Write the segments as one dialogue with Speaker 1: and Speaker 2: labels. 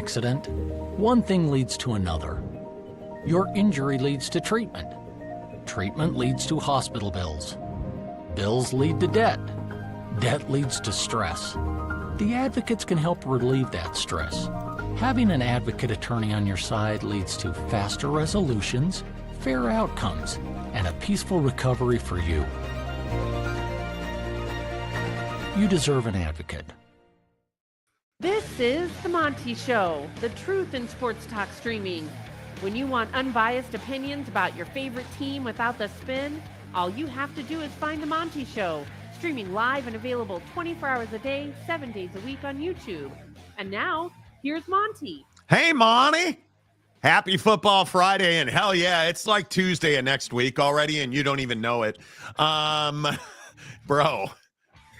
Speaker 1: accident, one thing leads to another. Your injury leads to treatment. Treatment leads to hospital bills. Bills lead to debt. Debt leads to stress. The advocates can help relieve that stress. Having an advocate attorney on your side leads to faster resolutions, fair outcomes, and a peaceful recovery for you. You deserve an advocate.
Speaker 2: This is The Monty Show, the truth in sports talk streaming. When you want unbiased opinions about your favorite team without the spin, all you have to do is find The Monty Show, streaming live and available 24 hours a day, 7 days a week on YouTube. And now, here's Monty.
Speaker 3: Hey, Monty. Happy Football Friday, and hell yeah, it's like Tuesday of next week already, and you don't even know it. Bro,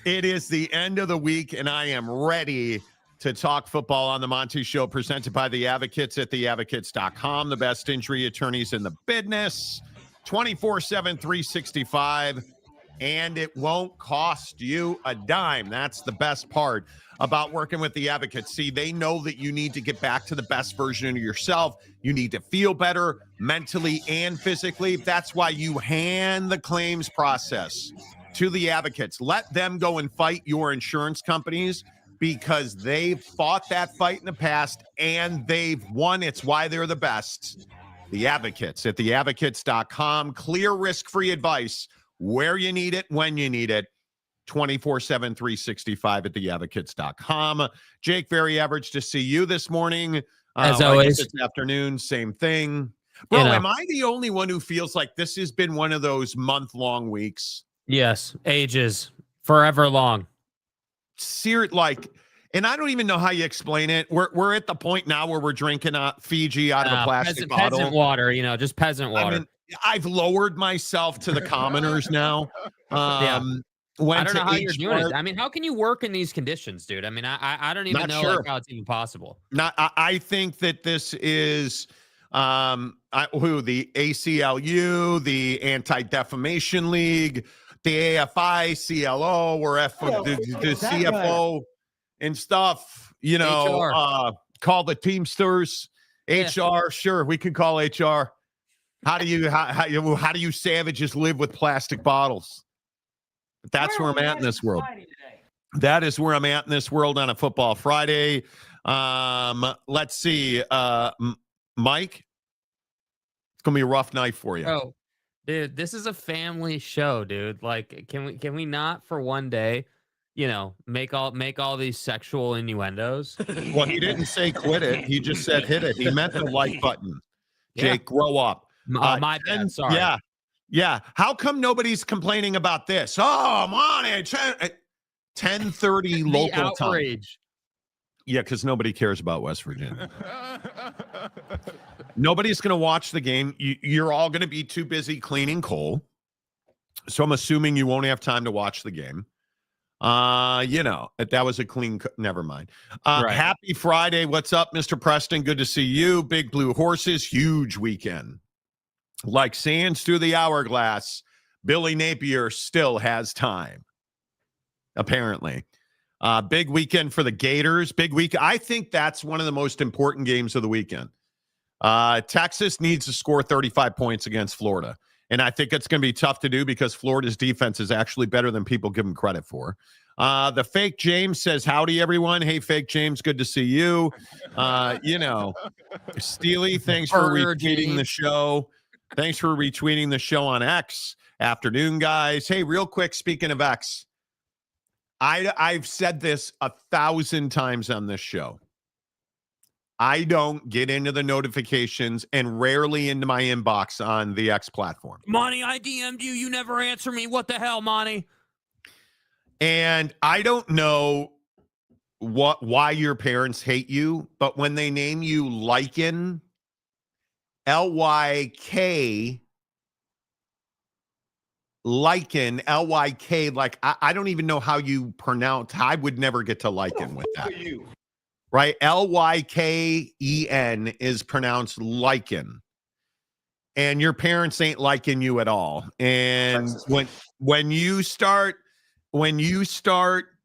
Speaker 3: it is the end of the week, and I am ready to talk football on the Monty Show, presented by the Advocates at theadvocates.com, the best injury attorneys in the business, 24/7, 365, and it won't cost you a dime. That's the best part about working with the Advocates. See, they know that you need to get back to the best version of yourself. You need to feel better mentally and physically. That's why you hand the claims process to the Advocates. Let them go and fight your insurance companies, because they've fought that fight in the past and they've won. It's why they're the best. The Advocates at theadvocates.com. Clear, risk-free advice where you need it, when you need it. 24/7, 365 at theadvocates.com. Jake, very average to see you this morning.
Speaker 4: As always.
Speaker 3: This afternoon, same thing. Bro, am I the only one who feels like this has been one of those month-long weeks?
Speaker 4: Yes, ages, forever long.
Speaker 3: And I don't even know how you explain it. We're at the point now where we're drinking Fiji out of a plastic bottle.
Speaker 4: Peasant water, just peasant water.
Speaker 3: I mean, I've lowered myself to the commoners now.
Speaker 4: I don't know how you're doing it. I mean, how can you work in these conditions, dude? I mean, I don't even know how it's even possible.
Speaker 3: I think that this is the ACLU, the Anti-Defamation League, the AFI, CLO, or the CFO and stuff, call the Teamsters, HR. Sure, we can call HR. How do you savages live with plastic bottles? That's where I'm at in this world. That is where I'm at in this world on a Football Friday. Let's see, Mike. It's gonna be a rough night for you.
Speaker 4: Oh, dude, this is a family show, dude. Like, can we not for one day, make all these sexual innuendos?
Speaker 3: Well, he didn't say quit it. He just said hit it. He meant the like button. Jake, grow up.
Speaker 4: My bad. Sorry.
Speaker 3: Yeah. How come nobody's complaining about this? Oh, Monty, 10:30 local
Speaker 4: outrage.
Speaker 3: Time. Yeah, because nobody cares about West Virginia. Nobody's going to watch the game. You're all going to be too busy cleaning coal. So I'm assuming you won't have time to watch the game. That was a clean. Never mind.
Speaker 4: Right.
Speaker 3: Happy Friday. What's up, Mr. Preston? Good to see you. Big Blue Horses. Huge weekend. Like sands through the hourglass, Billy Napier still has time. Apparently. Big weekend for the Gators. Big week. I think that's one of the most important games of the weekend. Texas needs to score 35 points against Florida. And I think it's going to be tough to do because Florida's defense is actually better than people give them credit for. The fake James says, howdy, everyone. Hey, fake James, good to see you. Steely, thanks for retweeting the show. Thanks for retweeting the show on X. Afternoon, guys. Hey, real quick, speaking of X, I've said this 1,000 times on this show. I don't get into the notifications and rarely into my inbox on the X platform.
Speaker 4: Monty, I DM'd you. You never answer me. What the hell, Monty?
Speaker 3: And I don't know why your parents hate you, but when they name you Lycan, L-Y-K, Lycan, L-Y-K, like I don't even know how you pronounce. I would never get to Lycan with that. Right? L-Y-K-E-N is pronounced Lycan. And your parents ain't liking you at all. And when you start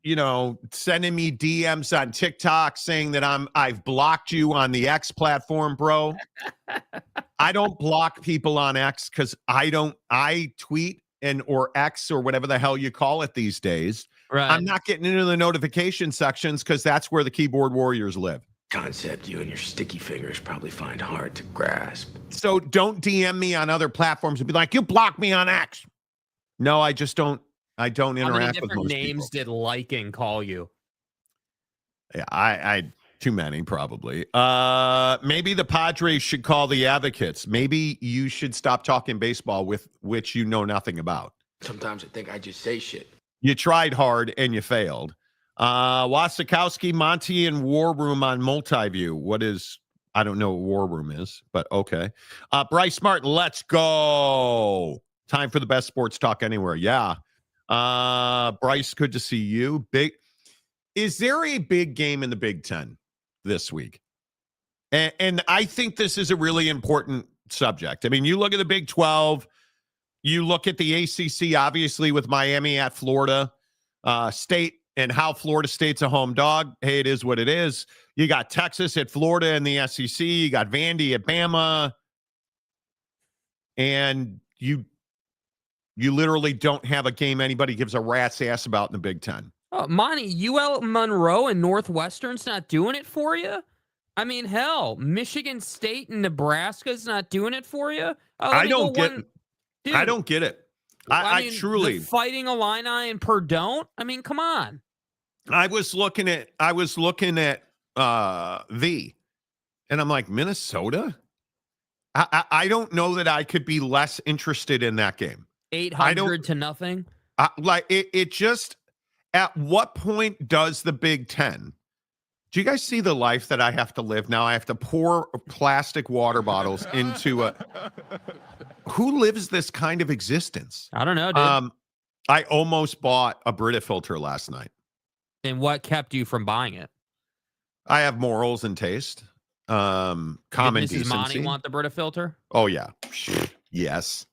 Speaker 3: sending me DMs on TikTok saying that I've blocked you on the X platform, bro. I don't block people on X because I tweet or X or whatever the hell you call it these days.
Speaker 4: Right.
Speaker 3: I'm not getting into the notification sections because that's where the keyboard warriors live.
Speaker 5: Concept you and your sticky fingers probably find hard to grasp.
Speaker 3: So don't DM me on other platforms and be like, you blocked me on X. No, I just don't. I don't interact with most people. How many
Speaker 4: different names did liking call you?
Speaker 3: Yeah, I too many probably. Maybe the Padres should call the Advocates. Maybe you should stop talking baseball with which you know nothing about.
Speaker 5: Sometimes I think I just say shit.
Speaker 3: You tried hard and you failed. Wasikowski, Monty, and War Room on Multiview. I don't know what War Room is, but okay. Bryce Martin, let's go. Time for the best sports talk anywhere. Yeah. Bryce, good to see you. Is there a big game in the Big Ten this week? And I think this is a really important subject. I mean, you look at the Big 12, you look at the ACC, obviously, with Miami at Florida State and how Florida State's a home dog. Hey, it is what it is. You got Texas at Florida and the SEC. You got Vandy at Bama. And you literally don't have a game anybody gives a rat's ass about in the Big Ten.
Speaker 4: Oh, Monty, UL Monroe and Northwestern's not doing it for you? I mean, hell, Michigan State and Nebraska's not doing it for you?
Speaker 3: I don't get it. I truly.
Speaker 4: The Fighting Illini and Purdue? I mean, come on.
Speaker 3: I was looking at and I'm like, Minnesota? I don't know that I could be less interested in that game.
Speaker 4: 800 to nothing?
Speaker 3: It just, at what point does the Big Ten, do you guys see the life that I have to live now? I have to pour plastic water bottles into who lives this kind of existence?
Speaker 4: I don't know, dude.
Speaker 3: I almost bought a Brita filter last night.
Speaker 4: And what kept you from buying it?
Speaker 3: I have morals and taste. Common decency.
Speaker 4: Mrs. Monty want the Brita filter?
Speaker 3: Oh, yeah. Yes.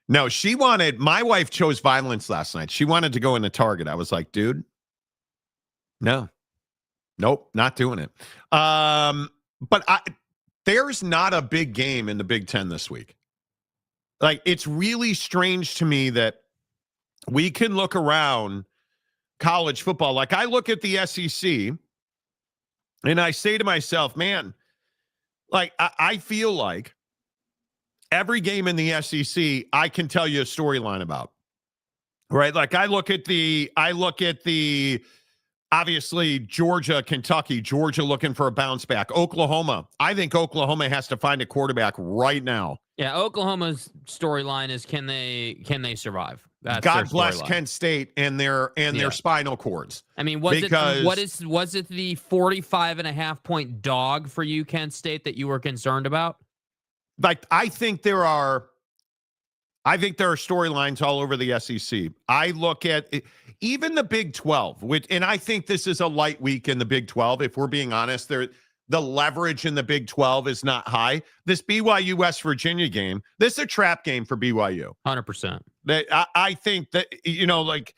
Speaker 3: No, she wanted, my wife chose violence last night. She wanted to go into Target. I was like, dude, nope, not doing it. But there's not a big game in the Big Ten this week. Like, it's really strange to me that we can look around college football. Like, I look at the SEC and I say to myself, man, like, I feel like every game in the SEC, I can tell you a storyline about, right? Like I look at the obviously Georgia, Kentucky, Georgia looking for a bounce back. Oklahoma. I think Oklahoma has to find a quarterback right now.
Speaker 4: Yeah. Oklahoma's storyline is, can they survive? That's
Speaker 3: God bless Kent State and their spinal cords.
Speaker 4: I mean, was it the 45.5 point dog for you, Kent State, that you were concerned about?
Speaker 3: Like, I think there are storylines all over the SEC. I look at even the Big 12, and I think this is a light week in the Big 12. If we're being honest, the leverage in the Big 12 is not high. This BYU West Virginia game, this is a trap game for BYU.
Speaker 4: 100%.
Speaker 3: I think that, like,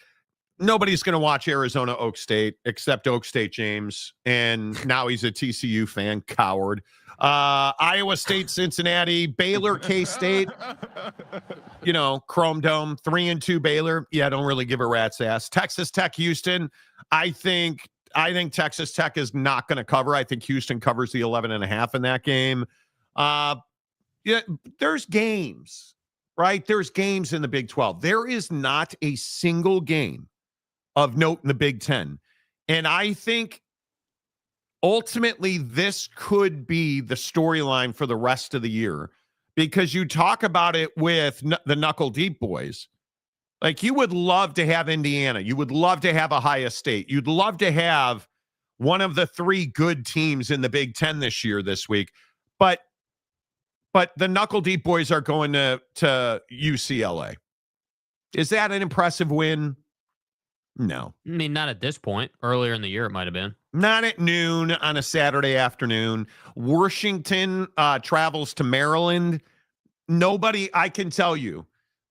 Speaker 3: nobody's going to watch Arizona Oak State except Oak State James, and now he's a TCU fan, coward. Iowa State, Cincinnati, Baylor, K-State, Chrome Dome, 3-2 Baylor. Yeah, don't really give a rat's ass. Texas Tech, Houston. I think Texas Tech is not going to cover. I think Houston covers the 11.5 in that game. Yeah, there's games, right? There's games in the Big 12. There is not a single game of note in the Big 10. And I think ultimately, this could be the storyline for the rest of the year, because you talk about it with the Knuckle Deep boys. Like, you would love to have Indiana. You would love to have Ohio State. You'd love to have one of the three good teams in the Big Ten this week. But the Knuckle Deep boys are going to UCLA. Is that an impressive win? No.
Speaker 4: I mean, not at this point. Earlier in the year, it might have been.
Speaker 3: Not at noon on a Saturday afternoon. Washington travels to Maryland. Nobody, I can tell you,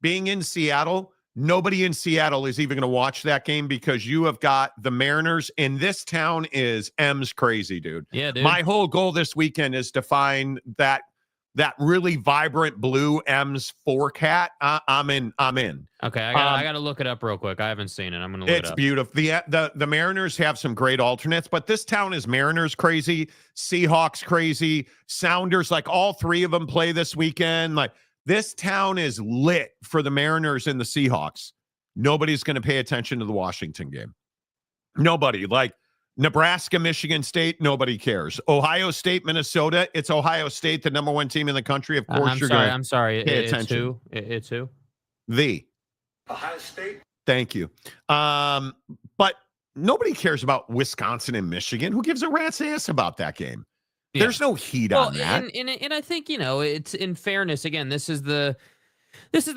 Speaker 3: being in Seattle, nobody in Seattle is even going to watch that game because you have got the Mariners, and this town is M's crazy, dude.
Speaker 4: Yeah, dude.
Speaker 3: My whole goal this weekend is to find that really vibrant blue M's 4-cat. I'm in.
Speaker 4: Okay, I gotta look it up real quick. I haven't seen it. I'm gonna look it up.
Speaker 3: It's beautiful. The Mariners have some great alternates, but this town is Mariners crazy, Seahawks crazy, Sounders, like all three of them play this weekend. Like this town is lit for the Mariners and the Seahawks. Nobody's going to pay attention to the Washington game. Nobody. Like Nebraska, Michigan State, nobody cares. Ohio State, Minnesota, it's Ohio State, the number one team in the country. Of course,
Speaker 4: I'm sorry.
Speaker 3: Pay
Speaker 4: It's
Speaker 3: attention.
Speaker 4: who? It's who?
Speaker 3: The
Speaker 5: Ohio State.
Speaker 3: Thank you. But nobody cares about Wisconsin and Michigan. Who gives a rat's ass about that game?
Speaker 4: Yeah.
Speaker 3: There's no heat on that.
Speaker 4: And I think, it's in fairness, again, this is the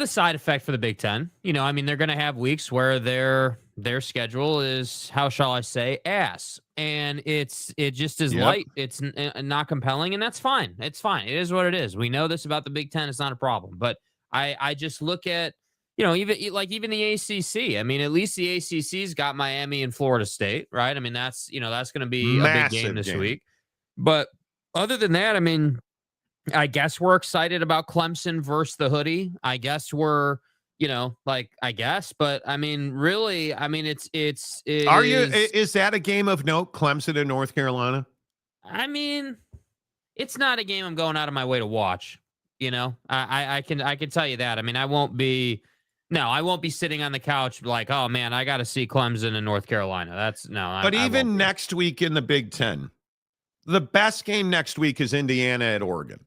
Speaker 4: side effect for the Big Ten. I mean, they're going to have weeks where their schedule is, how shall I say, ass. And it just is light. It's not compelling, and that's fine. It's fine. It is what it is. We know this about the Big Ten. It's not a problem. But I just look at, even the ACC. I mean, at least the ACC's got Miami and Florida State, right? I mean, that's going to be a big game this week. But other than that, I mean, I guess we're excited about Clemson versus the Hoodie. I guess we're, I guess, but I mean, really, I mean, is
Speaker 3: that a game of note, Clemson and North Carolina?
Speaker 4: I mean, it's not a game I'm going out of my way to watch. I can tell you that. I mean, I won't be sitting on the couch like, oh man, I got to see Clemson and North Carolina.
Speaker 3: But even next week in the Big Ten, the best game next week is Indiana at Oregon.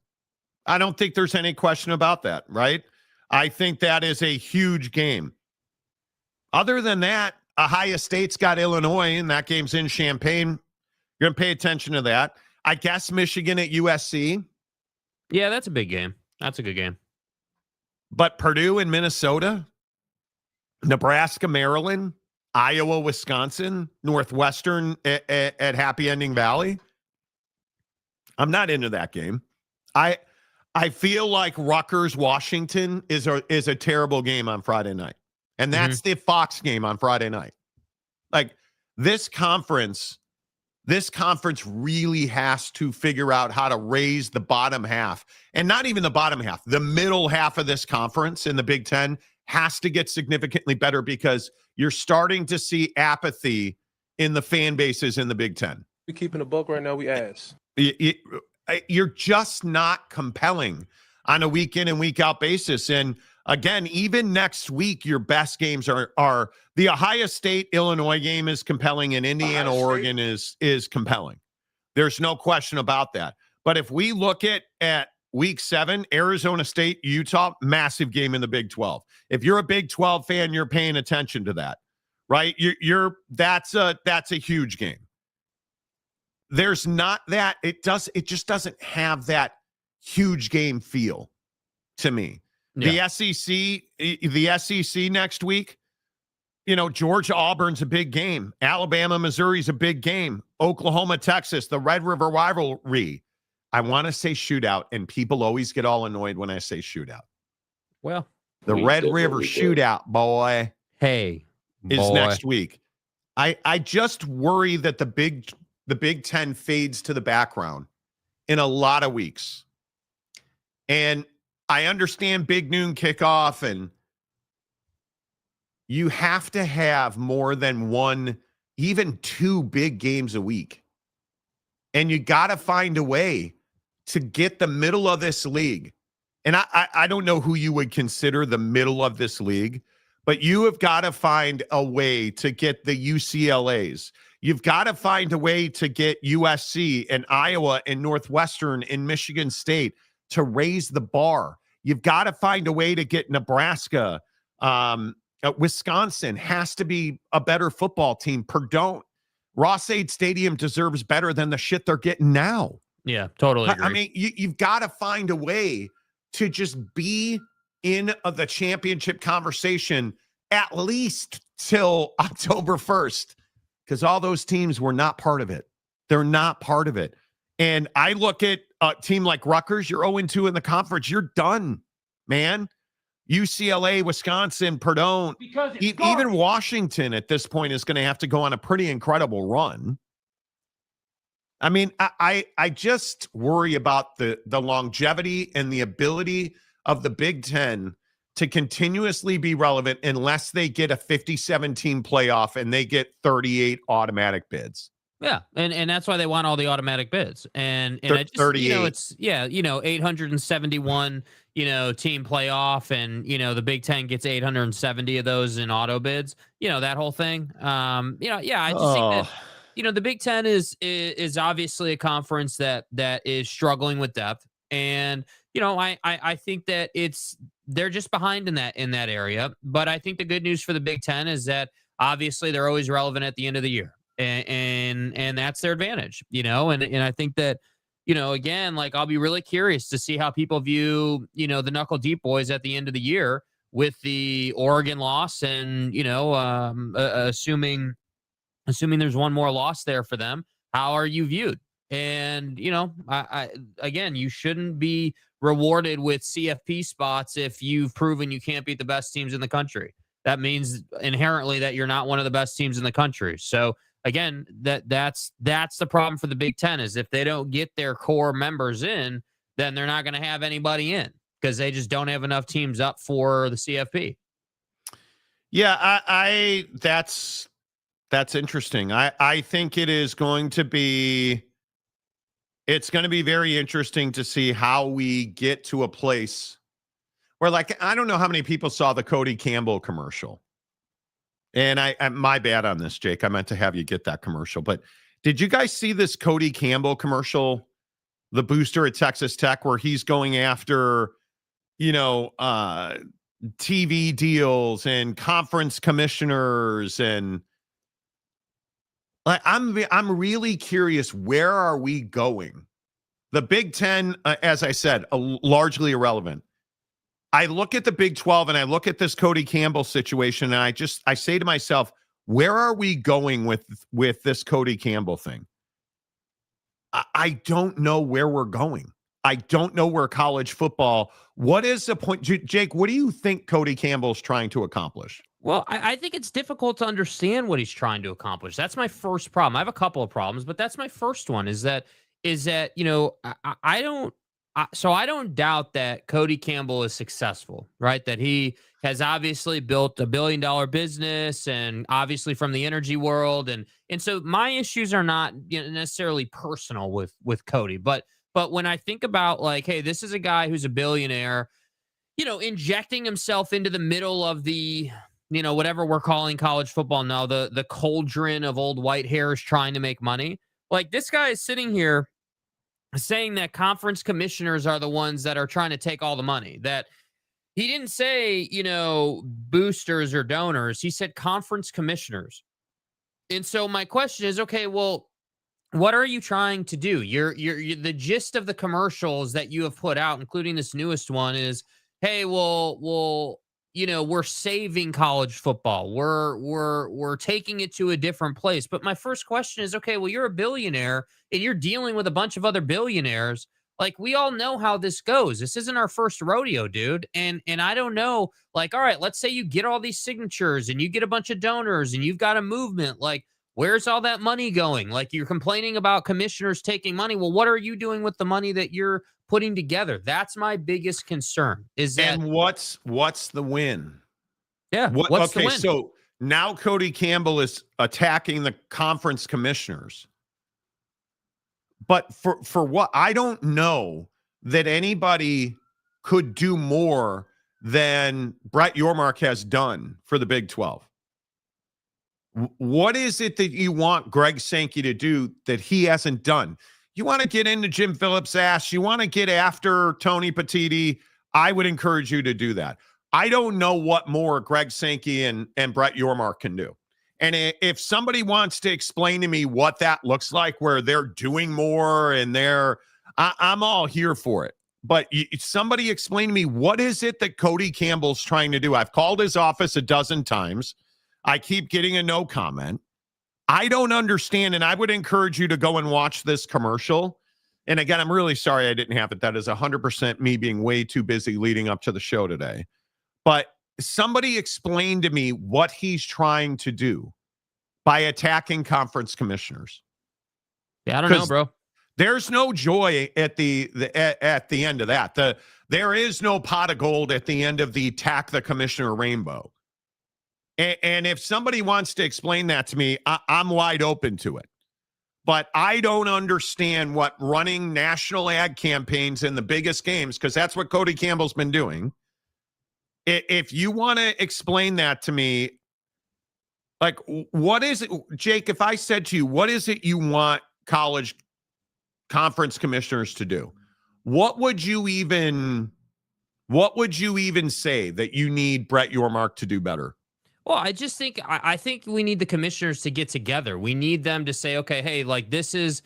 Speaker 3: I don't think there's any question about that, right? I think that is a huge game. Other than that, Ohio State's got Illinois, and that game's in Champaign. You're going to pay attention to that. I guess Michigan at USC.
Speaker 4: Yeah, that's a big game. That's a good game.
Speaker 3: But Purdue and Minnesota, Nebraska, Maryland, Iowa, Wisconsin, Northwestern at Happy Ending Valley. I'm not into that game. I feel like Rutgers, Washington is a terrible game on Friday night. And that's the Fox game on Friday night. Like this conference really has to figure out how to raise the bottom half, and not even the bottom half, the middle half of this conference in the Big Ten has to get significantly better because you're starting to see apathy in the fan bases in the Big Ten.
Speaker 6: We keeping a buck right now. We ass.
Speaker 3: You're just not compelling on a week in and week out basis. And again, even next week, your best games are the Ohio State Illinois game is compelling, and Indiana Oregon is compelling. There's no question about that. But if we look at week 7, Arizona State, Utah, massive game in the Big 12. If you're a Big 12 fan, you're paying attention to that, right? That's a huge game. There's not that. It just doesn't have that huge game feel to me. Yeah. The SEC next week, Georgia Auburn's a big game. Alabama Missouri's a big game. Oklahoma Texas, the Red River rivalry. I want to say shootout, and people always get all annoyed when I say shootout.
Speaker 4: Well,
Speaker 3: the Red River shootout, boy.
Speaker 4: Hey,
Speaker 3: is next week. I just worry that the Big Ten fades to the background in a lot of weeks. And I understand big noon kickoff, and you have to have more than one, even 2 big games a week. And you got to find a way to get the middle of this league. And I don't know who you would consider the middle of this league, but you have got to find a way to get the UCLAs. You've got to find a way to get USC and Iowa and Northwestern and Michigan State to raise the bar. You've got to find a way to get Nebraska. Wisconsin has to be a better football team. Purdue, Ross-Ade Stadium deserves better than the shit they're getting now.
Speaker 4: Yeah, totally agree.
Speaker 3: I mean, you've got to find a way to just be in the championship conversation at least till October 1st. Because all those teams were not part of it. They're not part of it. And I look at a team like Rutgers, you're 0-2 in the conference. You're done, man. UCLA, Wisconsin, Purdue, even Washington at this point is going to have to go on a pretty incredible run. I mean, I just worry about the longevity and the ability of the Big Ten to continuously be relevant unless they get a 57-team playoff and they get 38 automatic bids.
Speaker 4: Yeah, and that's why they want all the automatic bids. And I just,
Speaker 3: 38.
Speaker 4: it's 871 team playoff, and the Big Ten gets 870 of those in auto bids. That whole thing. I just think that the Big Ten is obviously a conference that is struggling with depth, and I think that they're just behind in that area. But I think the good news for the Big Ten is that obviously they're always relevant at the end of the year. And that's their advantage, and I think that, again, like, I'll be really curious to see how people view, the Knuckle Deep Boys at the end of the year with the Oregon loss, and, assuming there's one more loss there for them, how are you viewed? And, again, you shouldn't be rewarded with CFP spots if you've proven you can't beat the best teams in the country. That means inherently that you're not one of the best teams in the country. So, again, that's the problem for the Big Ten, is if they don't get their core members in, then they're not going to have anybody in because they just don't have enough teams up for the CFP.
Speaker 3: Yeah, that's interesting. I think it's going to be very interesting to see how we get to a place where, like, I don't know how many people saw the Cody Campbell commercial. And I my bad on this, Jake. I meant to have you get that commercial. But did you guys see this Cody Campbell commercial, the booster at Texas Tech, where he's going after, TV deals and conference commissioners? And like, I'm really curious, where are we going? The Big Ten, as I said, largely irrelevant. I look at the Big 12 and I look at this Cody Campbell situation, and I say to myself, where are we going with this Cody Campbell thing? I don't know where we're going. I don't know where college football, what is the point? Jake, what do you think Cody Campbell's trying to accomplish?
Speaker 4: Well, I think it's difficult to understand what he's trying to accomplish. That's my first problem. I have a couple of problems, but that's my first one, is that I don't doubt that Cody Campbell is successful, right? That he has obviously built $1 billion business, and obviously from the energy world. And so my issues are not necessarily personal with Cody, but when I think about, like, hey, this is a guy who's a billionaire, injecting himself into the middle of the, whatever we're calling college football now, the cauldron of old white hairs trying to make money. Like, this guy is sitting here saying that conference commissioners are the ones that are trying to take all the money. That he didn't say, boosters or donors. He said conference commissioners. And so my question is, okay, well, what are you trying to do? You're the gist of the commercials that you have put out, including this newest one, is, hey, well, we're saving college football. We're taking it to a different place. But my first question is, okay, well, you're a billionaire and you're dealing with a bunch of other billionaires. Like, we all know how this goes. This isn't our first rodeo, dude. And I don't know, like, all right, let's say you get all these signatures and you get a bunch of donors and you've got a movement. Like, where's all that money going? Like, you're complaining about commissioners taking money. Well, what are you doing with the money that you're putting together? That's my biggest concern. Is that,
Speaker 3: and what's the win?
Speaker 4: Yeah. What's the win?
Speaker 3: So now Cody Campbell is attacking the conference commissioners. But for what? I don't know that anybody could do more than Brett Yormark has done for the Big 12. What is it that you want Greg Sankey to do that he hasn't done? You want to get into Jim Phillips' ass? You want to get after Tony Petitti? I would encourage you to do that. I don't know what more Greg Sankey and Brett Yormark can do. And if somebody wants to explain to me what that looks like, where they're doing more and I'm all here for it. But somebody explain to me, what is it that Cody Campbell's trying to do? I've called his office a dozen times. I keep getting a no comment. I don't understand, and I would encourage you to go and watch this commercial. And again, I'm really sorry I didn't have it. That is 100% me being way too busy leading up to the show today. but somebody explain to me what he's trying to do by attacking conference commissioners.
Speaker 4: Yeah, I don't know, bro.
Speaker 3: There's no joy at the end of that. There is no pot of gold at the end of the attack the commissioner rainbow. And if somebody wants to explain that to me, I'm wide open to it. But I don't understand what running national ad campaigns in the biggest games, because that's what Cody Campbell's been doing. If you want to explain that to me, like, what is it, Jake, if I said to you, what is it you want college conference commissioners to do? What would you even say that you need Brett Yormark to do better?
Speaker 4: Well, I just think I think we need the commissioners to get together. We need them to say, okay, hey, like this is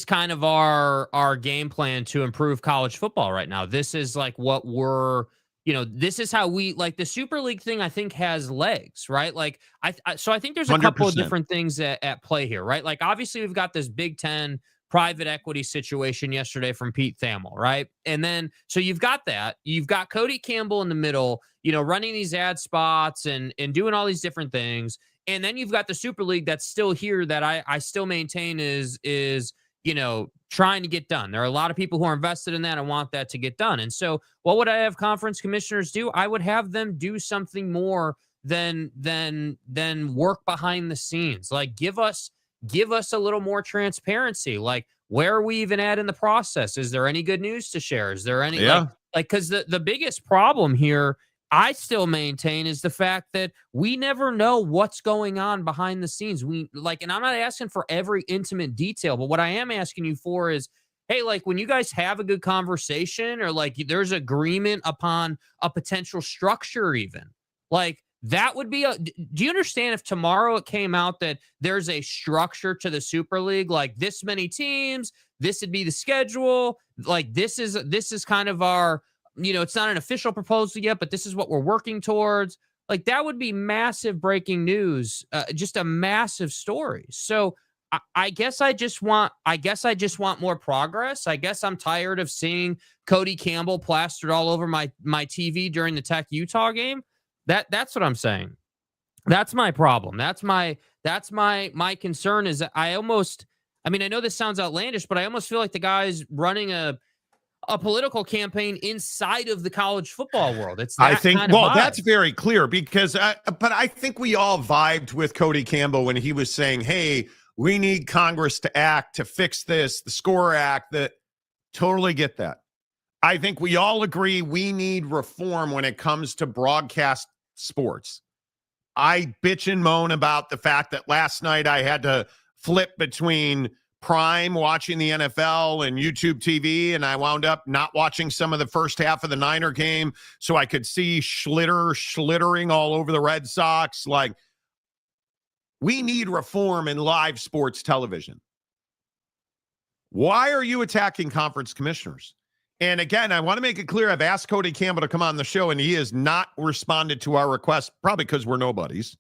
Speaker 4: kind of our game plan to improve college football right now. This is like what we're, this is how we, like, the Super League thing, I think, has legs, right? Like so I think there's a couple of
Speaker 3: 100%.
Speaker 4: different things at play here, right? Like, obviously we've got this Big Ten private equity situation yesterday from Pete Thamel, right? And then, so you've got that. You've got Cody Campbell in the middle, running these ad spots and doing all these different things. And then you've got the Super League that's still here that I still maintain is trying to get done. There are a lot of people who are invested in that and want that to get done. And so what would I have conference commissioners do? I would have them do something more than work behind the scenes. Like, give us a little more transparency. Like, where are we even at in the process? Is there any good news to share? Is there any, because the biggest problem here, I still maintain, is the fact that we never know what's going on behind the scenes. And I'm not asking for every intimate detail, but what I am asking you for is, hey, like, when you guys have a good conversation, or like there's agreement upon a potential structure, even, like, that would be do you understand if tomorrow it came out that there's a structure to the Super League, like this many teams, this would be the schedule, like this is kind of our, it's not an official proposal yet, but this is what we're working towards. Like, that would be massive breaking news, just a massive story. So I guess I just want more progress. I guess I'm tired of seeing Cody Campbell plastered all over my TV during the Tech Utah game. That's what I'm saying. That's my problem. That's my concern, is that I know this sounds outlandish, but I almost feel like the guy's running a political campaign inside of the college football world. It's that, I think, kind of vibe.
Speaker 3: That's very clear, because but I think we all vibed with Cody Campbell when he was saying, hey, we need Congress to act to fix this, the SCORE Act. That totally get that. I think we all agree we need reform when it comes to broadcast sports. I bitch and moan about the fact that last night I had to flip between Prime watching the NFL and YouTube TV, and I wound up not watching some of the first half of the Niner game so I could see schlittering all over the Red Sox. Like, we need reform in live sports television. Why are you attacking conference commissioners? And again, I want to make it clear, I've asked Cody Campbell to come on the show, and he has not responded to our request, probably because we're nobodies.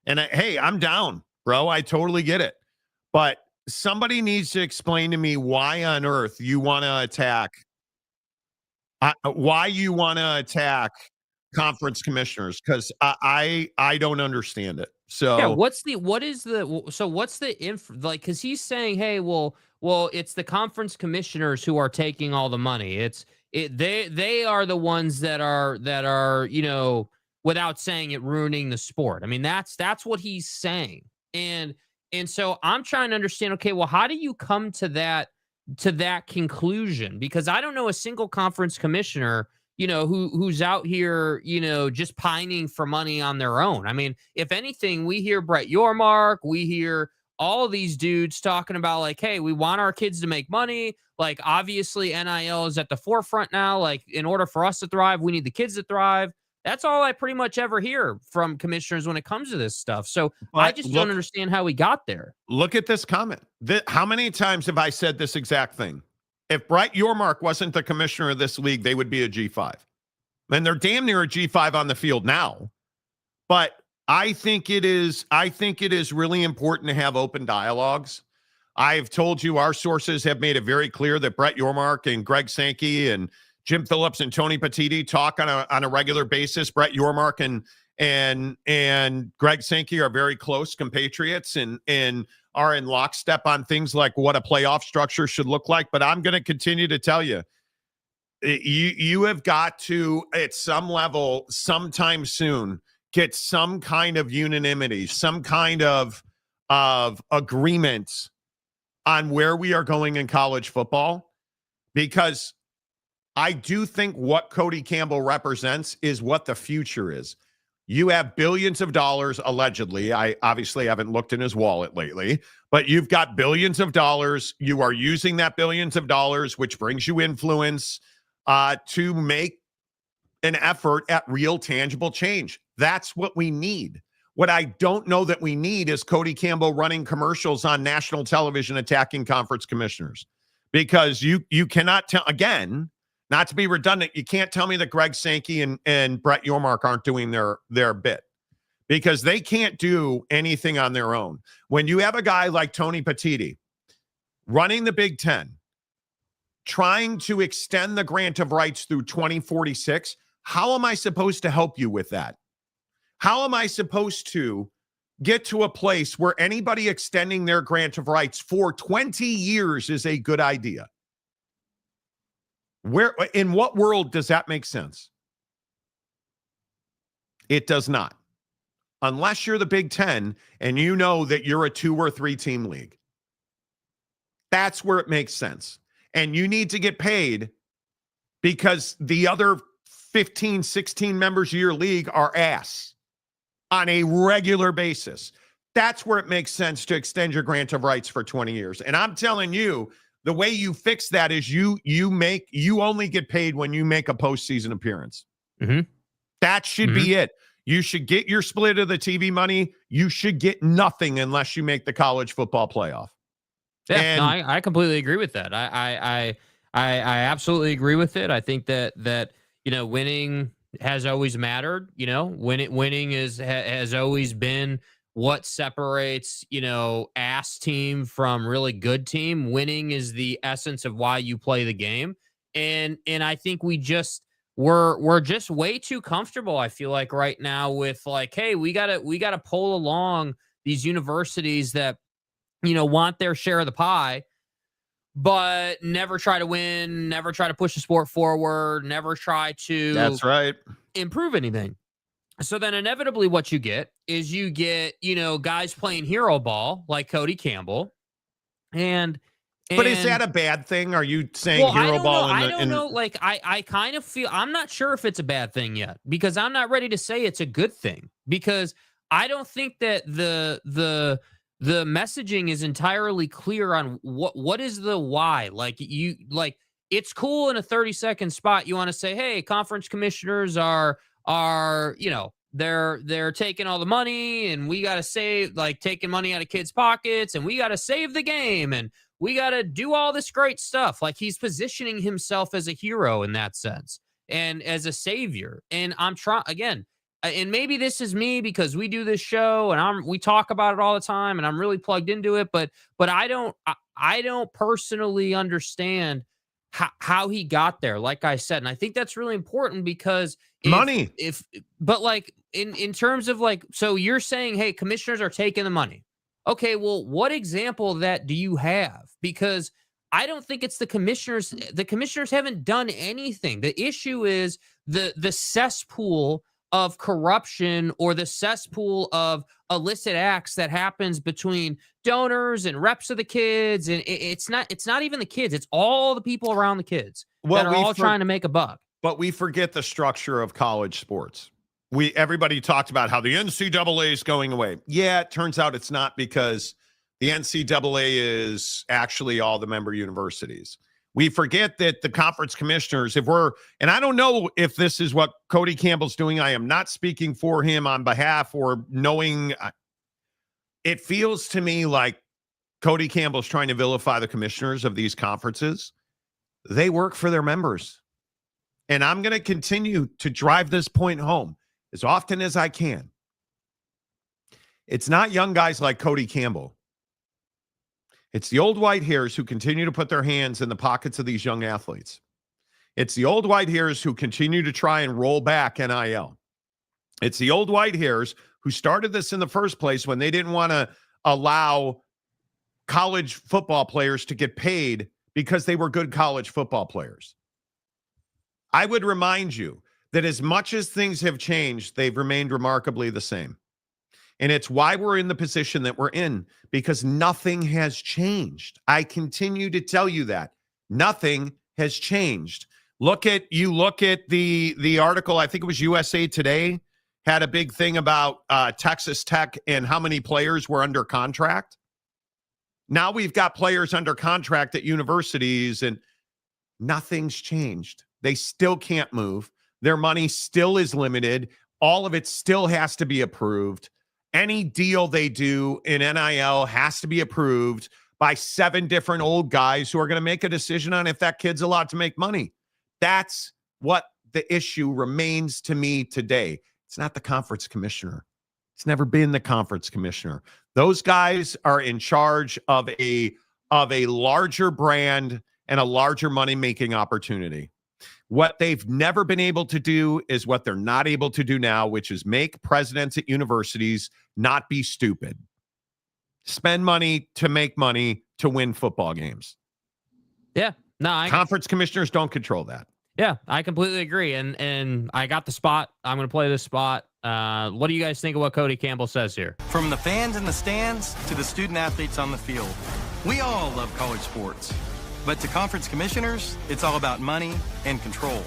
Speaker 3: And hey, I'm down, bro. I totally get it. But somebody needs to explain to me why on earth you want to attack conference commissioners, because I don't understand it. So
Speaker 4: yeah, what's the because he's saying, hey, well, it's the conference commissioners who are taking all the money. They are the ones that are without saying it, ruining the sport. I mean, that's what he's saying. And so I'm trying to understand, okay, well, how do you come to that conclusion? Because I don't know a single conference commissioner, who's out here, just pining for money on their own. I mean, if anything, we hear Brett Yormark, we hear all of these dudes talking about, like, hey, we want our kids to make money. Like, obviously NIL is at the forefront now. Like, in order for us to thrive, we need the kids to thrive. That's all I pretty much ever hear from commissioners when it comes to this stuff. So I just don't understand how we got there.
Speaker 3: Look at this comment. How many times have I said this exact thing? If Brett Yormark wasn't the commissioner of this league, they would be a G5. And they're damn near a G5 on the field now. But I think it is really important to have open dialogues. I've told you our sources have made it very clear that Brett Yormark and Greg Sankey and Jim Phillips and Tony Petitti talk on a regular basis. Brett Yormark and Greg Sankey are very close compatriots and are in lockstep on things like what a playoff structure should look like. But I'm going to continue to tell you, you have got to, at some level, sometime soon, get some kind of unanimity, some kind of agreement on where we are going in college football, because I do think what Cody Campbell represents is what the future is. You have billions of dollars, allegedly. I obviously haven't looked in his wallet lately, but you've got billions of dollars. You are using that billions of dollars, which brings you influence, to make an effort at real tangible change. That's what we need. What I don't know that we need is Cody Campbell running commercials on national television attacking conference commissioners, because you cannot tell, again, not to be redundant, you can't tell me that Greg Sankey and Brett Yormark aren't doing their bit, because they can't do anything on their own. When you have a guy like Tony Petitti running the Big Ten, trying to extend the grant of rights through 2046, how am I supposed to help you with that? How am I supposed to get to a place where anybody extending their grant of rights for 20 years is a good idea? Where, in what world does that make sense? It does not. Unless you're the Big Ten and you know that you're a 2 or 3 team league. That's where it makes sense. And you need to get paid because the other 15, 16 members of your league are ass on a regular basis. That's where it makes sense to extend your grant of rights for 20 years. And I'm telling you, the way you fix that is you only get paid when you make a postseason appearance.
Speaker 4: Mm-hmm.
Speaker 3: That should be it. You should get your split of the TV money. You should get nothing unless you make the college football playoff.
Speaker 4: Yeah,
Speaker 3: And
Speaker 4: no, I completely agree with that. I absolutely agree with it. I think that winning has always mattered. Winning has always been what separates, ass team from really good team. Winning is the essence of why you play the game. And I think we're just way too comfortable, I feel like, right now with like, hey, we gotta pull along these universities that, want their share of the pie, but never try to win, never try to push the sport forward, never try to
Speaker 3: that's right,
Speaker 4: improve anything. So then inevitably what you get is guys playing hero ball like Cody Campbell. And
Speaker 3: but is that a bad thing? Are you saying hero ball?
Speaker 4: I don't know. Like, I kind of feel, I'm not sure if it's a bad thing yet, because I'm not ready to say it's a good thing, because I don't think that the messaging is entirely clear on what is the why. Like, it's cool in a 30-second spot. You want to say, hey, conference commissioners are they're taking all the money, and we got to save, like, taking money out of kids' pockets, and we got to save the game, and we got to do all this great stuff. Like, he's positioning himself as a hero in that sense and as a savior. And I'm trying again, and maybe this is me because we do this show and we talk about it all the time and I'm really plugged into it, but I don't personally understand how he got there, like I said. And I think that's really important, because money, but like in terms of, like, so you're saying, hey, commissioners are taking the money. Okay, well, what example of that do you have? Because I don't think it's the commissioners. The commissioners haven't done anything. The issue is the cesspool of corruption, or the cesspool of illicit acts that happens between donors and reps of the kids. And it's not even the kids. It's all the people around the kids that are all trying to make a buck.
Speaker 3: But we forget the structure of college sports. Everybody talked about how the NCAA is going away. Yeah, it turns out it's not, because the NCAA is actually all the member universities. We forget that the conference commissioners, and I don't know if this is what Cody Campbell's doing. I am not speaking for him on behalf or knowing. It feels to me like Cody Campbell's trying to vilify the commissioners of these conferences. They work for their members. And I'm going to continue to drive this point home as often as I can. It's not young guys like Cody Campbell. It's the old white hairs who continue to put their hands in the pockets of these young athletes. It's the old white hairs who continue to try and roll back NIL. It's the old white hairs who started this in the first place when they didn't want to allow college football players to get paid because they were good college football players. I would remind you that as much as things have changed, they've remained remarkably the same. And it's why we're in the position that we're in, because nothing has changed. I continue to tell you that. Nothing has changed. Look at the article, I think it was USA Today, had a big thing about Texas Tech and how many players were under contract. Now we've got players under contract at universities and nothing's changed. They still can't move. Their money still is limited. All of it still has to be approved. Any deal they do in NIL has to be approved by 7 different old guys who are going to make a decision on if that kid's allowed to make money. That's what the issue remains to me today. It's not the conference commissioner. It's never been the conference commissioner. Those guys are in charge of a larger brand and a larger money-making opportunity. What they've never been able to do is what they're not able to do now, which is make presidents at universities not be stupid. Spend money to make money to win football games.
Speaker 4: Yeah. No,
Speaker 3: conference commissioners don't control that.
Speaker 4: Yeah, I completely agree. And I got the spot. I'm going to play this spot. What do you guys think of what Cody Campbell says here?
Speaker 7: From the fans in the stands to the student athletes on the field, we all love college sports. But to conference commissioners, it's all about money and control.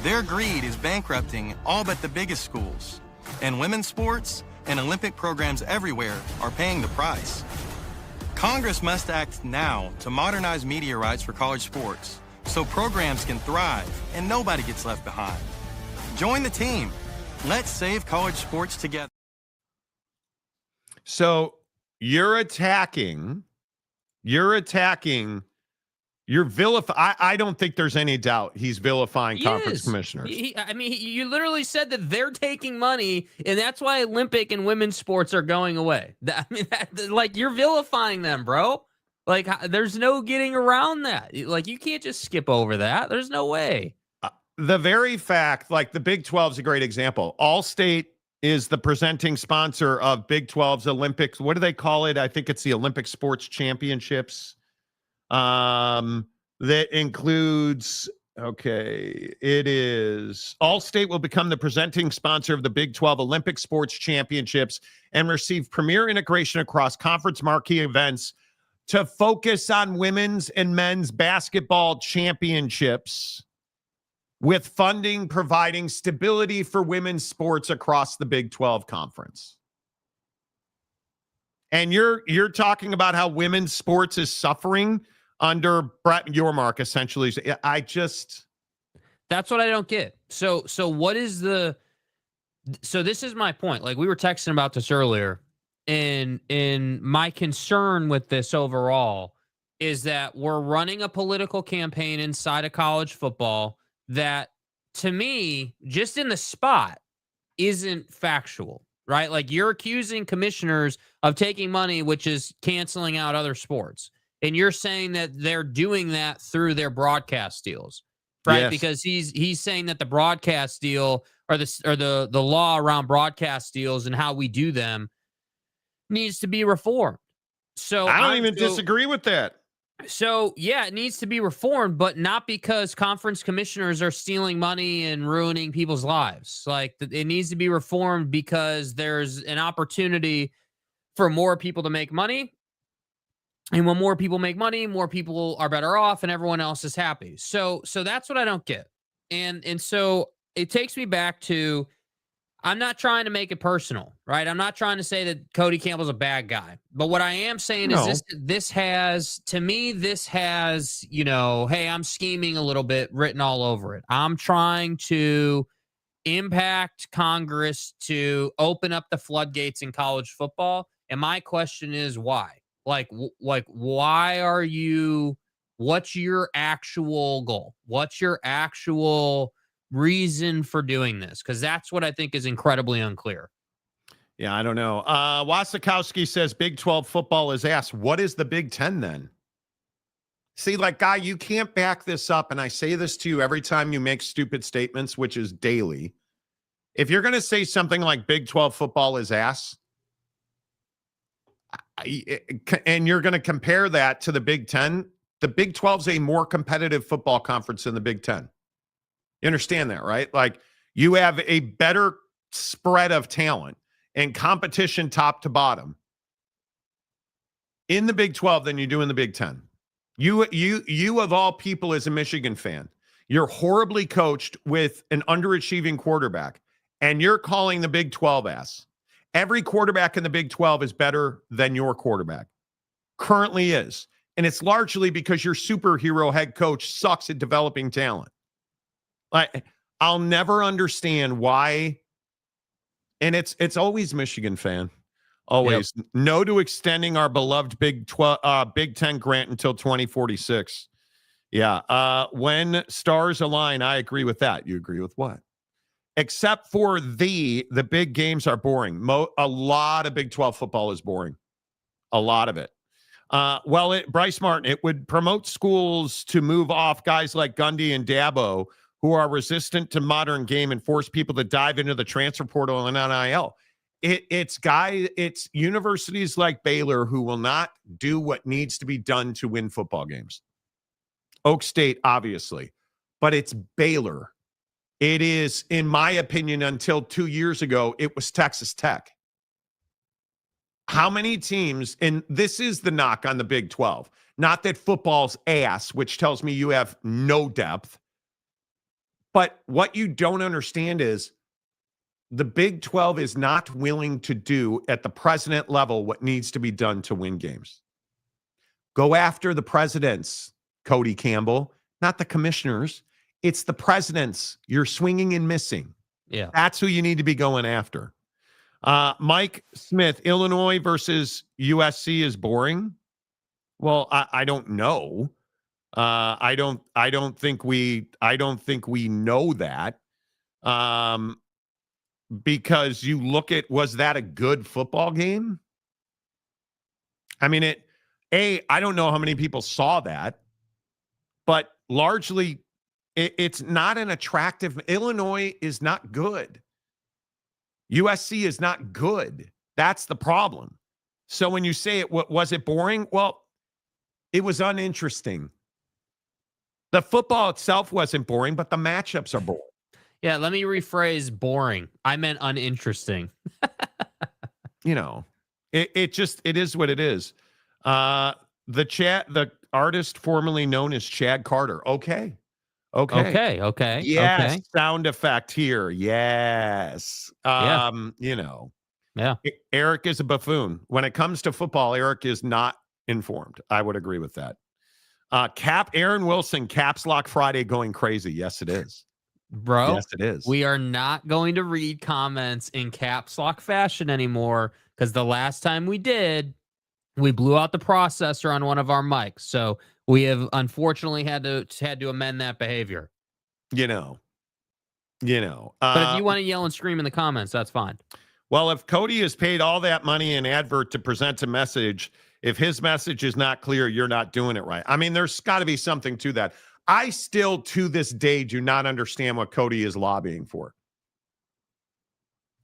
Speaker 7: Their greed is bankrupting all but the biggest schools. And women's sports and Olympic programs everywhere are paying the price. Congress must act now to modernize media rights for college sports so programs can thrive and nobody gets left behind. Join the team. Let's save college sports together.
Speaker 3: So you're attacking, I don't think there's any doubt he's vilifying conference commissioners.
Speaker 4: You literally said that they're taking money, and that's why Olympic and women's sports are going away. You're vilifying them, bro. Like, there's no getting around that. Like, you can't just skip over that. There's no way.
Speaker 3: The very fact, like the Big 12 is a great example. Allstate is the presenting sponsor of Big 12's Olympics. What do they call it? I think it's the Olympic Sports Championships. That includes, it is Allstate will become the presenting sponsor of the Big 12 Olympic Sports Championships and receive premier integration across conference marquee events to focus on women's and men's basketball championships, with funding providing stability for women's sports across the Big 12 conference. And you're talking about how women's sports is suffering under Brett Yormark, essentially.
Speaker 4: That's what I don't get. So what is so this is my point. Like, we were texting about this earlier, and my concern with this overall is that we're running a political campaign inside of college football that, to me, just in the spot, isn't factual, right? Like, you're accusing commissioners of taking money, which is canceling out other sports. And you're saying that they're doing that through their broadcast deals, right? Yes. Because he's saying that the broadcast deal or the law around broadcast deals and how we do them needs to be reformed. So
Speaker 3: I don't even disagree with that.
Speaker 4: So yeah, it needs to be reformed, but not because conference commissioners are stealing money and ruining people's lives. Like, it needs to be reformed because there's an opportunity for more people to make money. And when more people make money, more people are better off and everyone else is happy. So that's what I don't get. And so it takes me back to, I'm not trying to make it personal, right? I'm not trying to say that Cody Campbell's a bad guy. But what I am saying is this has, hey, I'm scheming a little bit written all over it. I'm trying to impact Congress to open up the floodgates in college football. And my question is, why? Like, why are you, what's your actual goal? What's your actual reason for doing this? Because that's what I think is incredibly unclear.
Speaker 3: Yeah, I don't know. Wasikowski says Big 12 football is ass. What is the Big 10 then? See, like, Guy, you can't back this up. And I say this to you every time you make stupid statements, which is daily. If you're going to say something like Big 12 football is ass, and you're going to compare that to the Big 10, the Big 12 is a more competitive football conference than the Big 10. You understand that, right? Like, you have a better spread of talent and competition top to bottom in the Big 12 than you do in the Big 10. You of all people, as a Michigan fan, you're horribly coached with an underachieving quarterback, and you're calling the Big 12 ass. Every quarterback in the Big 12 is better than your quarterback. Currently is. And it's largely because your superhero head coach sucks at developing talent. Like, I'll never understand why. And it's always Michigan fan. Always. Yep. No to extending our beloved Big 10 grant until 2046. Yeah. When stars align, I agree with that. You agree with what? Except for the big games are boring. A lot of Big 12 football is boring. A lot of it. Bryce Martin, it would promote schools to move off guys like Gundy and Dabo, who are resistant to modern game, and force people to dive into the transfer portal and NIL. It's universities like Baylor who will not do what needs to be done to win football games. Oak State, obviously, but it's Baylor. It is, in my opinion, until 2 years ago, it was Texas Tech. How many teams, and this is the knock on the Big 12, not that football's ass, which tells me you have no depth, but what you don't understand is the Big 12 is not willing to do at the president level what needs to be done to win games. Go after the presidents, Cody Campbell, not the commissioners. It's the presidents. You're swinging and missing.
Speaker 4: Yeah.
Speaker 3: That's who you need to be going after. Mike Smith, Illinois versus USC is boring. Well, I don't know. I don't think we know that. Because you look at, was that a good football game? I mean, I don't know how many people saw that, but largely it's not an attractive. Illinois is not good. USC is not good. That's the problem. So when you say was it boring? Well, it was uninteresting. The football itself wasn't boring, but the matchups are boring.
Speaker 4: Yeah, let me rephrase boring. I meant uninteresting.
Speaker 3: It is what it is. The artist formerly known as Chad Carter. Okay.
Speaker 4: Okay.
Speaker 3: Yes.
Speaker 4: Okay.
Speaker 3: Sound effect here. Yes.
Speaker 4: Yeah. Yeah.
Speaker 3: Eric is a buffoon. When it comes to football, Eric is not informed. I would agree with that. Aaron Wilson, Caps Lock Friday going crazy. Yes, it is.
Speaker 4: Bro,
Speaker 3: yes, it is.
Speaker 4: We are not going to read comments in caps lock fashion anymore, because the last time we did, we blew out the processor on one of our mics. So we have unfortunately had to amend that behavior.
Speaker 3: But if
Speaker 4: you want to yell and scream in the comments, that's fine.
Speaker 3: Well, if Cody has paid all that money in advert to present a message, if his message is not clear, you're not doing it right. I mean, there's got to be something to that. I still, to this day, do not understand what Cody is lobbying for.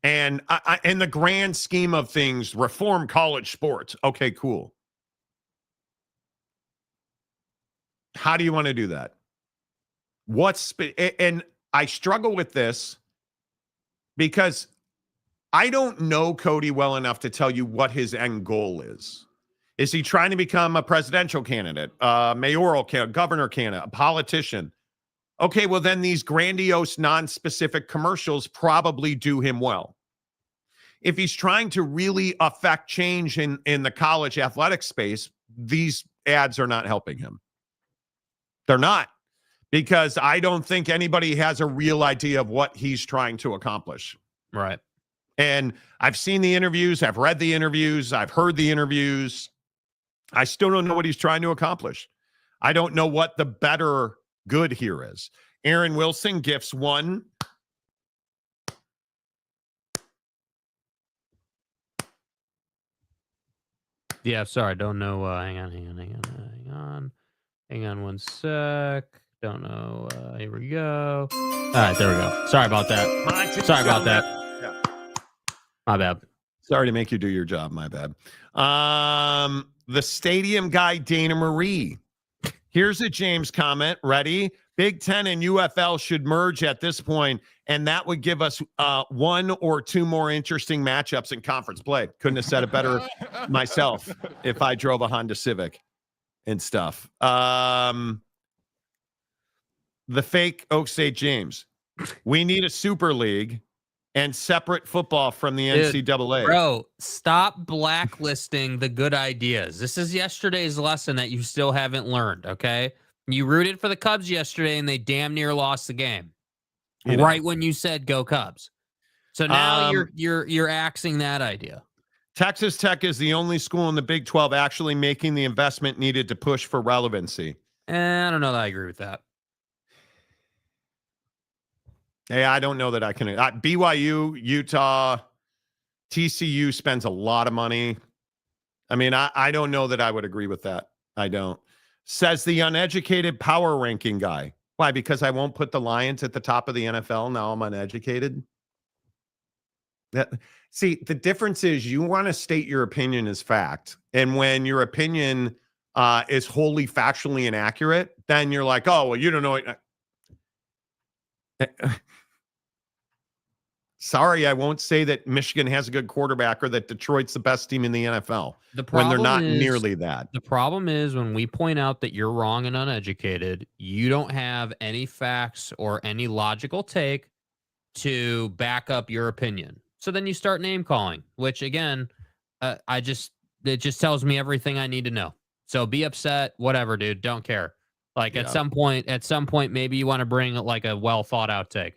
Speaker 3: And in the grand scheme of things, reform college sports. Okay, cool. How do you want to do that? And I struggle with this because I don't know Cody well enough to tell you what his end goal is. Is he trying to become a presidential candidate, mayoral candidate, governor candidate, a politician? Okay, well, then these grandiose, non-specific commercials probably do him well. If he's trying to really affect change in the college athletic space, these ads are not helping him. They're not, because I don't think anybody has a real idea of what he's trying to accomplish.
Speaker 4: Right.
Speaker 3: And I've seen the interviews, I've read the interviews, I've heard the interviews. I still don't know what he's trying to accomplish. I don't know what the better good here is. Aaron Wilson gifts one.
Speaker 4: Yeah, sorry, don't know. Hang on. Hang on one sec. Don't know. Here we go. All right, there we go. Sorry about that. Sorry about that.
Speaker 3: Yeah.
Speaker 4: My bad.
Speaker 3: Sorry to make you do your job. My bad. The stadium guy, Dana Marie. Here's a James comment. Ready? Big Ten and UFL should merge at this point, and that would give us one or two more interesting matchups in conference play. Couldn't have said it better myself if I drove a Honda Civic and stuff. The fake Oak State James. We need a super league and separate football from the NCAA.
Speaker 4: Bro, stop blacklisting the good ideas. This is yesterday's lesson that you still haven't learned, okay? You rooted for the Cubs yesterday, and they damn near lost the game.
Speaker 3: You know.
Speaker 4: Right when you said go Cubs. So now you're axing that idea.
Speaker 3: Texas Tech is the only school in the Big 12 actually making the investment needed to push for relevancy.
Speaker 4: I don't know that I agree with that.
Speaker 3: Hey, I don't know that I can. BYU, Utah, TCU spends a lot of money. I mean, I don't know that I would agree with that. I don't. Says the uneducated power ranking guy. Why? Because I won't put the Lions at the top of the NFL. Now I'm uneducated. See, the difference is you want to state your opinion as fact. And when your opinion is wholly factually inaccurate, then you're like, oh, well, you don't know it. Sorry, I won't say that Michigan has a good quarterback or that Detroit's the best team in the NFL when they're not nearly that.
Speaker 4: The problem is when we point out that you're wrong and uneducated, you don't have any facts or any logical take to back up your opinion. So then you start name calling, which again, it just tells me everything I need to know. So be upset, whatever, dude. Don't care. Like at some point, maybe you want to bring like a well thought out take.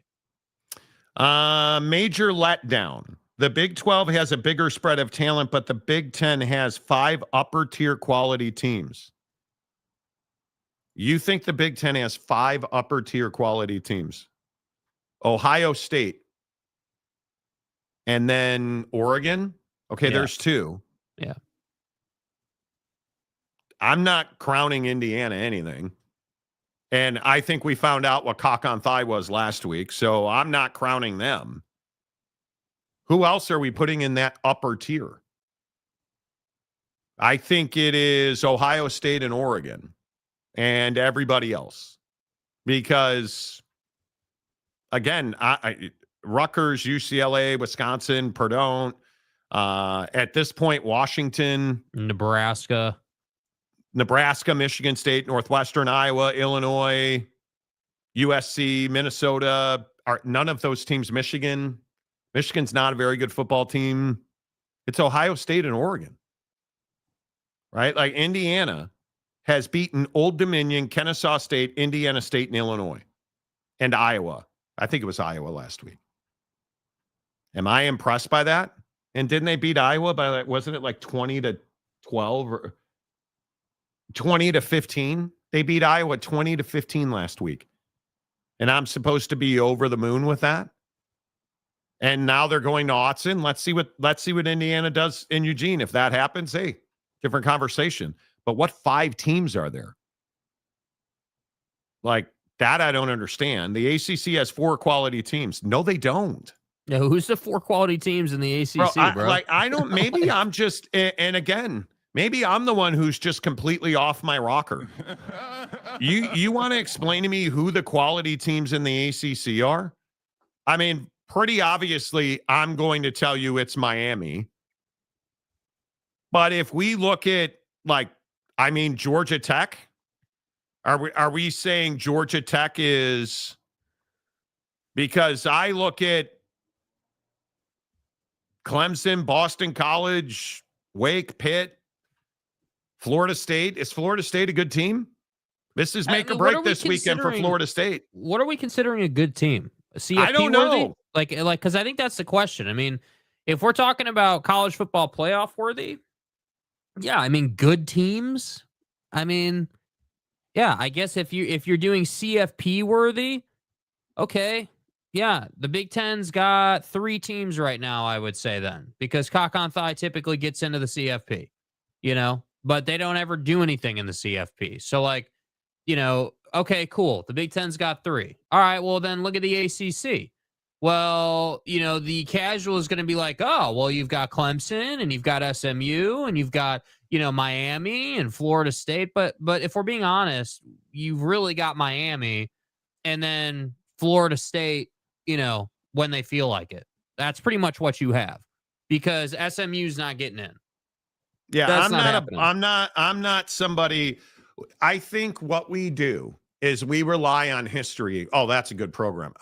Speaker 3: Major letdown. The Big 12 has a bigger spread of talent, but the Big 10 has 5 upper tier quality teams. You think the Big 10 has 5 upper tier quality teams? Ohio State. And then Oregon. Okay, there's 2.
Speaker 4: Yeah.
Speaker 3: I'm not crowning Indiana anything. And I think we found out what cock on thigh was last week, so I'm not crowning them. Who else are we putting in that upper tier? I think it is Ohio State and Oregon and everybody else. Because, again, Rutgers, UCLA, Wisconsin, Purdue, at this point, Washington, Nebraska, Michigan State, Northwestern, Iowa, Illinois, USC, Minnesota. None of those teams, Michigan. Michigan's not a very good football team. It's Ohio State and Oregon. Right? Like Indiana has beaten Old Dominion, Kennesaw State, Indiana State, and Illinois. And Iowa. I think it was Iowa last week. Am I impressed by that? And didn't they beat Iowa by, wasn't it like 20-12 or 20-15? They beat Iowa 20-15 last week. And I'm supposed to be over the moon with that. And now they're going to Autzen. Let's see what Indiana does in Eugene. If that happens, hey, different conversation. But what 5 teams are there? Like that I don't understand. The ACC has 4 quality teams. No, they don't.
Speaker 4: Yeah, who's the 4 quality teams in the ACC, bro?
Speaker 3: I don't, maybe I'm just, and again, maybe I'm the one who's just completely off my rocker. You want to explain to me who the quality teams in the ACC are? I mean, pretty obviously, I'm going to tell you it's Miami. But if we look at, Georgia Tech, are we saying Georgia Tech is, because I look at Clemson, Boston College, Wake, Pitt, Florida State. Is Florida State a good team? This is make or break this weekend for Florida State.
Speaker 4: What are we considering a good team? CFP
Speaker 3: I don't know.
Speaker 4: Worthy? Like, because I think that's the question. I mean, if we're talking about college football playoff worthy, yeah, I mean, good teams. I mean, yeah, I guess if you're doing CFP worthy, okay. Yeah, the Big Ten's got 3 teams right now, I would say then, because cock on thigh typically gets into the CFP, but they don't ever do anything in the CFP. So, okay, cool. The Big Ten's got 3. All right, well, then look at the ACC. Well, the casual is going to be like, oh, well, you've got Clemson and you've got SMU and you've got, Miami and Florida State. But if we're being honest, you've really got Miami and then Florida State, when they feel like it. That's pretty much what you have because SMU's not getting in.
Speaker 3: Yeah,
Speaker 4: That's
Speaker 3: I'm not somebody. I think what we do is we rely on history. Oh, that's a good program.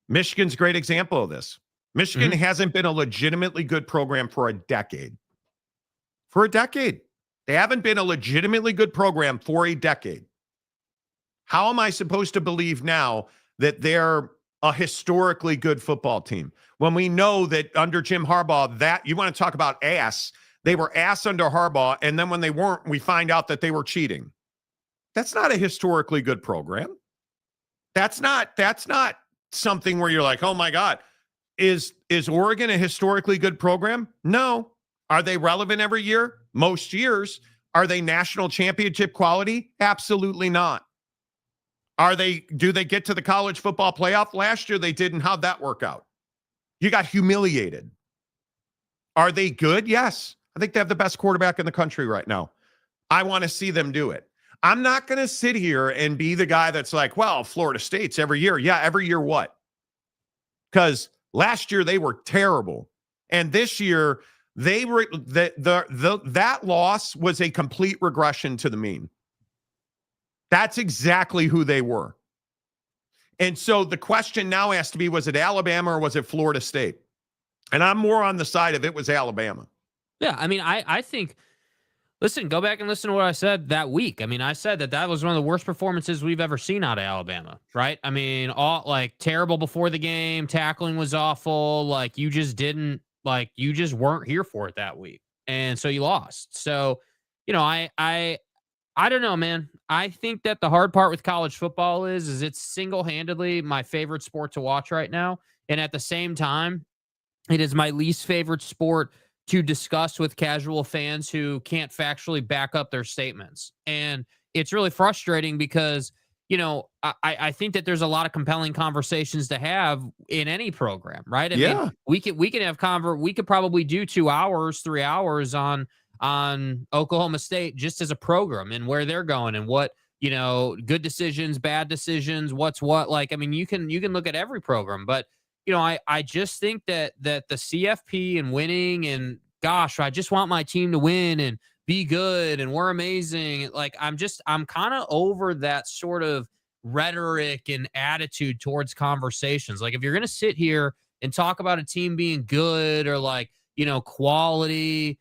Speaker 3: Michigan's a great example of this. Michigan hasn't been a legitimately good program for a decade. For a decade. They haven't been a legitimately good program for a decade. How am I supposed to believe now that they're a historically good football team when we know that under Jim Harbaugh, that you want to talk about ass, they were ass under Harbaugh, and then when they weren't, we find out that they were cheating. That's not a historically good program. That's not something where you're like, oh my God, is Oregon a historically good program? No. Are they relevant every year? Most years. Are they national championship quality? Absolutely not. Do they get to the college football playoff? Last year they didn't. How'd that work out? You got humiliated. Are they good? Yes. I think they have the best quarterback in the country right now. I want to see them do it. I'm not going to sit here and be the guy that's like, well, Florida State's every year. Yeah, every year what? Because last year they were terrible. And this year they were that loss was a complete regression to the mean. That's exactly who they were. And so the question now has to be, was it Alabama or was it Florida State? And I'm more on the side of it was Alabama.
Speaker 4: Yeah, I mean, I think, listen, go back and listen to what I said that week. I mean, I said that was one of the worst performances we've ever seen out of Alabama, right? I mean, terrible before the game, tackling was awful, you just weren't here for it that week. And so you lost. So, I don't know, man. I think that the hard part with college football is it's single-handedly my favorite sport to watch right now. And at the same time, it is my least favorite sport to discuss with casual fans who can't factually back up their statements. And it's really frustrating because, I think that there's a lot of compelling conversations to have in any program, right? I mean, we could probably do 2 hours, 3 hours on Oklahoma State just as a program and where they're going and what, good decisions, bad decisions, what's what. You can look at every program, but I just think that the CFP and winning and gosh, I just want my team to win and be good and we're amazing. I'm kind of over that sort of rhetoric and attitude towards conversations. If you're going to sit here and talk about a team being good or quality,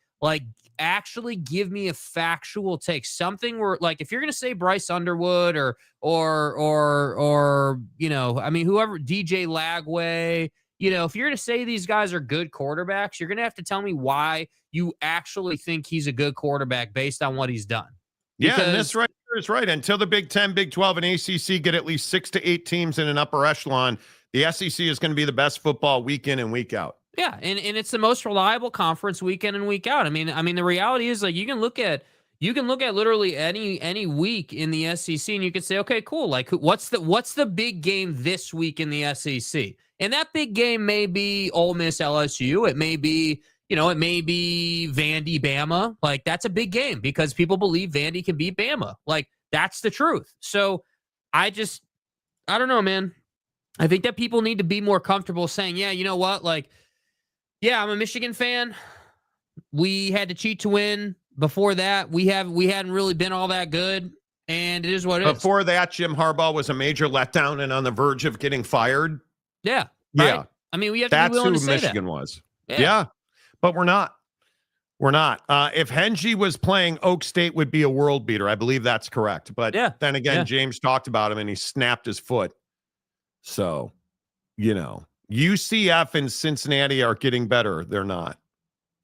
Speaker 4: actually give me a factual take, something where if you're going to say Bryce Underwood or whoever, DJ Lagway, if you're going to say these guys are good quarterbacks, you're going to have to tell me why you actually think he's a good quarterback based on what he's done.
Speaker 3: Yeah, and this right here is right. Until the Big 10, Big 12, and ACC get at least 6 to 8 teams in an upper echelon, the SEC is going to be the best football week in and week out.
Speaker 4: Yeah, and it's the most reliable conference week in and week out. I mean, the reality is you can look at literally any week in the SEC and you can say, okay, cool. What's the big game this week in the SEC? And that big game may be Ole Miss LSU. It may be, Vandy Bama. That's a big game because people believe Vandy can beat Bama. That's the truth. So I don't know, man. I think that people need to be more comfortable saying, yeah, you know what? Yeah, I'm a Michigan fan. We had to cheat to win. Before that, we hadn't really been all that good, and it is what it is.
Speaker 3: Before that, Jim Harbaugh was a major letdown and on the verge of getting fired.
Speaker 4: Yeah.
Speaker 3: Yeah.
Speaker 4: Right? I mean, we have to be willing to say that. That's who
Speaker 3: Michigan was. Yeah. But we're not. We're not. If Hengy was playing, Oak State would be a world beater. I believe that's correct. But then again, James talked about him, and he snapped his foot. So, UCF and Cincinnati are getting better. They're not.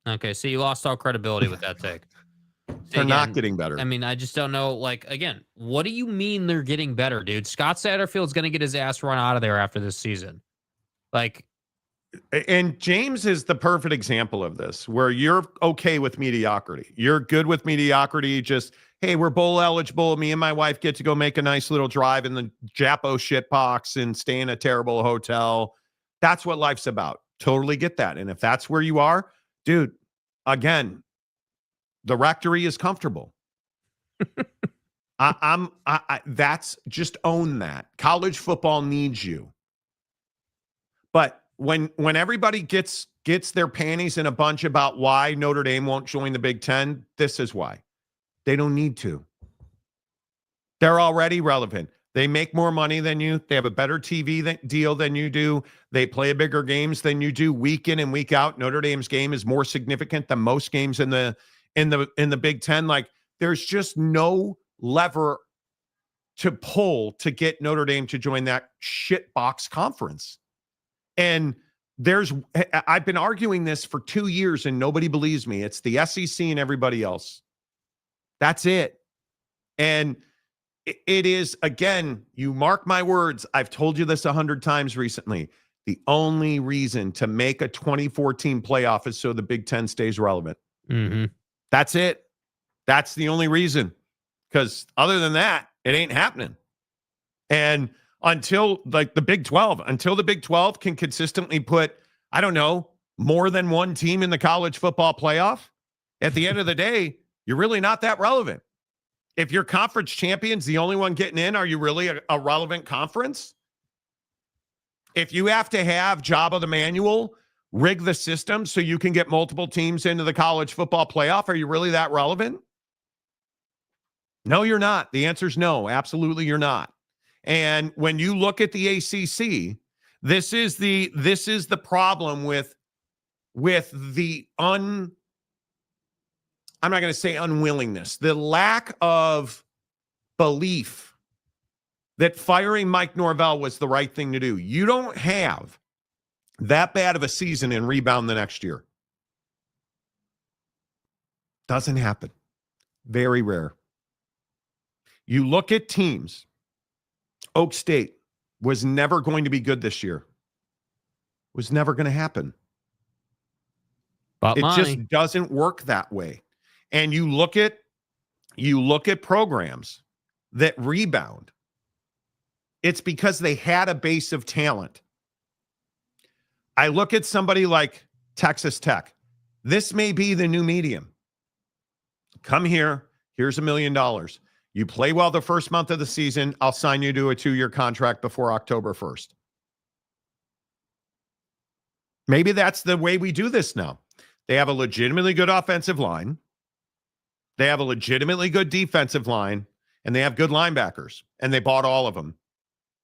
Speaker 4: Okay, so you lost all credibility with that take.
Speaker 3: They're not getting better.
Speaker 4: I mean, I just don't know. Again, what do you mean they're getting better, dude? Scott Satterfield's going to get his ass run out of there after this season.
Speaker 3: And James is the perfect example of this, where you're okay with mediocrity. You're good with mediocrity. Just, hey, we're bowl eligible. Me and my wife get to go make a nice little drive in the Japo shitbox and stay in a terrible hotel. That's what life's about. Totally get that. And if that's where you are, dude, again, the rectory is comfortable. That's just own that. College football needs you. But when everybody gets their panties in a bunch about why Notre Dame won't join the Big Ten, this is why. They don't need to. They're already relevant. They make more money than you. They have a better TV deal than you do. They play bigger games than you do week in and week out. Notre Dame's game is more significant than most games in the Big Ten. Like, there's just no lever to pull to get Notre Dame to join that shitbox conference. And I've been arguing this for 2 years and nobody believes me. It's the SEC and everybody else. That's it. And it is, again, you mark my words, I've told you this 100 times recently. The only reason to make a 2014 playoff is so the Big Ten stays relevant.
Speaker 4: Mm-hmm.
Speaker 3: That's it. That's the only reason. Because other than that, it ain't happening. And until the Big 12 can consistently put, I don't know, more than one team in the college football playoff, at the end of the day, you're really not that relevant. If your conference champion's the only one getting in, are you really a relevant conference? If you have to have Jabba the Manual rig the system so you can get multiple teams into the college football playoff, are you really that relevant? No, you're not. The answer is no. Absolutely, you're not. And when you look at the ACC, this is the problem with the I'm not going to say unwillingness, the lack of belief that firing Mike Norvell was the right thing to do. You don't have that bad of a season and rebound the next year. Doesn't happen. Very rare. You look at teams. Oak State was never going to be good this year. Was never going to happen.
Speaker 4: But
Speaker 3: it just doesn't work that way. And you look at programs that rebound. It's because they had a base of talent. I look at somebody like Texas Tech. This may be the new medium. Come here. Here's $1 million. You play well the first month of the season, I'll sign you to a 2-year contract before October 1st. Maybe that's the way we do this now. They have a legitimately good offensive line. They have a legitimately good defensive line, and they have good linebackers, and they bought all of them.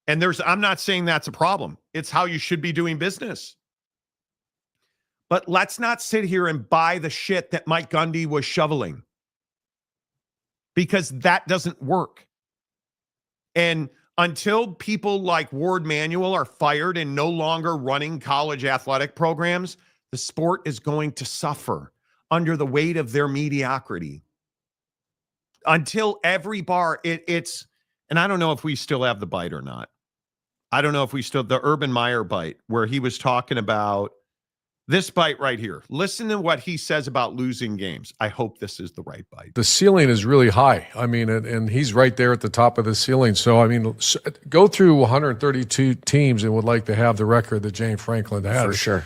Speaker 3: And I'm not saying that's a problem. It's how you should be doing business. But let's not sit here and buy the shit that Mike Gundy was shoveling, because that doesn't work. And until people like Ward Manuel are fired and no longer running college athletic programs, the sport is going to suffer under the weight of their mediocrity. Until every bar, it's, and I don't know if we still have the bite or not. I don't know if we still, the Urban Meyer bite, where he was talking about this bite right here. Listen to what he says about losing games. I hope this is the right bite.
Speaker 8: The ceiling is really high. I mean, and he's right there at the top of the ceiling. So, I mean, go through 132 teams and would like to have the record that James Franklin had.
Speaker 9: For sure.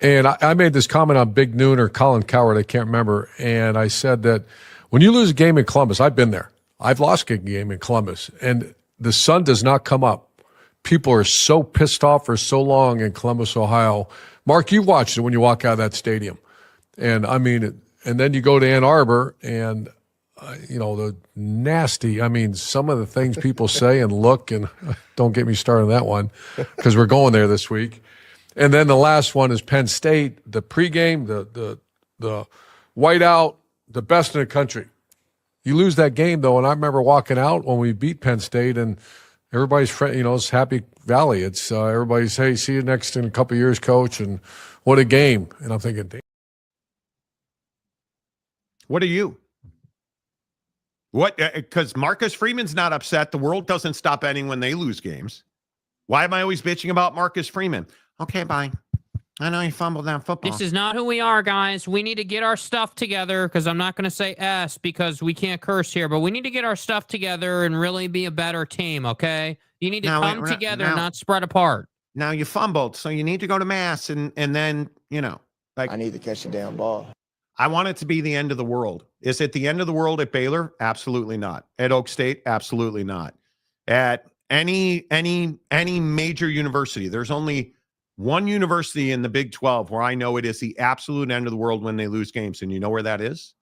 Speaker 8: And I made this comment on Big Noon or Colin Coward, I can't remember. And I said that when you lose a game in Columbus, I've been there. I've lost a game in Columbus, and the sun does not come up. People are so pissed off for so long in Columbus, Ohio. Mark, you watched it when you walk out of that stadium. And I mean, and then you go to Ann Arbor and, the nasty, I mean, some of the things people say and look, and don't get me started on that one because we're going there this week. And then the last one is Penn State, the pregame, the whiteout, the best in the country. You lose that game, though, and I remember walking out when we beat Penn State, and everybody's, it's Happy Valley. It's everybody's, hey, see you next in a couple of years, coach, and what a game. And I'm thinking, damn.
Speaker 3: What are you? What? Because Marcus Freeman's not upset. The world doesn't stop ending when they lose games. Why am I always bitching about Marcus Freeman? Okay, bye. I know you fumbled that football.
Speaker 4: This is not who we are, guys. We need to get our stuff together, because I'm not going to say S because we can't curse here, but we need to get our stuff together and really be a better team, okay? You need to come together, not spread apart.
Speaker 3: Now you fumbled, so you need to go to mass, and then, like,
Speaker 9: I need to catch the damn ball.
Speaker 3: I want it to be the end of the world. Is it the end of the world at Baylor? Absolutely not. At Oak State? Absolutely not. At any major university, there's only one university in the Big 12 where I know it is the absolute end of the world when they lose games. And you know where that is?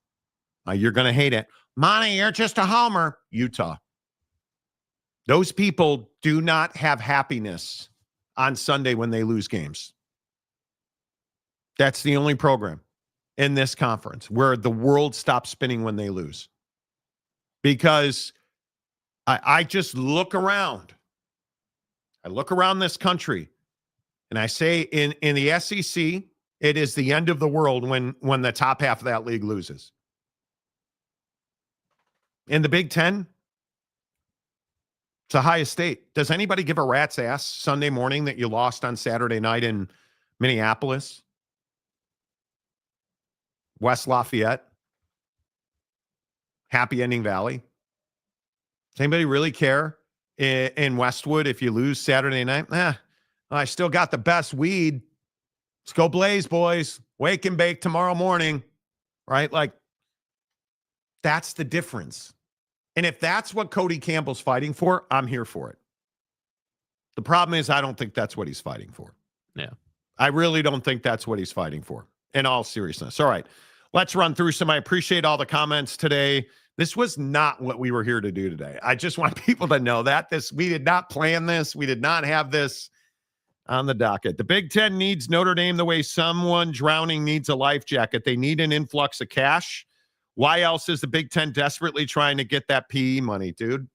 Speaker 3: You're going to hate it. Monty, you're just a homer. Utah. Those people do not have happiness on Sunday when they lose games. That's the only program in this conference where the world stops spinning when they lose. Because I just look around. I look around this country, and I say in the SEC, it is the end of the world when the top half of that league loses. In the Big Ten, it's Ohio State. Does anybody give a rat's ass Sunday morning that you lost on Saturday night in Minneapolis? West Lafayette? Happy Ending Valley? Does anybody really care in Westwood if you lose Saturday night? I still got the best weed. Let's go Blaze, boys. Wake and bake tomorrow morning, right? Like, that's the difference. And if that's what Cody Campbell's fighting for, I'm here for it. The problem is I don't think that's what he's fighting for.
Speaker 4: Yeah.
Speaker 3: I really don't think that's what he's fighting for, in all seriousness. All right, let's run through some. I appreciate all the comments today. This was not what we were here to do today. I just want people to know that. We did not plan this. We did not have this on the docket. The Big Ten needs Notre Dame the way someone drowning needs a life jacket. They need an influx of cash. Why else is the Big Ten desperately trying to get that PE money, dude?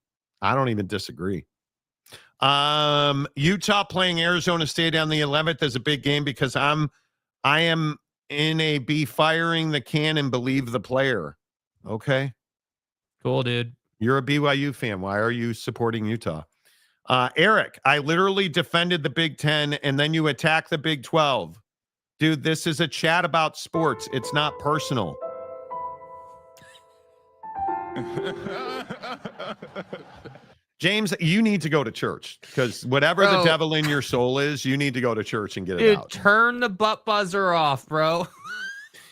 Speaker 3: I don't even disagree. Utah playing Arizona State on the 11th is a big game because I am in a be firing the can and believe the player. Okay.
Speaker 4: Cool, dude.
Speaker 3: You're a BYU fan. Why are you supporting Utah? Eric, I literally defended the Big Ten and then you attack the Big 12. Dude, this is a chat about sports. It's not personal. James, you need to go to church because whatever the devil in your soul is, you need to go to church and get it out.
Speaker 4: Turn the butt buzzer off, bro.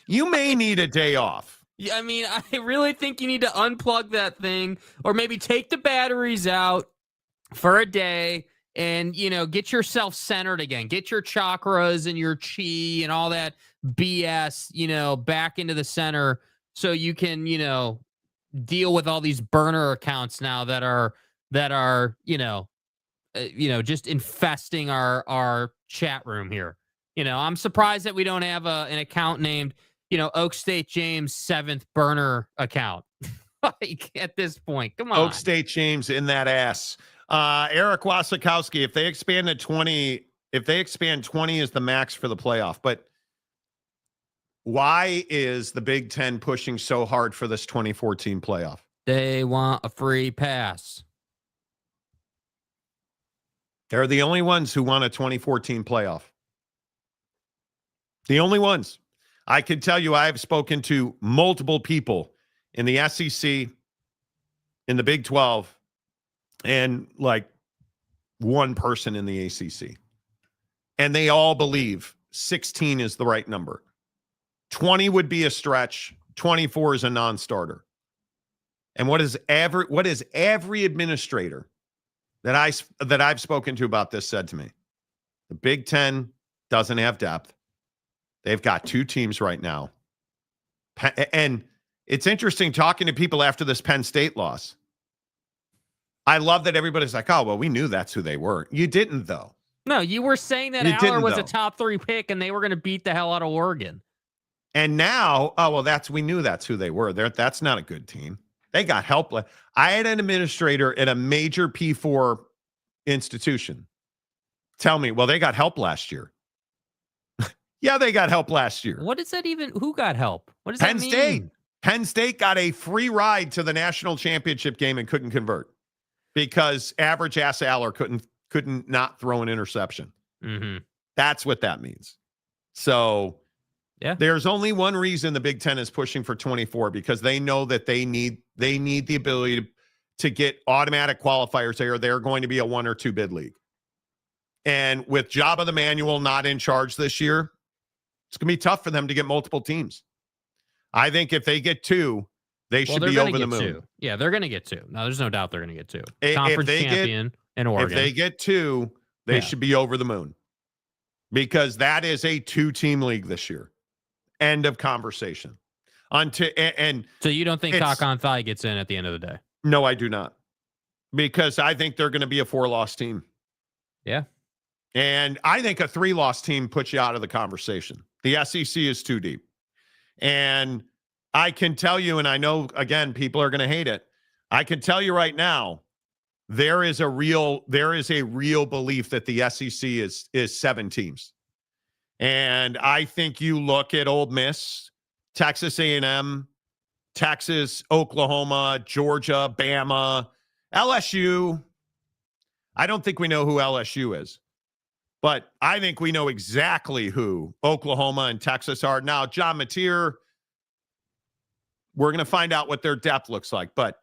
Speaker 3: You may need a day off.
Speaker 4: Yeah, I mean, I really think you need to unplug that thing or maybe take the batteries out for a day and, get yourself centered again. Get your chakras and your chi and all that BS, back into the center so you can, deal with all these burner accounts now that are just infesting our chat room here. I'm surprised that we don't have an account named, Oak State James 7th burner account. Like at this point, come on.
Speaker 3: Oak State James in that ass. Eric Wasikowski, if they expand to 20, if they expand 20 is the max for the playoff, but why is the Big Ten pushing so hard for this 2014 playoff?
Speaker 4: They want a free pass.
Speaker 3: They're the only ones who want a 2014 playoff. The only ones. I can tell you I've spoken to multiple people in the SEC, in the Big 12, and like one person in the ACC. And they all believe 16 is the right number. 20 would be a stretch. 24 is a non-starter. And what is every administrator that I've spoken to about this said to me? The Big Ten doesn't have depth. They've got two teams right now. And it's interesting talking to people after this Penn State loss. I love that everybody's like, oh, well, we knew that's who they were. You didn't, though.
Speaker 4: No, you were saying that Aller was a top 3 pick and they were going to beat the hell out of Oregon.
Speaker 3: And now, oh, well, we knew that's who they were. That's not a good team. They got help. I had an administrator at a major P4 institution tell me, well, they got help last year. Yeah, they got help last year.
Speaker 4: What does that even, who got help? What does that mean?
Speaker 3: Penn State got a free ride to the national championship game and couldn't convert because average ass Aller couldn't not throw an interception.
Speaker 4: Mm-hmm.
Speaker 3: That's what that means. So
Speaker 4: Yeah.
Speaker 3: there's only one reason the Big Ten is pushing for 24, because they know that they need the ability to get automatic qualifiers there. They're going to be a 1 or 2 bid league. And with Jabba the Manual not in charge this year, it's going to be tough for them to get multiple teams. I think if they get 2, they should be over the moon.
Speaker 4: 2. Yeah, they're going to get 2. No, there's no doubt they're going to get 2.
Speaker 3: If
Speaker 4: Conference
Speaker 3: they
Speaker 4: champion in Oregon.
Speaker 3: If they get 2, they should be over the moon, because that is a 2-team league this year. End of conversation.
Speaker 4: So you don't think Kakon Thai gets in at the end of the day?
Speaker 3: No, I do not, because I think they're going to be a 4-loss team.
Speaker 4: Yeah.
Speaker 3: And I think a 3-loss team puts you out of the conversation. The SEC is too deep. And I can tell you, and I know, again, people are going to hate it. I can tell you right now, there is a real belief that the SEC is 7 teams. And I think you look at Ole Miss, Texas A&M, Texas, Oklahoma, Georgia, Bama, LSU. I don't think we know who LSU is, but I think we know exactly who Oklahoma and Texas are. Now, John Mateer, we're going to find out what their depth looks like, but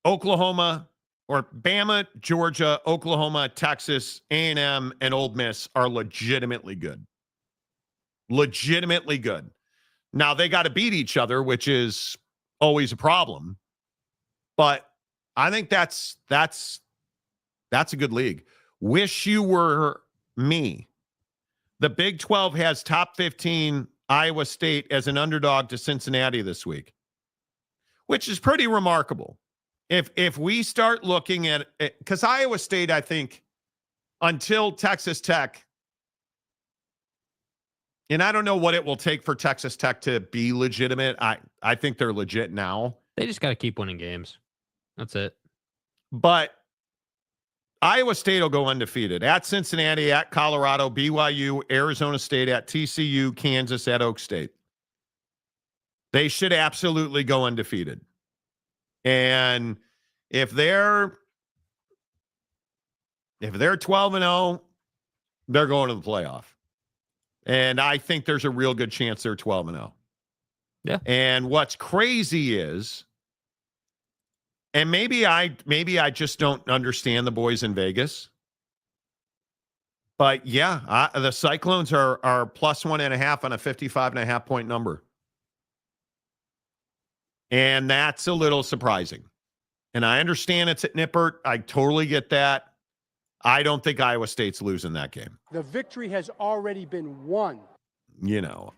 Speaker 3: Oklahoma or Bama, Georgia, Oklahoma, Texas, A&M, and Ole Miss are legitimately good. Legitimately good. Now, they got to beat each other, which is always a problem. But I think that's a good league. Wish you were me. The Big 12 has top 15 Iowa State as an underdog to Cincinnati this week, which is pretty remarkable. If we start looking at it, because Iowa State, I think, until Texas Tech, and I don't know what it will take for Texas Tech to be legitimate. I think they're legit now.
Speaker 4: They just got to keep winning games. That's it.
Speaker 3: But Iowa State will go undefeated at Cincinnati, at Colorado, BYU, Arizona State, at TCU, Kansas, at Oak State. They should absolutely go undefeated. And if they're 12-0, they're going to the playoff. And I think there's a real good chance they're 12-0.
Speaker 4: Yeah.
Speaker 3: And what's crazy is, and maybe I just don't understand the boys in Vegas, but yeah, the Cyclones are +1.5 on a 55.5 point number. And that's a little surprising. And I understand it's at Nippert. I totally get that. I don't think Iowa State's losing that game.
Speaker 9: The victory has already been won.
Speaker 3: You know,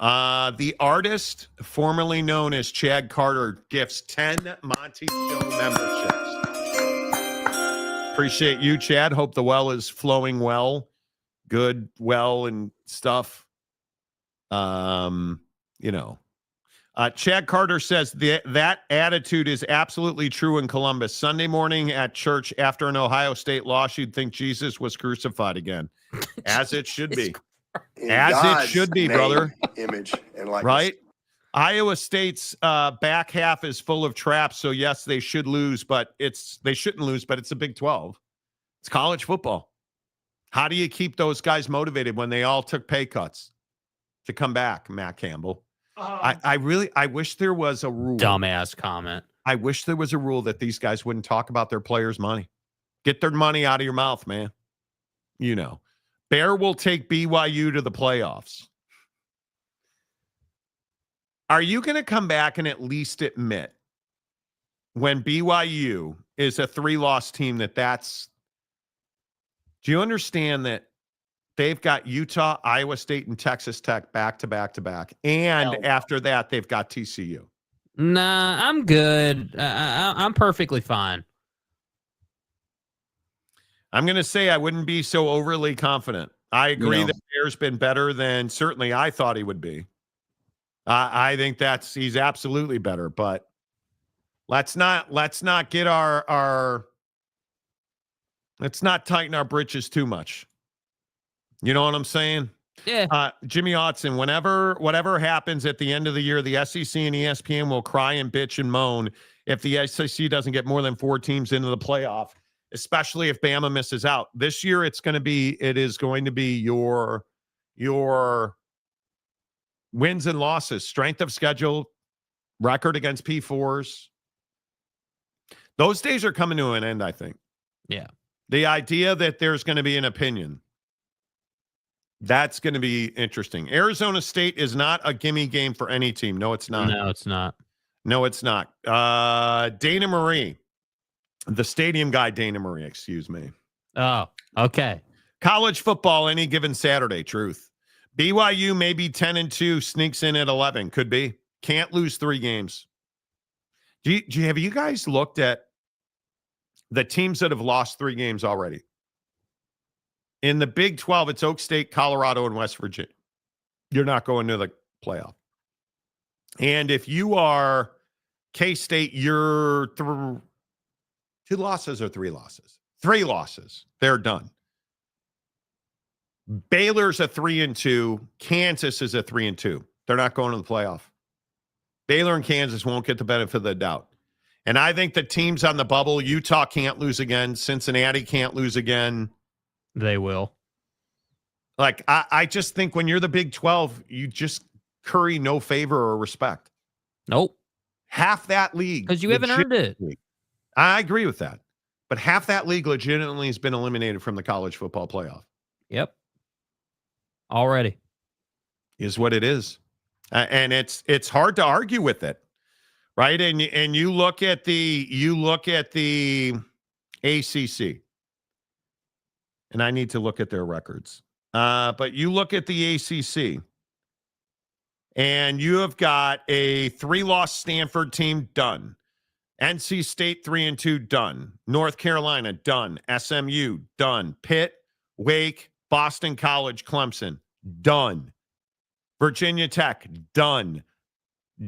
Speaker 3: the artist formerly known as Chad Carter gifts 10 Monty Show memberships. Appreciate you, Chad. Hope the well is flowing well, good, well, and stuff. Chad Carter says that attitude is absolutely true in Columbus. Sunday morning at church after an Ohio State loss, you'd think Jesus was crucified again, as it should be. As it should be, brother.
Speaker 10: Image and likeness.
Speaker 3: Right? Iowa State's back half is full of traps, so yes, they should lose, but they shouldn't lose, but it's a Big 12. It's college football. How do you keep those guys motivated when they all took pay cuts to come back, Matt Campbell? I wish there was a rule.
Speaker 4: Dumbass comment.
Speaker 3: I wish there was a rule that these guys wouldn't talk about their players' money. Get their money out of your mouth, man. You know. Bear will take BYU to the playoffs. Are you going to come back and at least admit when BYU is a 3-loss team that's... Do you understand that they've got Utah, Iowa State, and Texas Tech back to back to back? And after that, they've got TCU.
Speaker 4: Nah, I'm good. I'm perfectly fine.
Speaker 3: I'm going to say I wouldn't be so overly confident. I agree that Bear's been better than certainly I thought he would be. I think he's absolutely better, but let's not get let's not tighten our britches too much. You know what I'm saying?
Speaker 4: Yeah.
Speaker 3: Jimmy Otson, whatever happens at the end of the year, the SEC and ESPN will cry and bitch and moan if the SEC doesn't get more than 4 teams into the playoff, especially if Bama misses out. This year, it is going to be your Wins and losses, strength of schedule, record against P4s. Those days are coming to an end, I think.
Speaker 4: Yeah.
Speaker 3: The idea that there's going to be an opinion, that's going to be interesting. Arizona State is not a gimme game for any team. No, it's not.
Speaker 4: No, it's not.
Speaker 3: No, it's not. Dana Marie, the stadium guy, Dana Marie, excuse me.
Speaker 4: Oh, okay.
Speaker 3: College football any given Saturday, truth. BYU maybe 10-2, sneaks in at 11. Could be. Can't lose 3 games. Have you guys looked at the teams that have lost 3 games already? In the Big 12, it's Oak State, Colorado, and West Virginia. You're not going to the playoff. And if you are K-State, you're 2 losses or 3 losses? 3 losses. They're done. Baylor's a 3-2. Kansas is a 3-2. They're not going to the playoff. Baylor and Kansas won't get the benefit of the doubt. And I think the teams on the bubble, Utah can't lose again. Cincinnati can't lose again.
Speaker 4: They will.
Speaker 3: Like, I just think when you're the Big 12, you just curry no favor or respect.
Speaker 4: Nope.
Speaker 3: Half that league.
Speaker 4: Because you haven't earned it.
Speaker 3: I agree with that. But half that league legitimately has been eliminated from the college football playoff.
Speaker 4: Yep. Already.
Speaker 3: Is what it is. And it's hard to argue with it. Right? And you look at the ACC. And I need to look at their records. But you look at the ACC, and you have got a 3-loss Stanford team done. NC State 3-2 done. North Carolina done. SMU done. Pitt, Wake, Boston College, Clemson done. Virginia Tech done.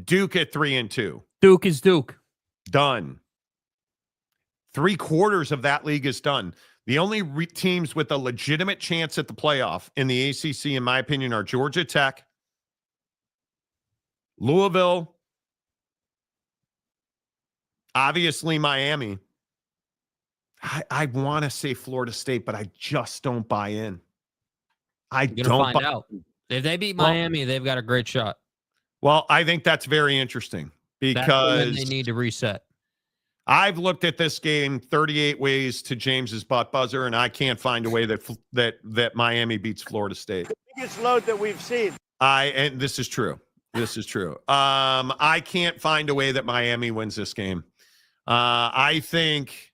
Speaker 3: Duke at 3-2.
Speaker 4: Duke is Duke.
Speaker 3: Done. 3/4 of that league is done. The only teams with a legitimate chance at the playoff in the ACC, in my opinion, are Georgia Tech, Louisville, obviously Miami. I want to say Florida State, but I just don't buy in.
Speaker 4: You're going to find out. If they beat Miami, they've got a great shot.
Speaker 3: Well, I think that's very interesting because
Speaker 4: they need to reset.
Speaker 3: I've looked at this game 38 ways to James's butt buzzer, and I can't find a way that Miami beats Florida State.
Speaker 10: The biggest load that we've seen.
Speaker 3: And this is true. This is true. I can't find a way that Miami wins this game. I think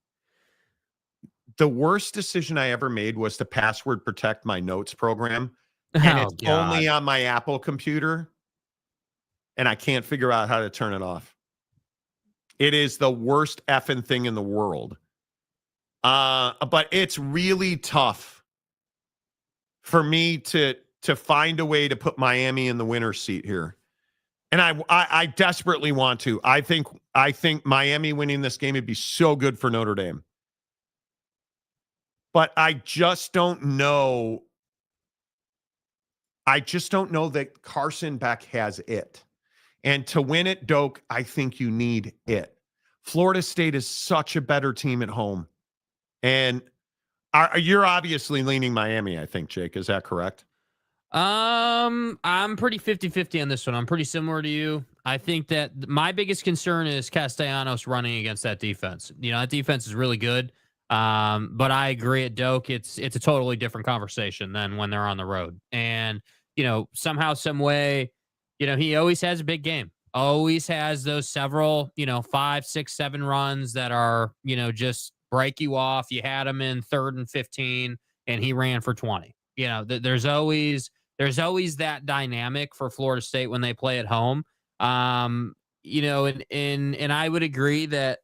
Speaker 3: the worst decision I ever made was to password protect my notes program. And it's only on my Apple computer, and I can't figure out how to turn it off. It is the worst effing thing in the world. But it's really tough for me to find a way to put Miami in the winner's seat here. And I desperately want to. I think Miami winning this game would be so good for Notre Dame. But I just don't know. I just don't know that Carson Beck has it. And to win it, Doak, I think you need it. Florida State is such a better team at home. And you're obviously leaning Miami, I think, Jake. Is that correct?
Speaker 4: I'm pretty 50-50 on this one. I'm pretty similar to you. I think that my biggest concern is Castellanos running against that defense. You know, that defense is really good. But I agree at Doak, it's a totally different conversation than when they're on the road. And, you know, somehow, some way, you know, he always has a big game. Always has those several, 5, 6, 7 runs that are, just break you off. You had him in 3rd and 15 and he ran for 20. You know, there's always that dynamic for Florida State when they play at home. And I would agree that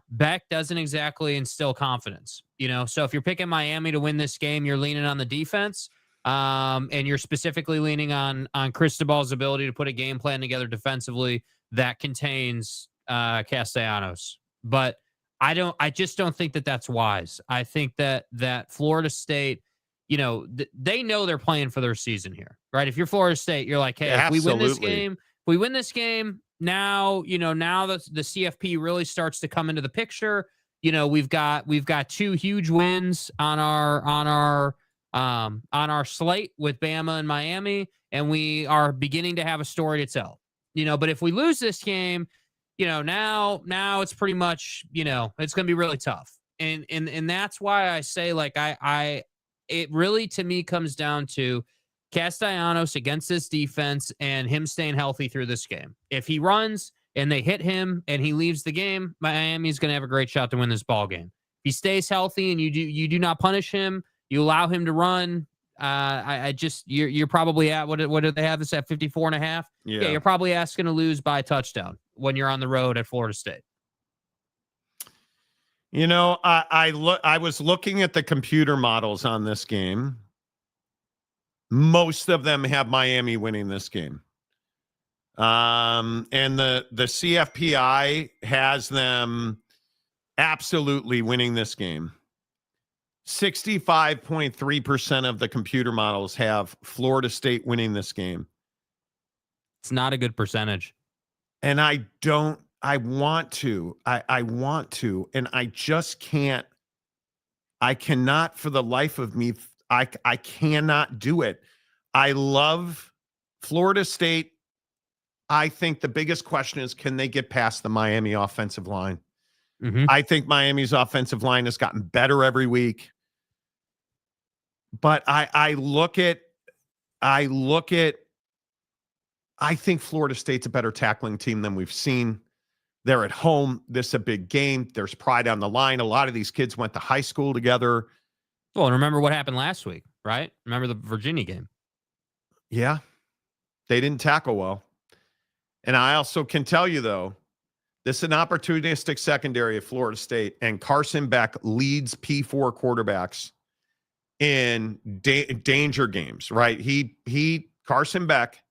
Speaker 4: Beck doesn't exactly instill confidence, so if you're picking Miami to win this game, you're leaning on the defense. And you're specifically leaning on Cristobal's ability to put a game plan together defensively that contains Castellanos. But I just don't think that that's wise. I think that Florida State, they know they're playing for their season here, right? If you're Florida State, you're like, hey, if we win this game, now, now the CFP really starts to come into the picture. We've got 2 huge wins on our slate with Bama and Miami, and we are beginning to have a story to tell. But if we lose this game, now it's pretty much, it's going to be really tough. And that's why I say, like, it really, to me, comes down to Castellanos against this defense and him staying healthy through this game. If he runs and they hit him and he leaves the game, Miami's going to have a great shot to win this ball game. If he stays healthy and you do not punish him, you allow him to run. You're probably at, what do they have this at, 54.5? Yeah, you're probably asking to lose by a touchdown when you're on the road at Florida State.
Speaker 3: I was looking at the computer models on this game. Most of them have Miami winning this game. And the CFPI has them absolutely winning this game. 65.3% of the computer models have Florida State winning this game.
Speaker 4: It's not a good percentage.
Speaker 3: And I want to, and I just can't. I cannot for the life of me. I cannot do it. I love Florida State. I think the biggest question is, can they get past the Miami offensive line?
Speaker 4: Mm-hmm.
Speaker 3: I think Miami's offensive line has gotten better every week. But I think Florida State's a better tackling team than we've seen. They're at home. This is a big game. There's pride on the line. A lot of these kids went to high school together.
Speaker 4: Well, and remember what happened last week, right? Remember the Virginia game?
Speaker 3: Yeah. They didn't tackle well. And I also can tell you, though, this is an opportunistic secondary at Florida State, and Carson Beck leads P4 quarterbacks in danger games, right? Carson Beck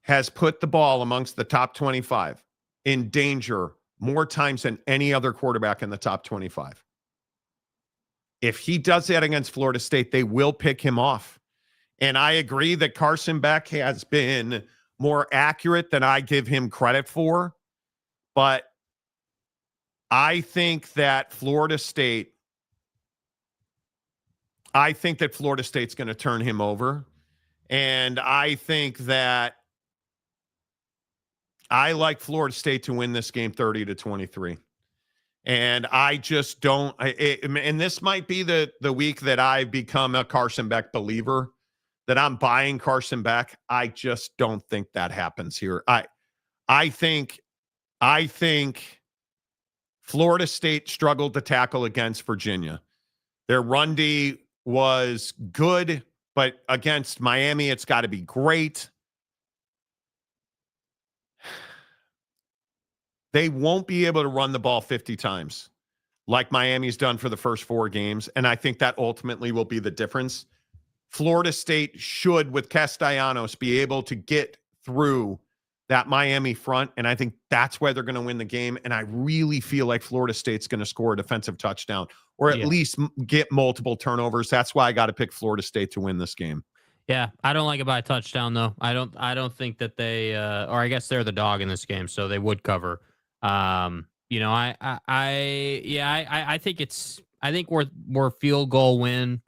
Speaker 3: has put the ball amongst the top 25 in danger more times than any other quarterback in the top 25. If he does that against Florida State, they will pick him off. And I agree that Carson Beck has been more accurate than I give him credit for. But I think that Florida State's going to turn him over. And I think that I like Florida State to win this game 30-23. And I just don't. And this might be the week that I become a Carson Beck believer, that I'm buying Carson Beck. I just don't think that happens here. I think Florida State struggled to tackle against Virginia. Their run D was good, but against Miami, it's got to be great. They won't be able to run the ball 50 times like Miami's done for the first 4 games, and I think that ultimately will be the difference. Florida State should, with Castellanos, be able to get through that Miami front, and I think that's where they're going to win the game, and I really feel like Florida State's going to score a defensive touchdown or at least get multiple turnovers. That's why I got to pick Florida State to win this game.
Speaker 4: Yeah, I don't like it by a touchdown, though. I don't think that they or I guess they're the dog in this game, so they would cover. I think we're field goal win,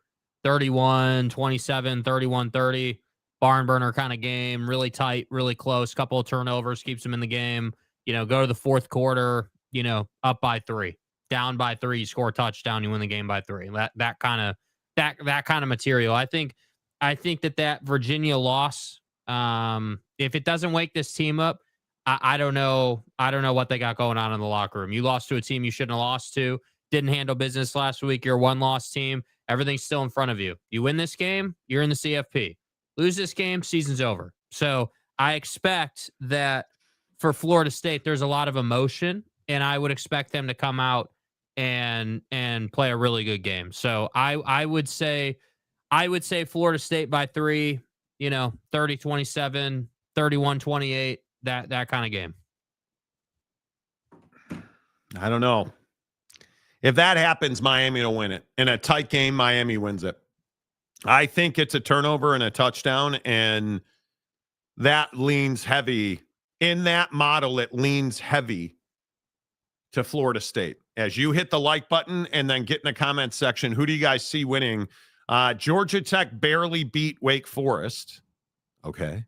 Speaker 4: 31-27, 31-30, barn burner kind of game, really tight, really close, couple of turnovers, keeps them in the game. Go to the fourth quarter, up by 3, down by 3, you score a touchdown, you win the game by 3. That kind of material. I think that Virginia loss, if it doesn't wake this team up, I don't know what they got going on in the locker room. You lost to a team you shouldn't have lost to. Didn't handle business last week. You're a 1-loss team. Everything's still in front of you. You win this game, you're in the CFP. Lose this game, season's over. So I expect that for Florida State, there's a lot of emotion, and I would expect them to come out and play a really good game. So I would say Florida State by 3, 30-27, 31-28. That kind of game.
Speaker 3: I don't know. If that happens, Miami will win it. In a tight game, Miami wins it. I think it's a turnover and a touchdown, and that leans heavy. In that model, it leans heavy to Florida State. As you hit the like button and then get in the comments section, who do you guys see winning? Georgia Tech barely beat Wake Forest. Okay.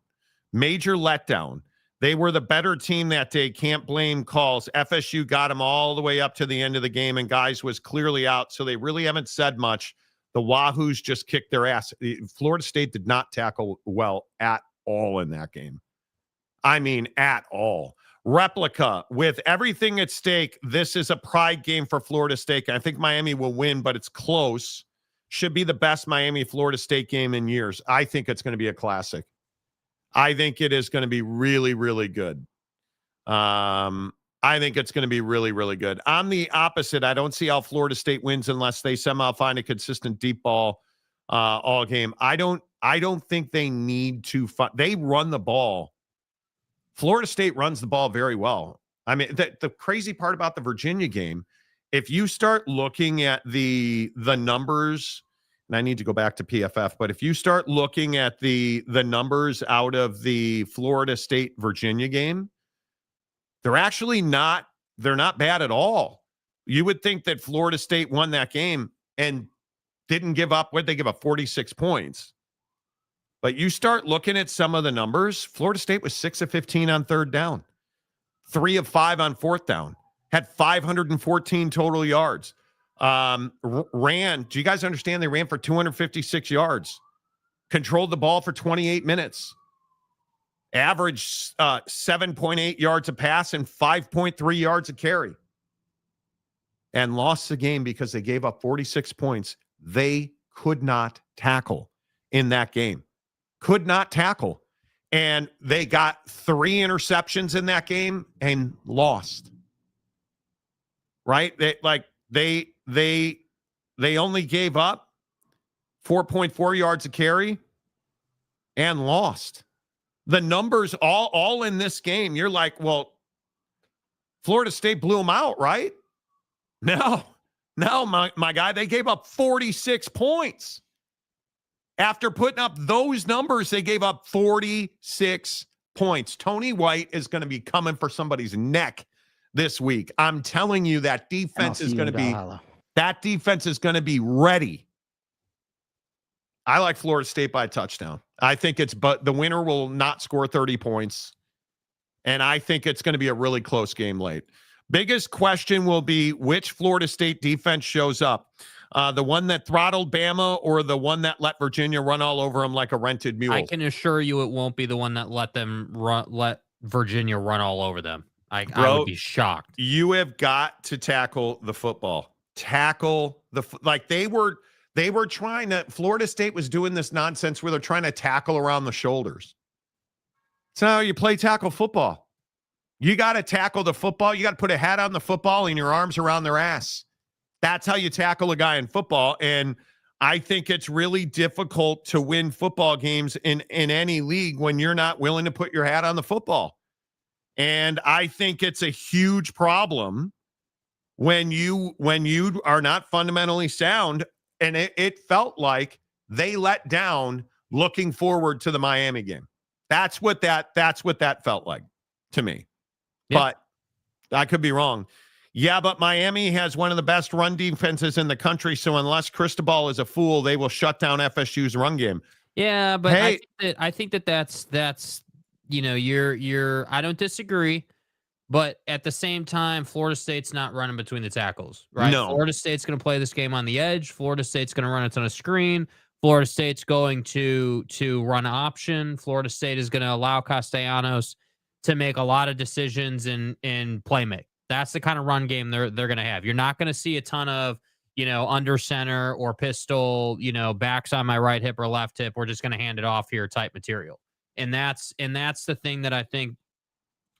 Speaker 3: Major letdown. They were the better team that day. Can't blame calls. FSU got them all the way up to the end of the game, and guys was clearly out, so they really haven't said much. The Wahoos just kicked their ass. Florida State did not tackle well at all in that game. I mean, at all. Replica, with everything at stake, this is a pride game for Florida State. I think Miami will win, but it's close. Should be the best Miami-Florida State game in years. I think it's going to be a classic. I think it is going to be really, really good. I think it's going to be really, really good. On the opposite, I don't see how Florida State wins unless they somehow find a consistent deep ball all game. I don't think they need to. They run the ball. Florida State runs the ball very well. I mean, the crazy part about the Virginia game, if you start looking at the numbers, and I need to go back to PFF, but if you start looking at the numbers out of the Florida State Virginia game, they're not bad at all. You would think that Florida State won that game and didn't give up. What'd they give up? 46 points. But you start looking at some of the numbers. Florida State was 6 of 15 on third down, 3 of 5 on fourth down, had 514 total yards. Ran. Do you guys understand? They ran for 256 yards, controlled the ball for 28 minutes, averaged 7.8 yards a pass and 5.3 yards a carry, and lost the game because they gave up 46 points. They could not tackle in that game. Could not tackle. And they got 3 interceptions in that game and lost. Right? They only gave up 4.4 yards a carry and lost. The numbers all in this game, you're like, well, Florida State blew them out, right? No, my guy, they gave up 46 points. After putting up those numbers, they gave up 46 points. Tony White is going to be coming for somebody's neck this week. I'm telling you, that defense is going to be ready. I like Florida State by a touchdown. I think but the winner will not score 30 points. And I think it's going to be a really close game late. Biggest question will be which Florida State defense shows up. The one that throttled Bama or the one that let Virginia run all over them like a rented mule?
Speaker 4: I can assure you it won't be the one that let Virginia run all over them. I would be shocked.
Speaker 3: You have got to tackle the football. They were trying to. Florida State was doing this nonsense where they're trying to tackle around the shoulders. It's not how you play tackle football. You got to tackle the football. You got to put a hat on the football and your arms around their ass. That's how you tackle a guy in football. And I think it's really difficult to win football games in any league when you're not willing to put your hat on the football. And I think it's a huge problem when you are not fundamentally sound. And it felt like they let down looking forward to the Miami game. That's what that felt like to me. Yeah. But I could be wrong. Yeah, but Miami has one of the best run defenses in the country. So unless Cristobal is a fool, they will shut down FSU's run game.
Speaker 4: Yeah, but I think that's I don't disagree, but at the same time, Florida State's not running between the tackles, right?
Speaker 3: No.
Speaker 4: Florida State's going to play this game on the edge. Florida State's going to run a ton of screen. Florida State's going to run option. Florida State is going to allow Castellanos to make a lot of decisions and play make. That's the kind of run game they're going to have. You're not going to see a ton of, under center or pistol, backs on my right hip or left hip. We're just going to hand it off here type material. And that's the thing that I think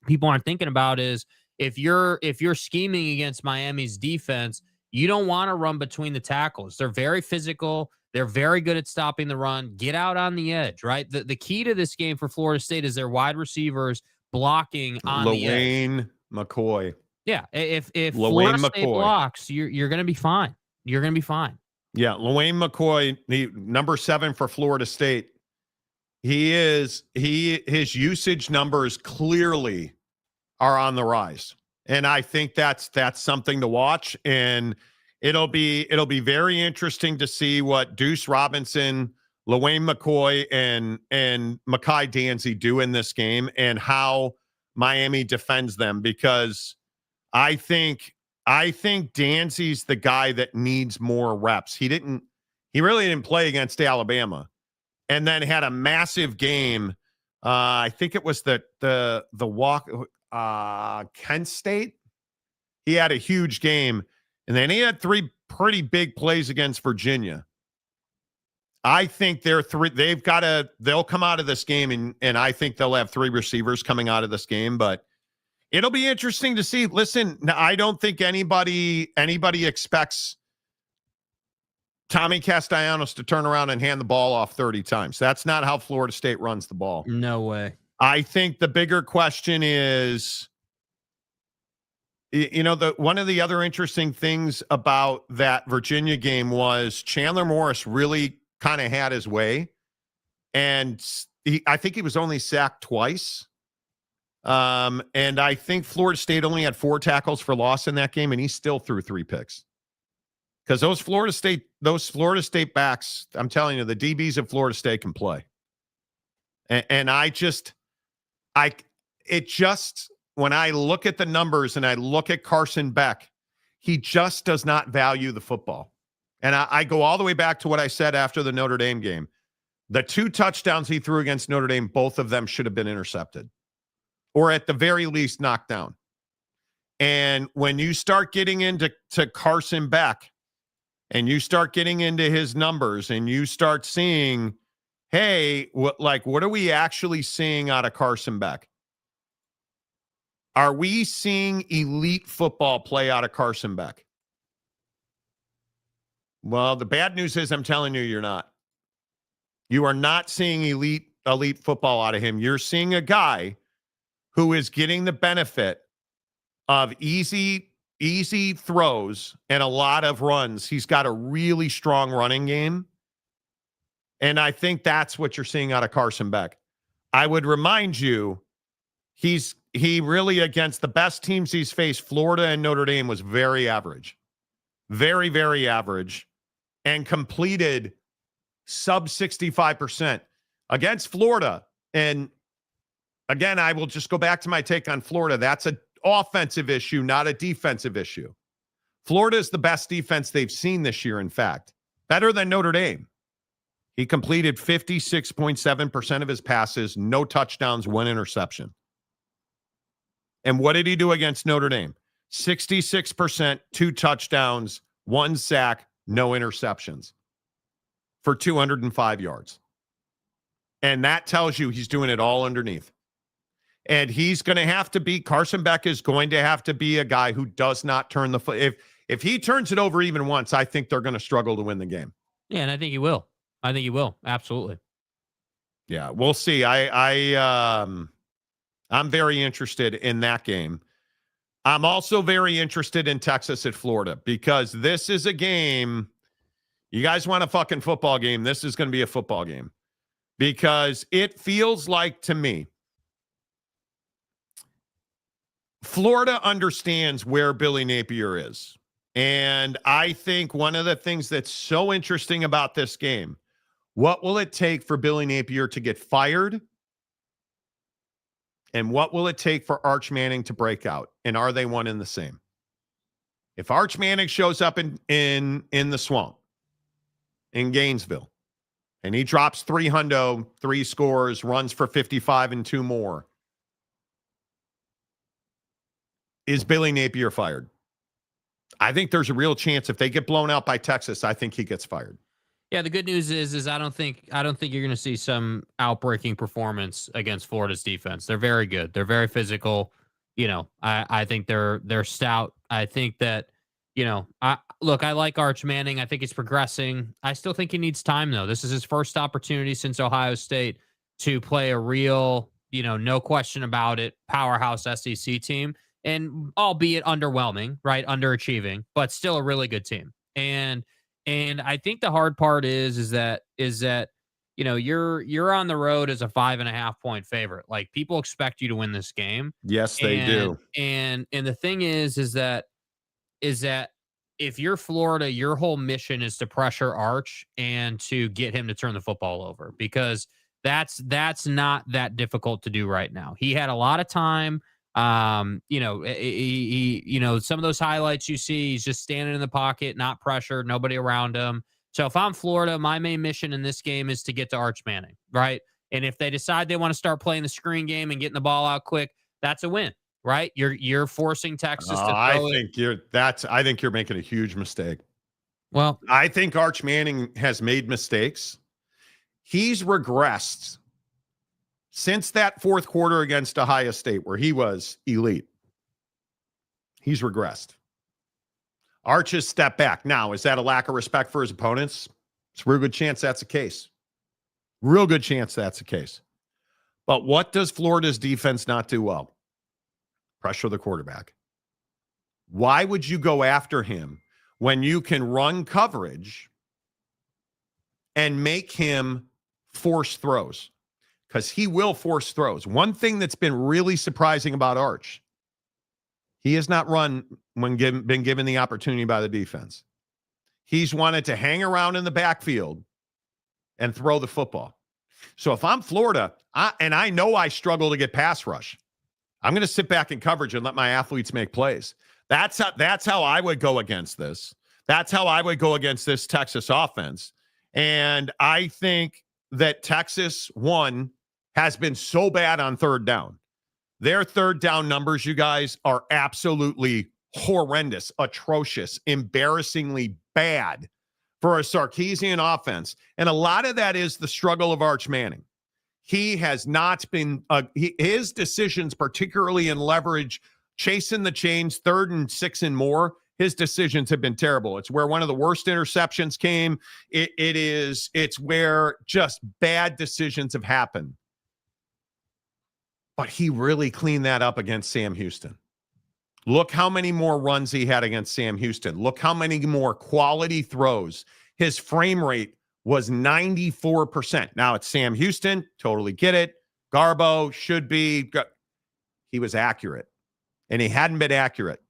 Speaker 4: people aren't thinking about is if you're scheming against Miami's defense, you don't want to run between the tackles. They're very physical. They're very good at stopping the run. Get out on the edge, right? The key to this game for Florida State is their wide receivers blocking on the edge.
Speaker 3: Lane McCoy.
Speaker 4: Yeah, if Florida State blocks, you're going to be fine. You're going to be fine.
Speaker 3: Yeah, Lane McCoy, the number 7 for Florida State. His usage numbers clearly are on the rise, and I think that's something to watch. And it'll be very interesting to see what Deuce Robinson LaWayne McCoy and Mekhi Danzy do in this game and how Miami defends them, because I think Danzy's the guy that needs more reps. He really didn't play against Alabama, and then had a massive game. I think it was the walk Kent State. He had a huge game, and then he had 3 pretty big plays against Virginia. I think they'll come out of this game, and I think they'll have 3 receivers coming out of this game, but it'll be interesting to see. Listen, I don't think anybody expects Tommy Castellanos to turn around and hand the ball off 30 times. That's not how Florida State runs the ball.
Speaker 4: No way.
Speaker 3: I think the bigger question is, one of the other interesting things about that Virginia game was Chandler Morris really kind of had his way, and I think he was only sacked twice. And I think Florida State only had 4 tackles for loss in that game, and he still threw 3 picks. Because those Florida State backs, I'm telling you, the DBs of Florida State can play. And when I look at the numbers and I look at Carson Beck, he just does not value the football. And I go all the way back to what I said after the Notre Dame game. The 2 touchdowns he threw against Notre Dame, both of them should have been intercepted, or at the very least knocked down. And when you start getting into Carson Beck, and you start getting into his numbers, and you start seeing, hey, what are we actually seeing out of Carson Beck? Are we seeing elite football play out of Carson Beck? Well, the bad news is I'm telling you, you're not. You are not seeing elite football out of him. You're seeing a guy who is getting the benefit of easy throws and a lot of runs. He's got a really strong running game. And I think that's what you're seeing out of Carson Beck. I would remind you, he really, against the best teams he's faced, Florida and Notre Dame, was very average. Very, very average. And completed sub 65% against Florida. And again, I will just go back to my take on Florida. That's an offensive issue, not a defensive issue. Florida is the best defense they've seen this year, in fact. Better than Notre Dame. He completed 56.7% of his passes, no touchdowns, 1 interception. And what did he do against Notre Dame? 66%, 2 touchdowns, 1 sack, no interceptions for 205 yards. And that tells you he's doing it all underneath. And he's going to have to be, Carson Beck is going to have to be a guy who does not turn the foot. If he turns it over even once, I think they're going to struggle to win the game.
Speaker 4: Yeah, and I think he will. Absolutely.
Speaker 3: Yeah, we'll see. I'm very interested in that game. I'm also very interested in Texas at Florida, because this is a game. You guys want a fucking football game? This is going to be a football game, because it feels like to me, Florida understands where Billy Napier is. And I think one of the things that's so interesting about this game, what will it take for Billy Napier to get fired? And what will it take for Arch Manning to break out? And are they one and the same? If Arch Manning shows up in the swamp in Gainesville, and he drops 3 scores, runs for 55 and 2 more, is Billy Napier fired? I think there's a real chance if they get blown out by Texas, I think he gets fired.
Speaker 4: Yeah, the good news is I don't think you're going to see some outbreaking performance against Florida's defense. They're very good. They're very physical. I think they're stout. I think that, I like Arch Manning. I think he's progressing. I still think he needs time, though. This is his first opportunity since Ohio State to play a real, no question about it, powerhouse SEC team. And albeit underwhelming, right? Underachieving, but still a really good team. And I think the hard part is that you're on the road as a 5.5 point favorite. Like, people expect you to win this game.
Speaker 3: Yes, they do.
Speaker 4: And the thing is that if you're Florida, your whole mission is to pressure Arch and to get him to turn the football over, because that's not that difficult to do right now. He had a lot of time. Some of those highlights you see, he's just standing in the pocket, not pressured, nobody around him. So if I'm Florida, my main mission in this game is to get to Arch Manning, right? And if they decide they want to start playing the screen game and getting the ball out quick, that's a win, right? You're forcing Texas to throw
Speaker 3: I think you're making a huge mistake.
Speaker 4: Well,
Speaker 3: I think Arch Manning has made mistakes. He's regressed since that fourth quarter against Ohio State, where he was elite. He's regressed. Arch has stepped back. Now, is that a lack of respect for his opponents? It's a real good chance that's the case. Real good chance that's the case. But what does Florida's defense not do well? Pressure the quarterback. Why would you go after him when you can run coverage and make him force throws? Because he will force throws. One thing that's been really surprising about Arch, he has not run when been given the opportunity by the defense. He's wanted to hang around in the backfield and throw the football. So if I'm Florida, I know I struggle to get pass rush, I'm going to sit back in coverage and let my athletes make plays. That's how I would go against this. That's how I would go against this Texas offense. And I think that Texas, one, has been so bad on third down. Their third down numbers, you guys, are absolutely horrendous, atrocious, embarrassingly bad for a Sarkisian offense. And a lot of that is the struggle of Arch Manning. He has not been, his decisions, particularly in leverage, chasing the chains, 3rd and 6 and more, his decisions have been terrible. It's where one of the worst interceptions came. It's where just bad decisions have happened. But he really cleaned that up against Sam Houston. Look how many more runs he had against Sam Houston. Look how many more quality throws. His frame rate was 94%. Now it's Sam Houston. Totally get it. Garbo should be. He was accurate. And he hadn't been accurate.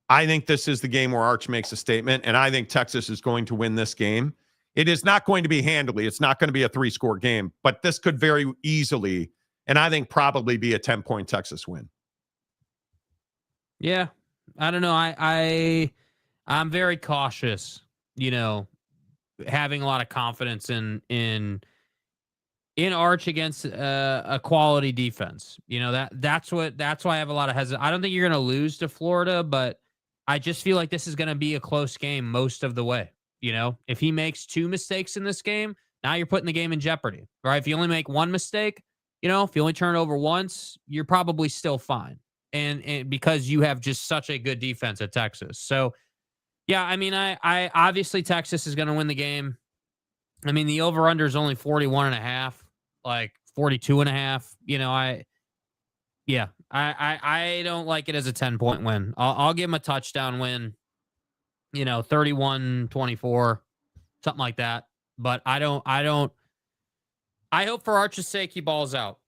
Speaker 3: I think this is the game where Arch makes a statement, and I think Texas is going to win this game. It is not going to be handily. It's not going to be a 3-score game, but this could very easily, and I think probably be a 10-point Texas win.
Speaker 4: Yeah, I don't know. I'm very cautious, having a lot of confidence in Arch against a quality defense. That's why I have a lot of hesitation. I don't think you're going to lose to Florida, but I just feel like this is going to be a close game most of the way. If he makes 2 mistakes in this game, now you're putting the game in jeopardy, right? If you only make 1 mistake, if you only turn it over once, you're probably still fine. And because you have just such a good defense at Texas. So, yeah, I obviously Texas is going to win the game. The over-under is only 41.5, like 42.5. I don't like it as a 10-point win. I'll give him a touchdown win, 31-24, something like that. But I hope for Arch's sake he balls out.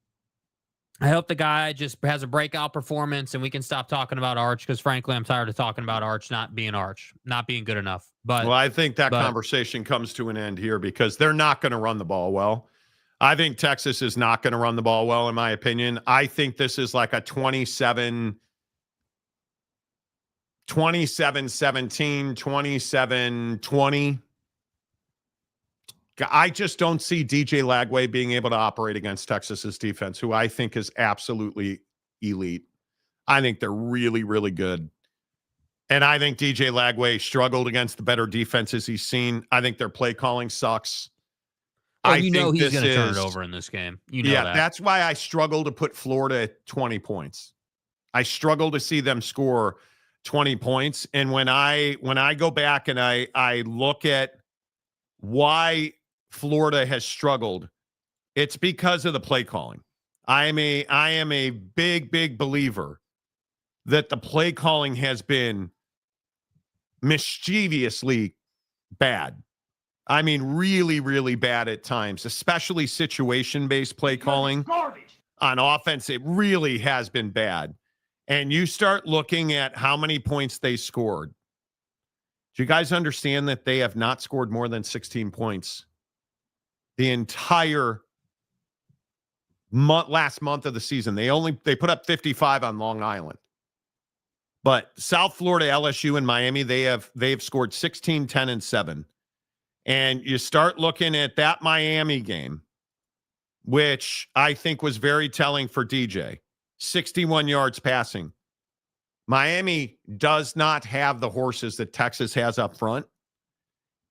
Speaker 4: I hope the guy just has a breakout performance and we can stop talking about Arch, because frankly, I'm tired of talking about Arch not being good enough. But
Speaker 3: I think that conversation comes to an end here because they're not going to run the ball well. I think Texas is not going to run the ball well, in my opinion. I think this is like a 27-17, 27-20. I just don't see DJ Lagway being able to operate against Texas's defense, who I think is absolutely elite. I think they're really, really good. And I think DJ Lagway struggled against the better defenses he's seen. I think their play calling sucks.
Speaker 4: Well, he's going to turn it over in this game. That.
Speaker 3: That's why I struggle to put Florida at 20 points. I struggle to see them score 20 points. And when I go back and I look at why Florida has struggled, it's because of the play calling. I am a big, big believer that the play calling has been mischievously bad. Really, really bad at times, especially situation-based play calling. On offense, it really has been bad. And you start looking at how many points they scored Do you guys understand that they have not scored more than 16 points the entire last month of the season? They put up 55 on Long Island. But South Florida, LSU, and Miami, they've scored 16, 10, and 7. And you start looking at that Miami game, which I think was very telling for DJ. 61 yards passing. Miami does not have the horses that Texas has up front.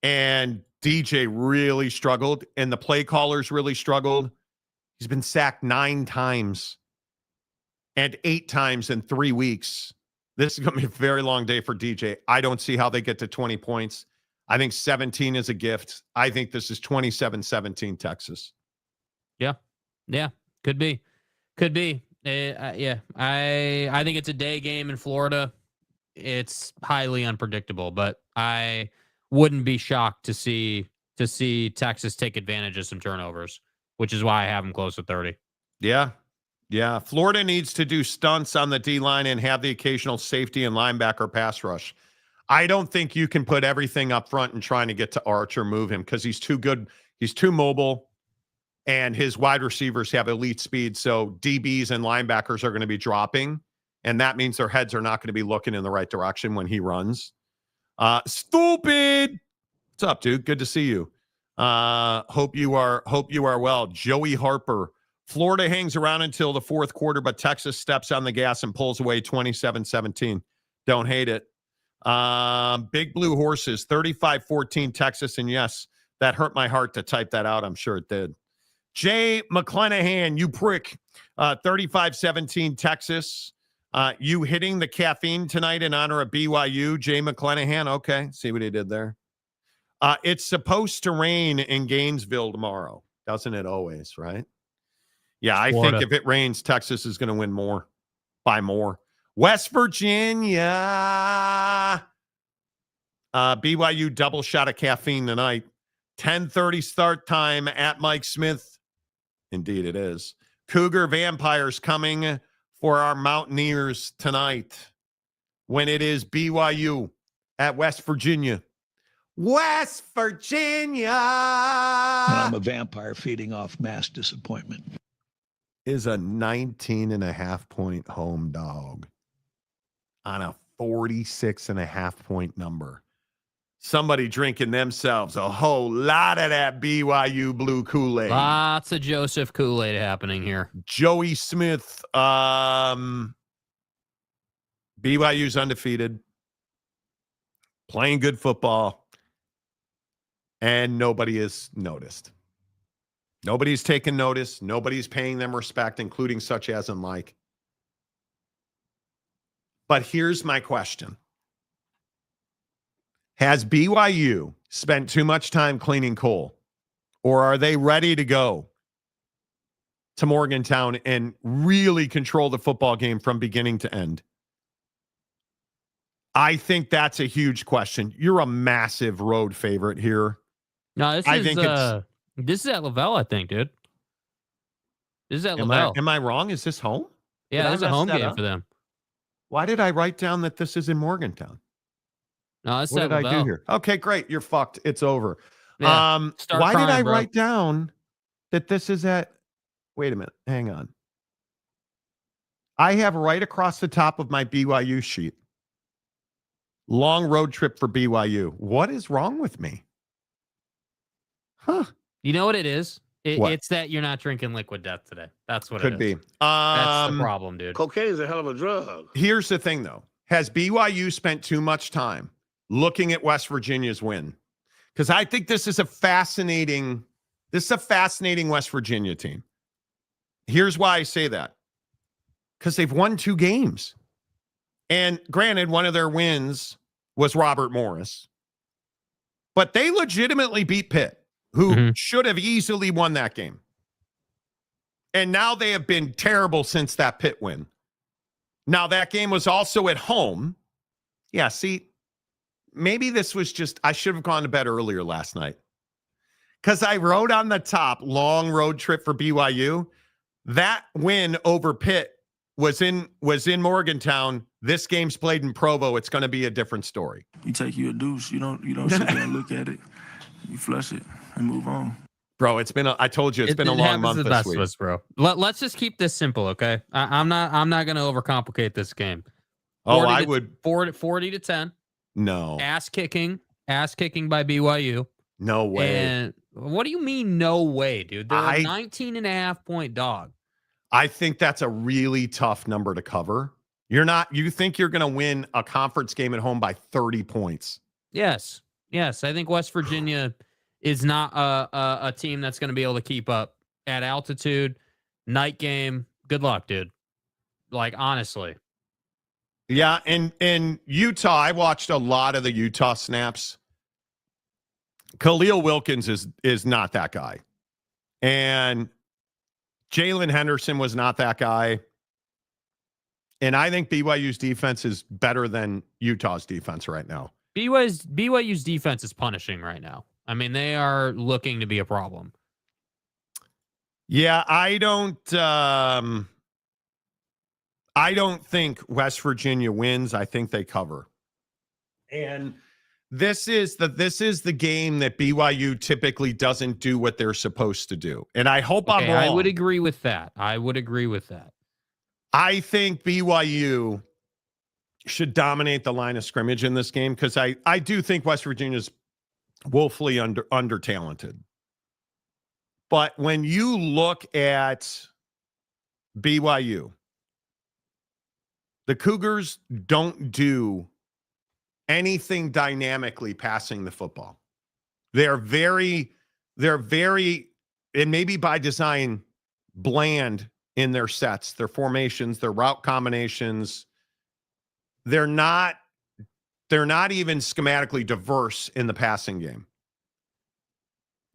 Speaker 3: And DJ really struggled, and the play callers really struggled. He's been sacked 9 times and 8 times in 3 weeks. This is going to be a very long day for DJ. I don't see how they get to 20 points. I think 17 is a gift. I think this is 27-17 Texas.
Speaker 4: Yeah. Could be. Yeah. I think it's a day game in Florida. It's highly unpredictable, but I wouldn't be shocked to see Texas take advantage of some turnovers, which is why I have them close to 30.
Speaker 3: Yeah. Florida needs to do stunts on the D-line and have the occasional safety and linebacker pass rush. I don't think you can put everything up front and trying to get to Arch or move him because he's too good. He's too mobile, and his wide receivers have elite speed. So DBs and linebackers are going to be dropping, and that means their heads are not going to be looking in the right direction when he runs. Stupid. What's up, dude? Good to see you. Hope you are well. Joey Harper. Florida hangs around until the fourth quarter, but Texas steps on the gas and pulls away 27-17. Don't hate it. Big Blue Horses, 35-14 Texas. And yes, that hurt my heart to type that out. I'm sure it did. Jay McClanahan, you prick. 35-17 Texas. You hitting the caffeine tonight in honor of BYU, Jay McClanahan. Okay, see what he did there. It's supposed to rain in Gainesville tomorrow. Doesn't it always, right? Yeah, I think if it rains, Texas is going to win by more. West Virginia. BYU double shot of caffeine tonight. 10:30 start time at Mike Smith. Indeed it is. Cougar Vampires coming for our Mountaineers tonight when it is BYU at West Virginia. West Virginia.
Speaker 10: And I'm a vampire feeding off mass disappointment.
Speaker 3: Is a 19.5-point home dog on a 46.5-point number. Somebody drinking themselves a whole lot of that BYU blue Kool-Aid.
Speaker 4: Lots of Joseph Kool-Aid happening here.
Speaker 3: Joey Smith. BYU's undefeated. Playing good football. And nobody is noticed. Nobody's taken notice. Nobody's paying them respect, including such as and like. But here's my question. Has BYU spent too much time cleaning coal? Or are they ready to go to Morgantown and really control the football game from beginning to end? I think that's a huge question. You're a massive road favorite here.
Speaker 4: No, this is at Lavelle, I think, dude. This is at Lavelle.
Speaker 3: Am I wrong? Is this home?
Speaker 4: Yeah, this is a home game for them.
Speaker 3: Why did I write down that this is in Morgantown?
Speaker 4: No, it's
Speaker 3: what did
Speaker 4: Lavelle.
Speaker 3: I do here? Okay, great. You're fucked. It's over.
Speaker 4: Yeah,
Speaker 3: why did I write down that this is at... Wait a minute. Hang on. I have right across the top of my BYU sheet. Long road trip for BYU. What is wrong with me? Huh.
Speaker 4: You know what it is?
Speaker 3: What?
Speaker 4: It's that you're not drinking liquid death today. That's what
Speaker 3: Could
Speaker 4: it
Speaker 3: be.
Speaker 4: is. That's the problem, dude.
Speaker 5: Cocaine is a hell of a drug.
Speaker 3: Here's the thing, though. Has BYU spent too much time looking at West Virginia's win? Because I think this is a fascinating West Virginia team. Here's why I say that. Because they've won 2 games. And granted, one of their wins was Robert Morris. But they legitimately beat Pitt, who should have easily won that game. And now they have been terrible since that Pitt win. Now, that game was also at home. Yeah, see, maybe this was just, I should have gone to bed earlier last night. Because I wrote on the top, long road trip for BYU. That win over Pitt was in Morgantown This game's played in Provo. It's going to be a different story.
Speaker 11: You take you a deuce. You don't sit there and look at it. You flush it and move on.
Speaker 3: Bro, I told you it's been a long month this week.
Speaker 4: Bro. Let's just keep this simple, okay? I'm not going to overcomplicate this game.
Speaker 3: I would
Speaker 4: 40-10.
Speaker 3: No.
Speaker 4: Ass kicking by BYU.
Speaker 3: No way.
Speaker 4: And what do you mean no way, dude? They're a 19.5 point dog.
Speaker 3: I think that's a really tough number to cover. You think you're going to win a conference game at home by 30 points.
Speaker 4: Yes. I think West Virginia is not a team that's going to be able to keep up at altitude. Night game. Good luck, dude. Like, honestly.
Speaker 3: Yeah, and Utah, I watched a lot of the Utah snaps. Khalil Wilkins is not that guy. And Jalen Henderson was not that guy. And I think BYU's defense is better than Utah's defense right now.
Speaker 4: BYU's defense is punishing right now. I mean, they are looking to be a problem.
Speaker 3: Yeah, I don't think West Virginia wins. I think they cover. And this is the game that BYU typically doesn't do what they're supposed to do. And I hope I'm wrong.
Speaker 4: I would agree with that.
Speaker 3: I think BYU should dominate the line of scrimmage in this game because I do think West Virginia's woefully under talented. But when you look at BYU, the Cougars don't do anything dynamically passing the football. They're very, and maybe by design, bland in their sets, their formations, their route combinations. They're not even schematically diverse in the passing game.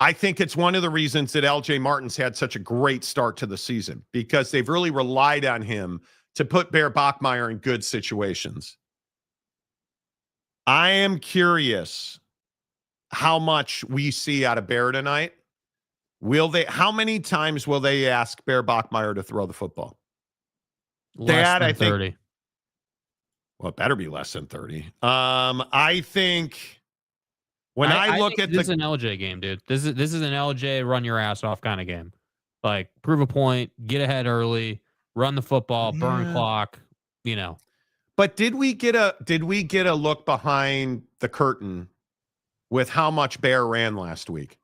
Speaker 3: I think it's one of the reasons that LJ Martin's had such a great start to the season because they've really relied on him to put Bear Bachmeier in good situations. I am curious how much we see out of Bear tonight. How many times will they ask Bear Bachmeier to throw the football?
Speaker 4: Less than 30.
Speaker 3: Well, it better be less than 30. I think when I look at
Speaker 4: this is an LJ game, dude. This is an LJ run your ass off kind of game. Like prove a point, get ahead early, run the football, burn clock,
Speaker 3: But did we get a look behind the curtain with how much Bear ran last week?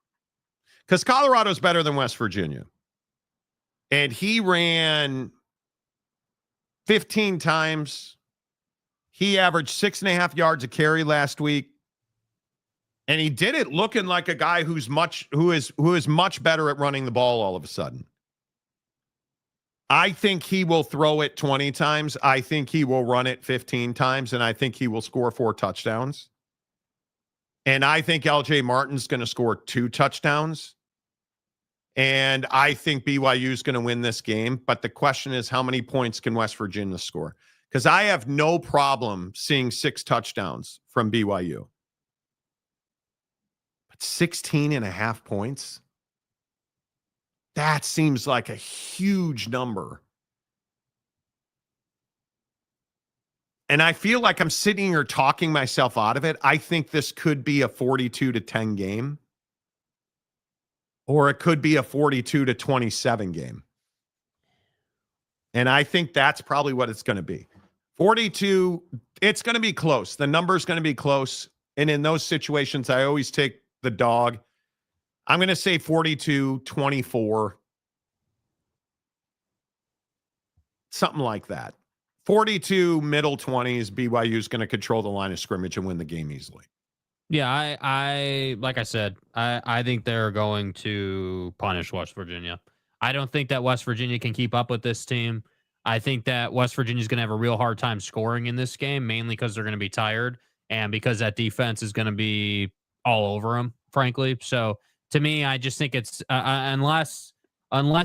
Speaker 3: Because Colorado's better than West Virginia. And he ran 15 times. He averaged 6.5 yards a carry last week. And he did it looking like a guy who is much better at running the ball all of a sudden. I think he will throw it 20 times. I think he will run it 15 times. And I think he will score 4 touchdowns. And I think LJ Martin's going to score 2 touchdowns. And I think BYU is going to win this game. But the question is, how many points can West Virginia score? Because I have no problem seeing 6 touchdowns from BYU. But 16.5 points? That seems like a huge number. And I feel like I'm sitting here talking myself out of it. I think this could be a 42-10 game. Or it could be a 42-27 game. And I think that's probably what it's going to be. 42, it's going to be close. The number's going to be close. And in those situations, I always take the dog. I'm going to say 42-24. Something like that. 42, middle 20s, BYU is going to control the line of scrimmage and win the game easily.
Speaker 4: Yeah, I like I said, I think they're going to punish West Virginia. I don't think that West Virginia can keep up with this team. I think that West Virginia is going to have a real hard time scoring in this game, mainly because they're going to be tired and because that defense is going to be all over them, frankly. So to me, I just think it's unless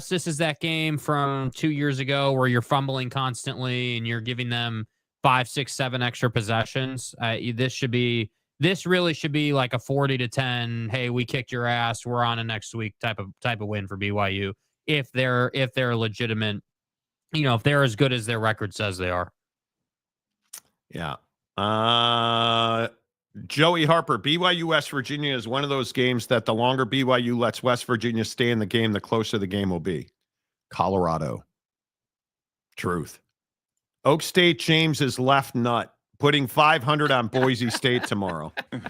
Speaker 4: this is that game from 2 years ago where you're fumbling constantly and you're giving them 5, 6, 7 extra possessions, this really should be like a 40-10. Hey, we kicked your ass. We're on to next week type of win for BYU. If they're legitimate, if they're as good as their record says they are.
Speaker 3: Yeah. Joey Harper, BYU West Virginia is one of those games that the longer BYU lets West Virginia stay in the game, the closer the game will be. Colorado. Truth. Oak State James's left nut putting 500 on Boise State tomorrow. And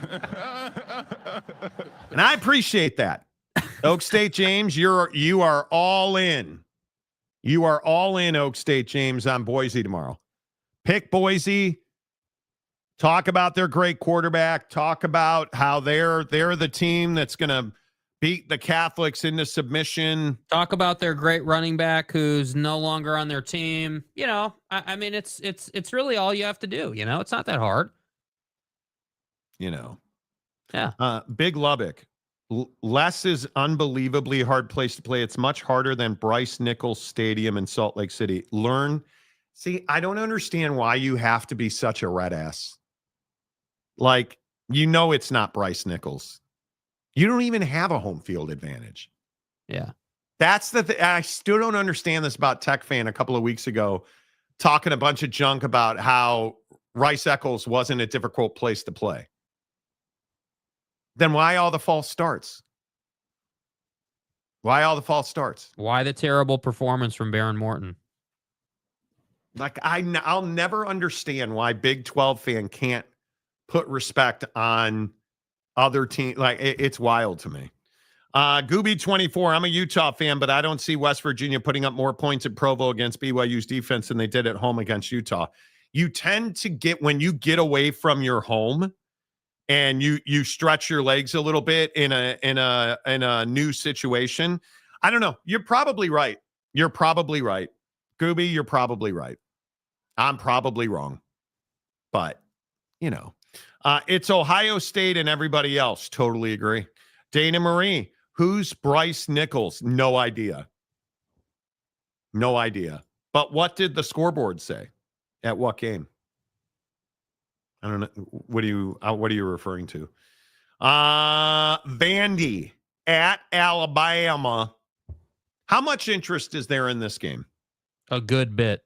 Speaker 3: I appreciate that. Oak State James, you are all in. You are all in, Oak State James, on Boise tomorrow. Pick Boise. Talk about their great quarterback. Talk about how they're the team that's going to beat the Catholics into submission.
Speaker 4: Talk about their great running back who's no longer on their team. You know, I mean, it's really all you have to do. You know, it's not that hard.
Speaker 3: You know.
Speaker 4: Yeah.
Speaker 3: Big Lubbock. Les is unbelievably hard place to play. It's much harder than Bryce Nichols Stadium in Salt Lake City. See, I don't understand why you have to be such a red ass. Like, it's not Bryce Nichols. You don't even have a home field advantage.
Speaker 4: Yeah.
Speaker 3: That's I still don't understand this about Tech Fan a couple of weeks ago, talking a bunch of junk about how Rice-Eccles wasn't a difficult place to play. Then why all the false starts? Why all the false starts?
Speaker 4: Why the terrible performance from Baron Morton?
Speaker 3: Like, I'll never understand why Big 12 fan can't put respect on other teams. Like, it's wild to me. Gooby24, I'm a Utah fan, but I don't see West Virginia putting up more points at Provo against BYU's defense than they did at home against Utah. You tend to get, when you get away from your home and you stretch your legs a little bit in a new situation. I don't know. You're probably right. Gooby, you're probably right. I'm probably wrong. But, it's Ohio State and everybody else. Totally agree. Dana Marie, who's Bryce Nichols? No idea. But what did the scoreboard say? At what game? I don't know. What are you referring to? Vandy at Alabama. How much interest is there in this game?
Speaker 4: A good bit.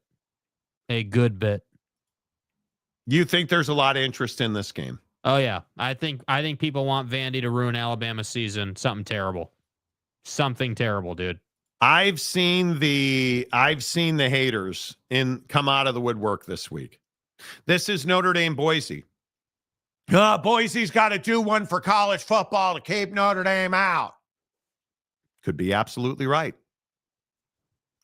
Speaker 3: You think there's a lot of interest in this game?
Speaker 4: Oh yeah. I think people want Vandy to ruin Alabama's season. Something terrible, dude.
Speaker 3: I've seen the haters come out of the woodwork this week. This is Notre Dame Boise. Boise's got to do one for college football to keep Notre Dame out. Could be absolutely right.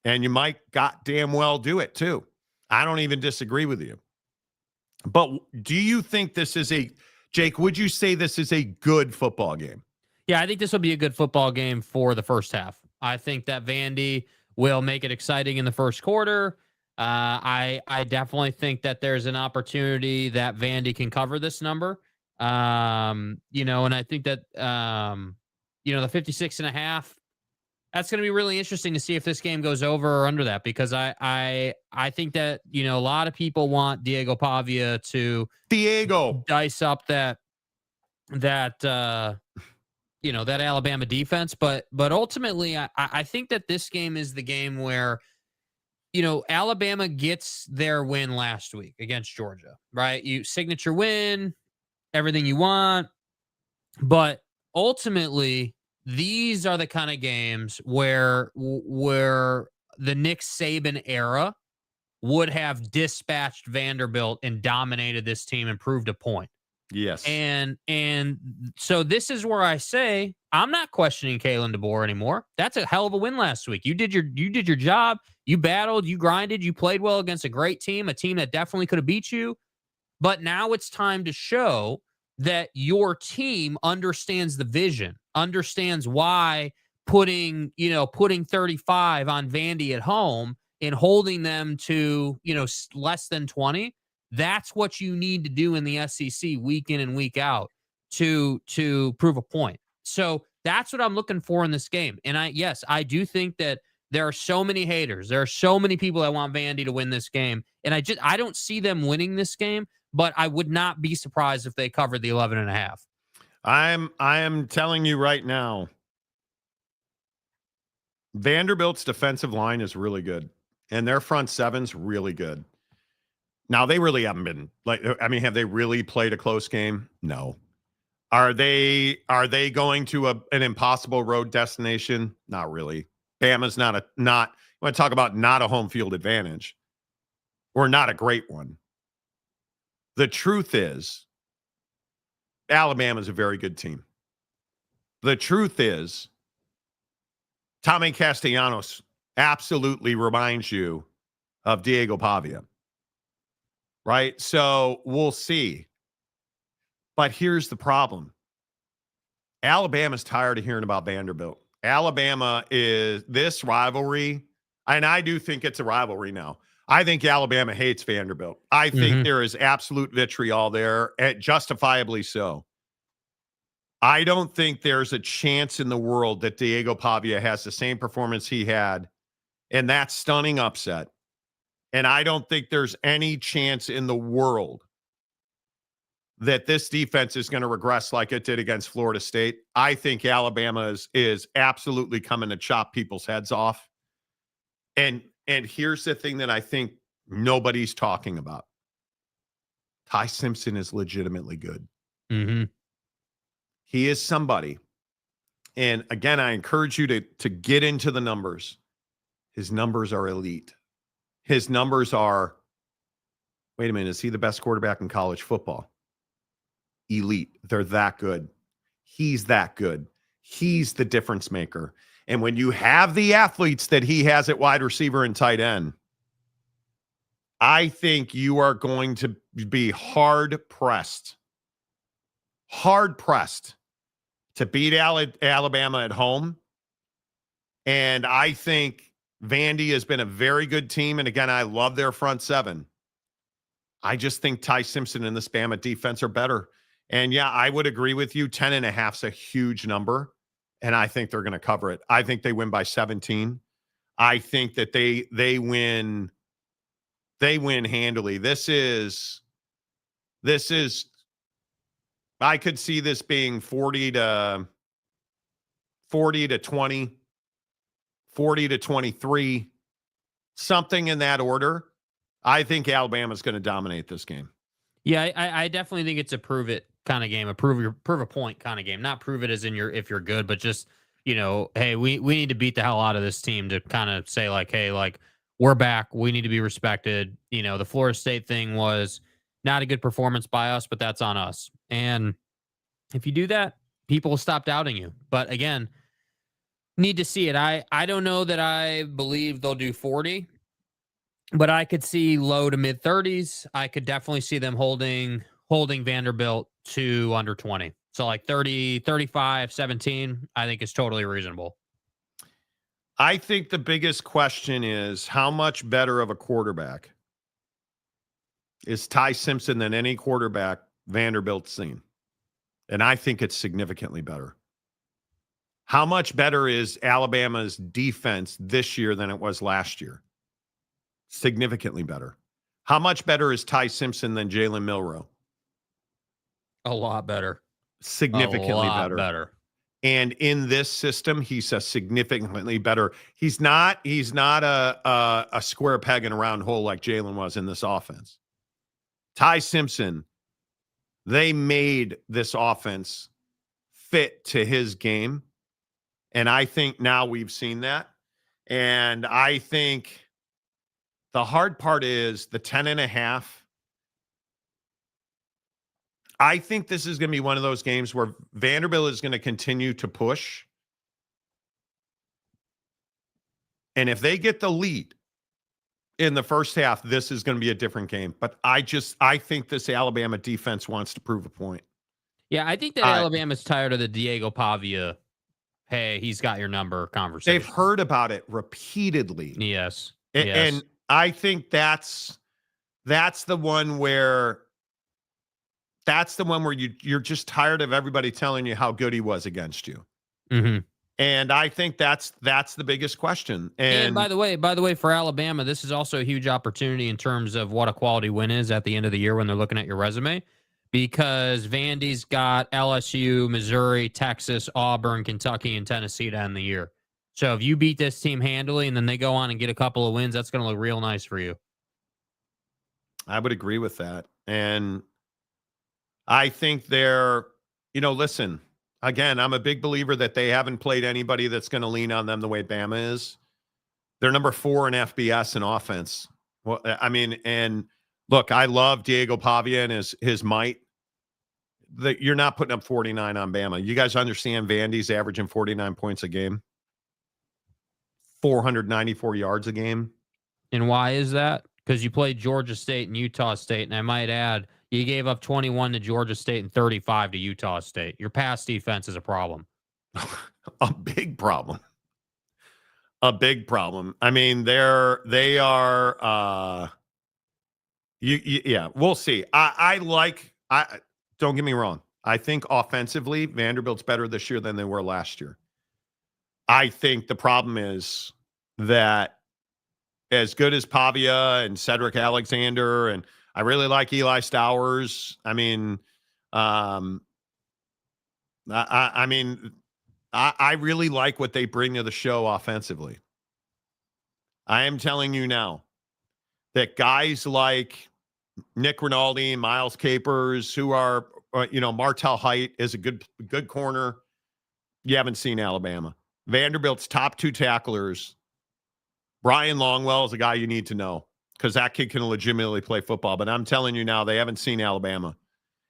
Speaker 3: And you might goddamn well do it too. I don't even disagree with you. But do you think Jake, would you say this is a good football game?
Speaker 4: Yeah, I think this will be a good football game for the first half. I think that Vandy will make it exciting in the first quarter. I definitely think that there's an opportunity that Vandy can cover this number. And I think that, the 56.5, that's going to be really interesting to see if this game goes over or under that, because I think that, a lot of people want Diego Pavia to dice up that Alabama defense. But ultimately, I think that this game is the game where, Alabama gets their win last week against Georgia, right? You signature win, everything you want. But ultimately, these are the kind of games where the Nick Saban era would have dispatched Vanderbilt and dominated this team and proved a point.
Speaker 3: Yes.
Speaker 4: And so this is where I say I'm not questioning Kalen DeBoer anymore. That's a hell of a win last week. You did your job. You battled, you grinded, you played well against a great team, a team that definitely could have beat you. But now it's time to show that your team understands the vision, understands why putting 35 on Vandy at home and holding them to, less than 20. That's what you need to do in the SEC week in and week out to prove a point. So that's what I'm looking for in this game. And I do think that there are so many haters. There are so many people that want Vandy to win this game. And I don't see them winning this game, but I would not be surprised if they covered the 11.5.
Speaker 3: I am telling you right now, Vanderbilt's defensive line is really good, and their front seven's really good. Now, they really haven't been have they really played a close game? No. Are they going to an impossible road destination? Not really. Bama's not you want to talk about not a home field advantage, or not a great one. The truth is, Alabama's a very good team. The truth is, Tommy Castellanos absolutely reminds you of Diego Pavia. Right? So we'll see. But here's the problem. Alabama's tired of hearing about Vanderbilt. Alabama is this rivalry, and I do think it's a rivalry now. I think Alabama hates Vanderbilt. I think there is absolute vitriol there, and justifiably so. I don't think there's a chance in the world that Diego Pavia has the same performance he had in that stunning upset. And I don't think there's any chance in the world that this defense is going to regress like it did against Florida State. I think Alabama is absolutely coming to chop people's heads off. And here's the thing that I think nobody's talking about. Ty Simpson is legitimately good.
Speaker 4: Mm-hmm.
Speaker 3: He is somebody. And again, I encourage you to get into the numbers. His numbers are elite. His numbers are, wait a minute, is he the best quarterback in college football? Elite. They're that good. He's that good. He's the difference maker. And when you have the athletes that he has at wide receiver and tight end, I think you are going to be hard-pressed to beat Alabama at home. And I think Vandy has been a very good team. And again, I love their front seven. I just think Ty Simpson and this Bama defense are better. And yeah, I would agree with you. 10.5 is a huge number. And I think they're going to cover it. I think they win by 17. I think that they win handily. This is, I could see this being 40 to 20. 40 to 23, something in that order. I think Alabama's going to dominate this game.
Speaker 4: Yeah, I definitely think it's a prove it kind of game, a prove a point kind of game. Not prove it as in if you're good, but just, hey, we need to beat the hell out of this team to kind of say like, hey, like we're back. We need to be respected. The Florida State thing was not a good performance by us, but that's on us. And if you do that, people will stop doubting you. But again, need to see it. I don't know that I believe they'll do 40, but I could see low to mid 30s. I could definitely see them holding Vanderbilt to under 20. So like 30, 35, 17, I think is totally reasonable.
Speaker 3: I think the biggest question is how much better of a quarterback is Ty Simpson than any quarterback Vanderbilt's seen? And I think it's significantly better. How much better is Alabama's defense this year than it was last year? Significantly better. How much better is Ty Simpson than Jalen Milroe?
Speaker 4: A lot better.
Speaker 3: Significantly better. And in this system, he's a significantly better. He's not a square peg in a round hole like Jalen was in this offense. Ty Simpson, they made this offense fit to his game. And I think now we've seen that. And I think the hard part is the 10.5. I think this is going to be one of those games where Vanderbilt is going to continue to push. And if they get the lead in the first half, this is going to be a different game. But I think this Alabama defense wants to prove a point.
Speaker 4: Yeah, I think that Alabama's tired of the Diego Pavia, hey, he's got your number conversation.
Speaker 3: They've heard about it repeatedly.
Speaker 4: Yes.
Speaker 3: And I think that's the one where you're just tired of everybody telling you how good he was against you.
Speaker 4: Mm-hmm.
Speaker 3: And I think that's the biggest question.
Speaker 4: And by the way, for Alabama, this is also a huge opportunity in terms of what a quality win is at the end of the year when they're looking at your resume, because Vandy's got LSU, Missouri, Texas, Auburn, Kentucky, and Tennessee to end the year. So if you beat this team handily and then they go on and get a couple of wins, that's going to look real nice for you.
Speaker 3: I would agree with that. And I think listen, again, I'm a big believer that they haven't played anybody that's going to lean on them the way Bama is. They're number 4 in FBS and offense. Well, I mean, and look, I love Diego Pavia and his might. You're not putting up 49 on Bama. You guys understand Vandy's averaging 49 points a game, 494 yards a game.
Speaker 4: And why is that? Because you played Georgia State and Utah State, and I might add, you gave up 21 to Georgia State and 35 to Utah State. Your pass defense is a problem.
Speaker 3: A big problem. A big problem. I mean, they are. Yeah, we'll see. Don't get me wrong. I think offensively, Vanderbilt's better this year than they were last year. I think the problem is that as good as Pavia and Cedric Alexander, and I really like Eli Stowers. I mean, I really like what they bring to the show offensively. I am telling you now that guys like Nick Rinaldi, Miles Capers, who are, Martel Height is a good corner. You haven't seen Alabama. Vanderbilt's top 2 tacklers. Brian Longwell is a guy you need to know because that kid can legitimately play football. But I'm telling you now, they haven't seen Alabama.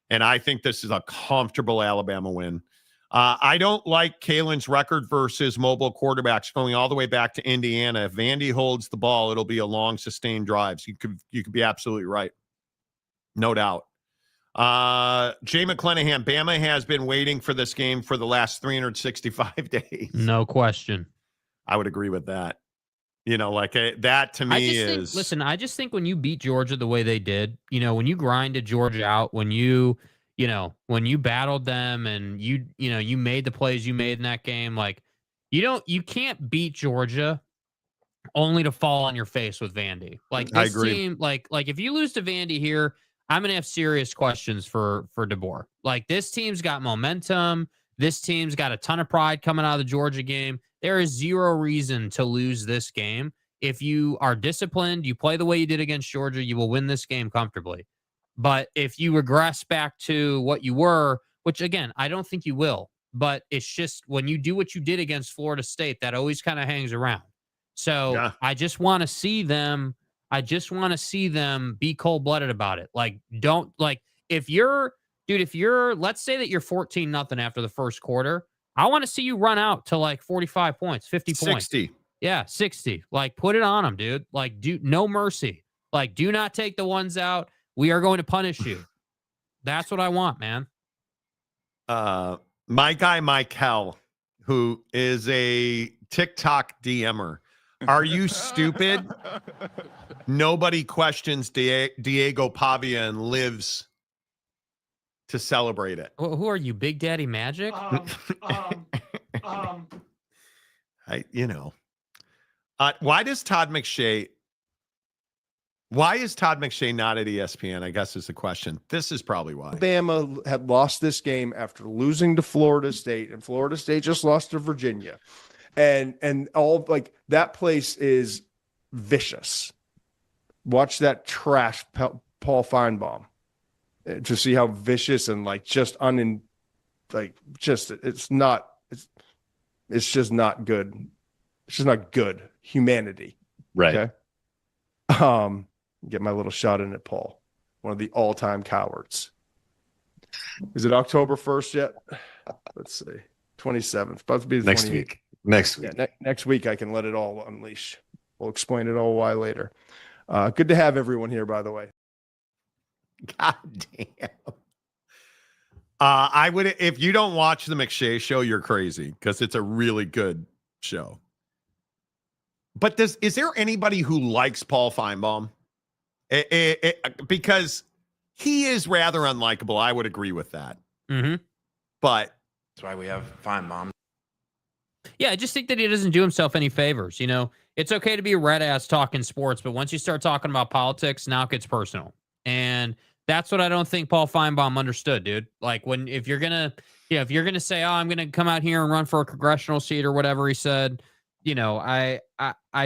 Speaker 3: And I think this is a comfortable Alabama win. I don't like Kalen's record versus mobile quarterbacks going all the way back to Indiana. If Vandy holds the ball, it'll be a long, sustained drive. So you could be absolutely right. No doubt. Jay McClanahan, Bama has been waiting for this game for the last 365 days.
Speaker 4: No question.
Speaker 3: I would agree with that. That to me is...
Speaker 4: I just think when you beat Georgia the way they did, when you grinded Georgia out, when you battled them and you made the plays you made in that game, you can't beat Georgia only to fall on your face with Vandy. This team, if you lose to Vandy here, I'm going to have serious questions for DeBoer. This team's got momentum. This team's got a ton of pride coming out of the Georgia game. There is zero reason to lose this game. If you are disciplined, you play the way you did against Georgia, you will win this game comfortably. But if you regress back to what you were, which again, I don't think you will, but it's just when you do what you did against Florida State, that always kind of hangs around. So yeah. I just want to see them be cold-blooded about it. If you're, let's say that you're 14-0 after the first quarter, I want to see you run out to 45 points, 50 points.
Speaker 3: 60.
Speaker 4: Yeah, 60. Put it on them, dude. No mercy. Do not take the ones out. We are going to punish you. That's what I want, man.
Speaker 3: My guy, Michael, who is a TikTok DMer. Are you stupid? Nobody questions Diego Pavia and lives to celebrate it.
Speaker 4: Well, who are you, Big Daddy Magic?
Speaker 3: Why is Todd McShay not at ESPN? I guess is the question. This is probably why.
Speaker 6: Alabama had lost this game after losing to Florida State, and Florida State just lost to Virginia. And all that place is vicious. Watch that trash Paul Feinbaum to see how vicious and it's just not good. It's just not good humanity.
Speaker 3: Right.
Speaker 6: Okay. Get my little shot in it, Paul. One of the all-time cowards. Is it October 1st yet? Let's see. 27th. About to be the
Speaker 3: next week. Next week.
Speaker 6: Yeah, next week I can let it all unleash. We'll explain it all why later. Good to have everyone here, by the way.
Speaker 3: God damn. I would, if you don't watch the McShay show, you're crazy because it's a really good show. But is there anybody who likes Paul Feinbaum? Because he is rather unlikable. I would agree with that.
Speaker 4: Mm-hmm.
Speaker 3: But
Speaker 5: that's why we have Feinbaum.
Speaker 4: Yeah, I just think that he doesn't do himself any favors. It's okay to be a red ass talking sports, but once you start talking about politics, now it gets personal. And that's what I don't think Paul Feinbaum understood, dude. If you're gonna say, oh, I'm gonna come out here and run for a congressional seat or whatever he said, you know, I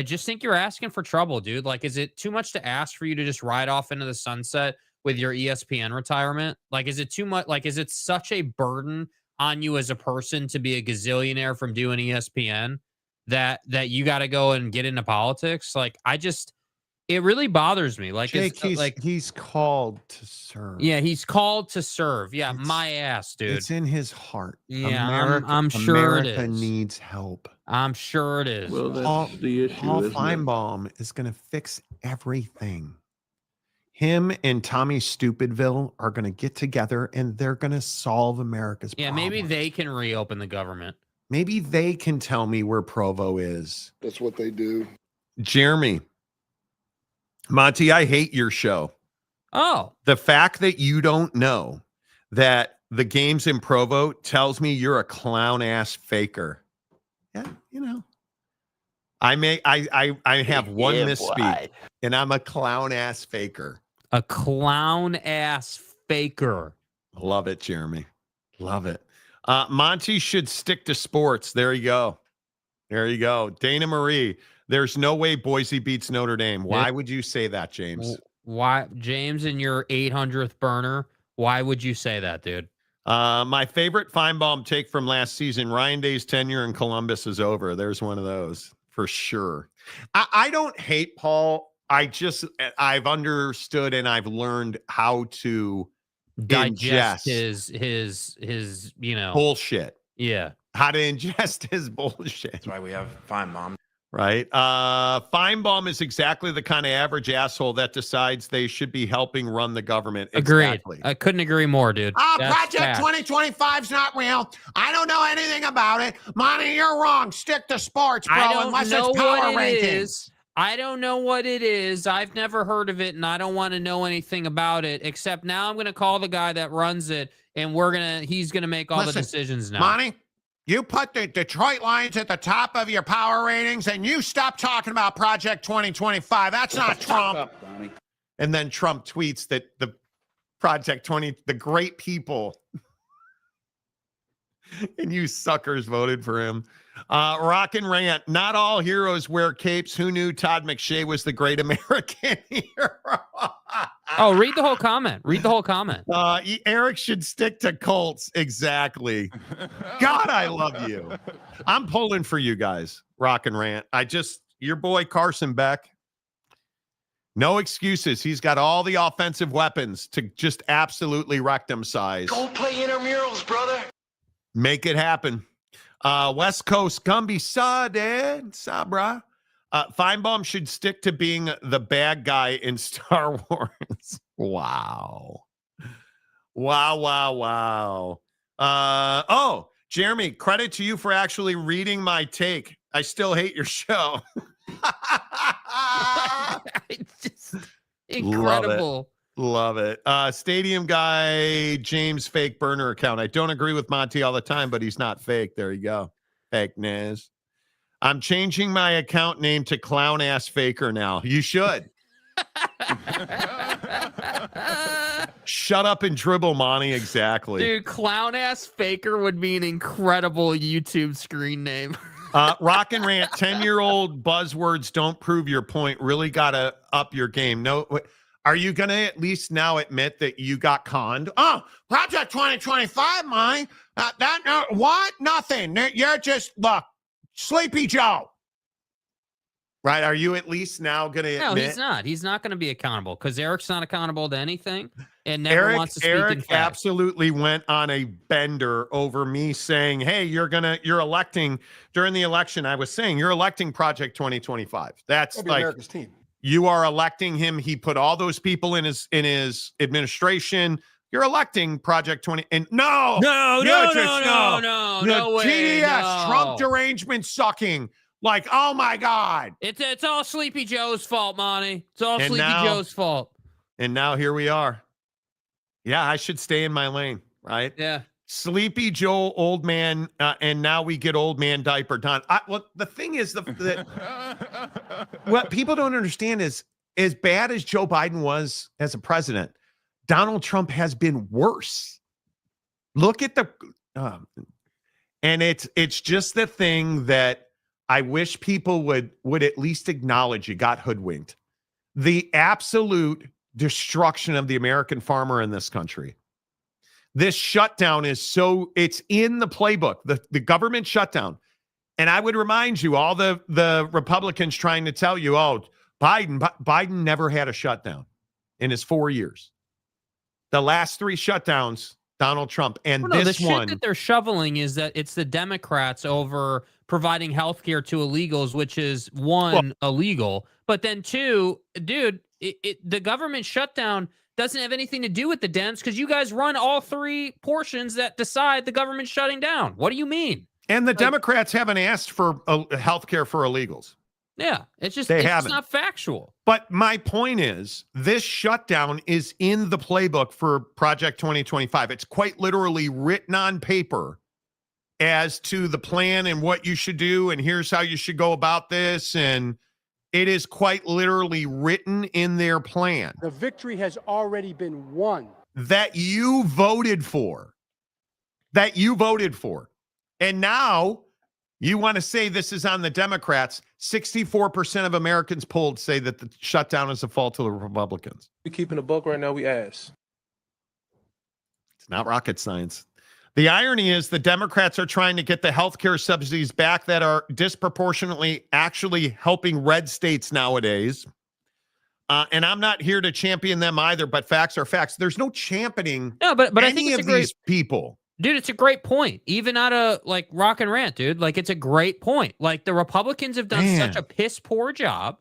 Speaker 4: just think you're asking for trouble, dude. Like, is it too much to ask for you to just ride off into the sunset with your ESPN retirement? Like, is it too much? Like, is it such a burden on you as a person to be a gazillionaire from doing ESPN that you got to go and get into politics? Like, it really bothers me. Like,
Speaker 3: Jake, he's called to serve.
Speaker 4: yeah, he's called to serve. Yeah, my ass, dude.
Speaker 3: It's in his heart.
Speaker 4: Yeah,
Speaker 3: America,
Speaker 4: I'm sure it
Speaker 3: America
Speaker 4: is.
Speaker 3: needs help.
Speaker 4: I'm sure it is.
Speaker 10: Well, that's the issue.
Speaker 3: Paul
Speaker 10: isn't it?
Speaker 3: Feinbaum is going to fix everything. Him and Tommy Stupidville are going to get together and they're going to solve America's
Speaker 4: Yeah,
Speaker 3: problems.
Speaker 4: maybe they can reopen the government.
Speaker 3: Maybe they can tell me where Provo is.
Speaker 12: That's what they do.
Speaker 3: Jeremy, Monty, I hate your show.
Speaker 4: Oh,
Speaker 3: The fact that you don't know that the games in Provo tells me you're a clown ass faker. Yeah, you know. I have one misspeak and I'm a clown ass faker.
Speaker 4: a clown ass faker.
Speaker 3: Love it, Jeremy. Love it. Monty should stick to sports. There you go. There you go. Dana Marie, there's no way Boise beats Notre Dame. Why would you say that, James?
Speaker 4: Why, James, in your 800th burner? Why would you say that, dude?
Speaker 3: My favorite Feinbaum take from last season, Ryan Day's tenure in Columbus is over. There's one of those for sure. I don't hate Paul. I've understood and I've learned how to
Speaker 4: Digest
Speaker 3: ingest
Speaker 4: his
Speaker 3: bullshit.
Speaker 4: Yeah.
Speaker 3: How to ingest his bullshit.
Speaker 13: That's why we have Feinbaum.
Speaker 3: Right. Feinbaum is exactly the kind of average asshole that decides they should be helping run the government.
Speaker 4: Agreed.
Speaker 3: Exactly.
Speaker 4: I couldn't agree more, dude. That's
Speaker 14: Project
Speaker 4: fact.
Speaker 14: 2025 is not real. I don't know anything about it. Monty, you're wrong. Stick to sports, bro,
Speaker 4: I don't
Speaker 14: unless
Speaker 4: know
Speaker 14: it's power
Speaker 4: what it
Speaker 14: rankings.
Speaker 4: is. I don't know what it is. I've never heard of it, and I don't want to know anything about it, except now I'm going to call the guy that runs it, and he's going to make all the decisions now.
Speaker 14: Monty, you put the Detroit Lions at the top of your power ratings, and you stop talking about Project 2025. That's not Trump.
Speaker 3: And then Trump tweets that the Project 20, the great people, and you suckers voted for him. Rock and rant. Not all heroes wear capes. Who knew Todd McShay was the great American hero?
Speaker 4: Oh, read the whole comment. Read the whole comment.
Speaker 3: Eric should stick to Colts. Exactly. God, I love you. I'm pulling for you guys. Rock and rant. Your boy Carson Beck. No excuses. He's got all the offensive weapons to just absolutely rectum size.
Speaker 5: Go play intramurals, brother.
Speaker 3: Make it happen. West Coast Gumby Dad, Sabra. Feinbaum should stick to being the bad guy in Star Wars. Wow. Jeremy, credit to you for actually reading my take. I still hate your show.
Speaker 4: Just incredible.
Speaker 3: Love it. Stadium guy, James fake burner account. I don't agree with Monty all the time, but he's not fake. There you go. Fake Nez. I'm changing my account name to Clown Ass Faker now. You should. Shut up and dribble, Monty. Exactly.
Speaker 4: Dude, Clown Ass Faker would be an incredible YouTube screen name.
Speaker 3: Rock and rant, 10-year-old buzzwords don't prove your point. Really got to up your game. No. Are you going to at least now admit that you got conned?
Speaker 14: Oh, Project 2025, Monty. What? Nothing. You're just, look, Sleepy Joe.
Speaker 3: Right? Are you at least now going to admit?
Speaker 4: No, he's not. He's not going to be accountable because Eric's not accountable to anything and never wants to speak in
Speaker 3: Eric
Speaker 4: facts.
Speaker 3: absolutely went on a bender over me saying, hey, you're electing during the election. I was saying you're electing Project 2025. That's like
Speaker 6: America's team.
Speaker 3: You are electing him. He put all those people in his administration. You're electing Project 20. And no way,
Speaker 14: TDS,
Speaker 4: no.
Speaker 14: Trump derangement sucking. Like, oh my God.
Speaker 4: It's all Sleepy Joe's fault, Monty. It's all
Speaker 3: And
Speaker 4: Sleepy
Speaker 3: now-
Speaker 4: Joe's fault.
Speaker 3: And now here we are. Yeah, I should stay in my lane, right?
Speaker 4: Yeah.
Speaker 3: Sleepy Joe, old man, and now we get old man diaper Don. Well, the thing is, what people don't understand is, as bad as Joe Biden was as a president, Donald Trump has been worse. Look at and it's just the thing that I wish people would at least acknowledge you got hoodwinked. The absolute destruction of the American farmer in this country. This shutdown is it's in the playbook, the government shutdown. And I would remind you, all the Republicans trying to tell you, oh, Biden never had a shutdown in his 4 years. The last 3 shutdowns, Donald Trump. And
Speaker 4: the shit that they're shoveling is that it's the Democrats over providing health care to illegals, which is illegal. But then 2, dude, the government shutdown doesn't have anything to do with the Dems because you guys run all 3 portions that decide the government shutting down. What do you mean?
Speaker 3: And the Democrats haven't asked for health care for illegals.
Speaker 4: Yeah, it's just not factual.
Speaker 3: But my point is, this shutdown is in the playbook for Project 2025. It's quite literally written on paper as to the plan and what you should do, and here's how you should go about this. And it is quite literally written in their plan.
Speaker 9: The victory has already been won.
Speaker 3: That you voted for. And now you want to say this is on the Democrats. 64% of Americans polled say that the shutdown is a fault of the Republicans.
Speaker 12: We keeping a buck right now, we ask.
Speaker 3: It's not rocket science. The irony is the Democrats are trying to get the health care subsidies back that are disproportionately actually helping red states nowadays. And I'm not here to champion them either, but facts are facts. There's no championing
Speaker 4: but I think
Speaker 3: any of these people.
Speaker 4: Dude, it's a great point. Even out of like rock and rant, dude. Like, it's a great point. Like, the Republicans have done such a piss poor job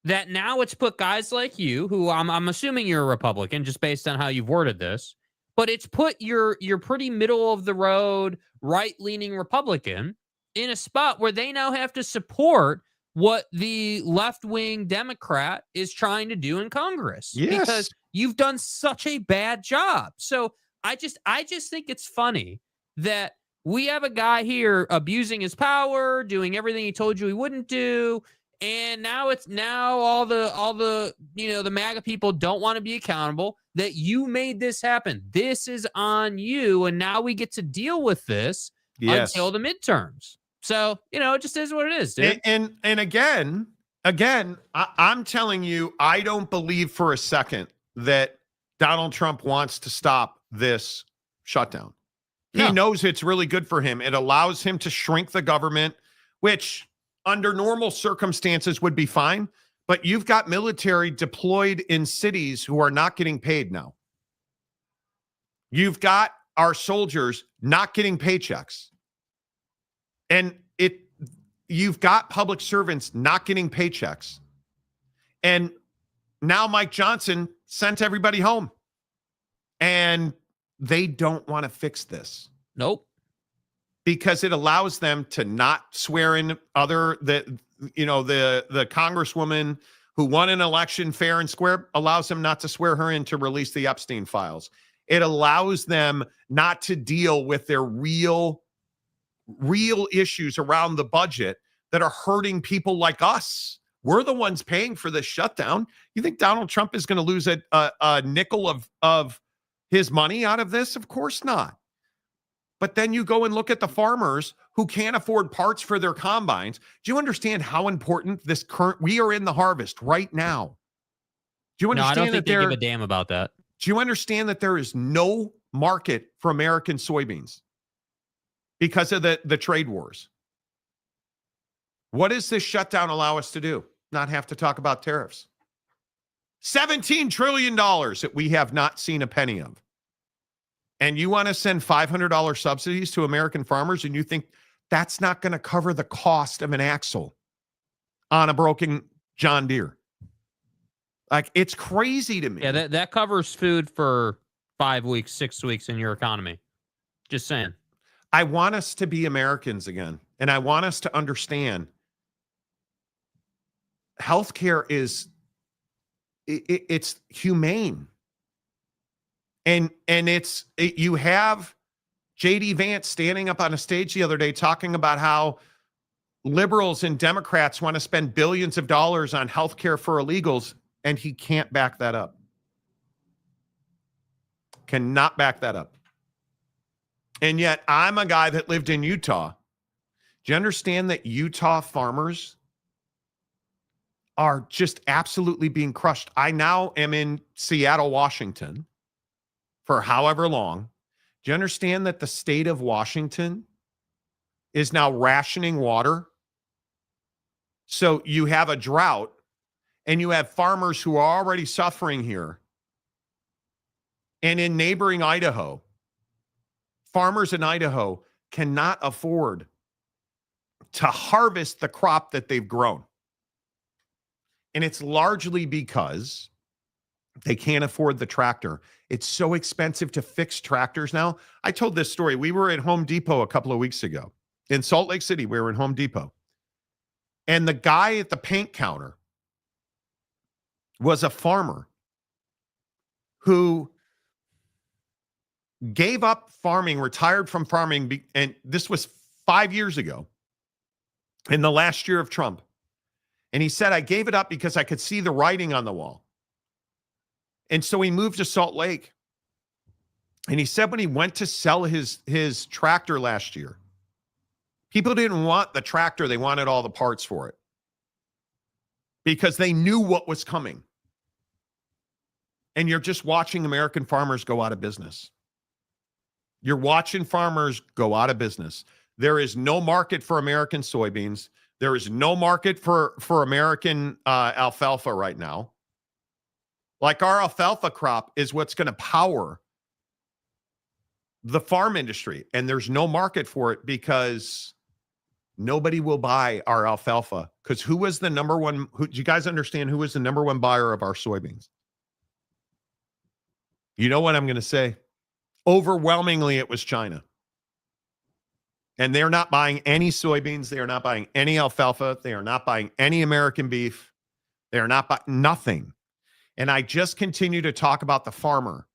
Speaker 4: that now it's put guys like you, who I'm assuming you're a Republican just based on how you've worded this, but it's put your pretty middle of the road, right leaning Republican in a spot where they now have to support what the left wing Democrat is trying to do in Congress.
Speaker 3: Yes.
Speaker 4: Because you've done such a bad job. So I just think it's funny that we have a guy here abusing his power, doing everything he told you he wouldn't do, and now all the the MAGA people don't want to be accountable that you made this happen. This is on you, and now we get to deal with this until the midterms. So, it just is what it is, dude.
Speaker 3: And again, I'm telling you, I don't believe for a second that Donald Trump wants to stop this shutdown. He knows it's really good for him. It allows him to shrink the government, which under normal circumstances would be fine. But you've got military deployed in cities who are not getting paid now. You've got our soldiers not getting paychecks. And you've got public servants not getting paychecks. And now Mike Johnson sent everybody home. And they don't want to fix this.
Speaker 4: Nope.
Speaker 3: Because it allows them to not swear in the congresswoman who won an election fair and square, allows them not to swear her in to release the Epstein files. It allows them not to deal with their real issues around the budget that are hurting people like us. We're the ones paying for this shutdown. You think Donald Trump is going to lose a nickel of his money out of this? Of course not. But then you go and look at the farmers who can't afford parts for their combines. Do you understand how important we are in the harvest right now? Do you understand
Speaker 4: I don't think they give a damn about that.
Speaker 3: Do you understand that there is no market for American soybeans because of the trade wars? What does this shutdown allow us to do? Not have to talk about tariffs. $17 trillion that we have not seen a penny of. And you want to send $500 subsidies to American farmers, and you think that's not going to cover the cost of an axle on a broken John Deere. Like, it's crazy to me.
Speaker 4: Yeah, that covers food for 5 weeks, 6 weeks in your economy. Just saying.
Speaker 3: I want us to be Americans again, and I want us to understand healthcare is it's humane. And you have J.D. Vance standing up on a stage the other day talking about how liberals and Democrats want to spend billions of dollars on healthcare for illegals, and he can't back that up. Cannot back that up. And yet I'm a guy that lived in Utah. Do you understand that Utah farmers are just absolutely being crushed? I now am in Seattle, Washington for however long. Do you understand that the state of Washington is now rationing water? So you have a drought and you have farmers who are already suffering here. And in neighboring Idaho, farmers in Idaho cannot afford to harvest the crop that they've grown. And it's largely because they can't afford the tractor. It's so expensive to fix tractors now. I told this story. We were at Home Depot a couple of weeks ago. In Salt Lake City, we were in Home Depot. And the guy at the paint counter was a farmer who gave up farming, retired from farming, and this was 5 years ago, in the last year of Trump. And he said, I gave it up because I could see the writing on the wall. And so he moved to Salt Lake. And he said when he went to sell his tractor last year, people didn't want the tractor. They wanted all the parts for it because they knew what was coming. And you're just watching American farmers go out of business. You're watching farmers go out of business. There is no market for American soybeans. There is no market for American alfalfa right now. Like our alfalfa crop is what's going to power the farm industry. And there's no market for it because nobody will buy our alfalfa. Because who was the number one? Do you guys understand who was the number one buyer of our soybeans? You know what I'm going to say? Overwhelmingly, it was China. And they're not buying any soybeans. They are not buying any alfalfa. They are not buying any American beef. They are not buying nothing. And I just continue to talk about the farmer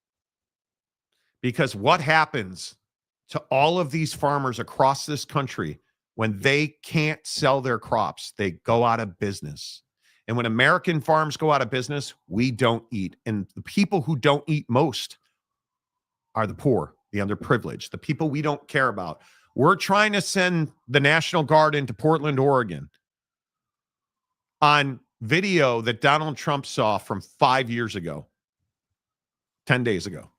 Speaker 3: because what happens to all of these farmers across this country when they can't sell their crops? They go out of business. And when American farms go out of business, we don't eat. And the people who don't eat most are the poor, the underprivileged, the people we don't care about. We're trying to send the National Guard into Portland, Oregon on video that Donald Trump saw from 5 years ago, 10 days ago.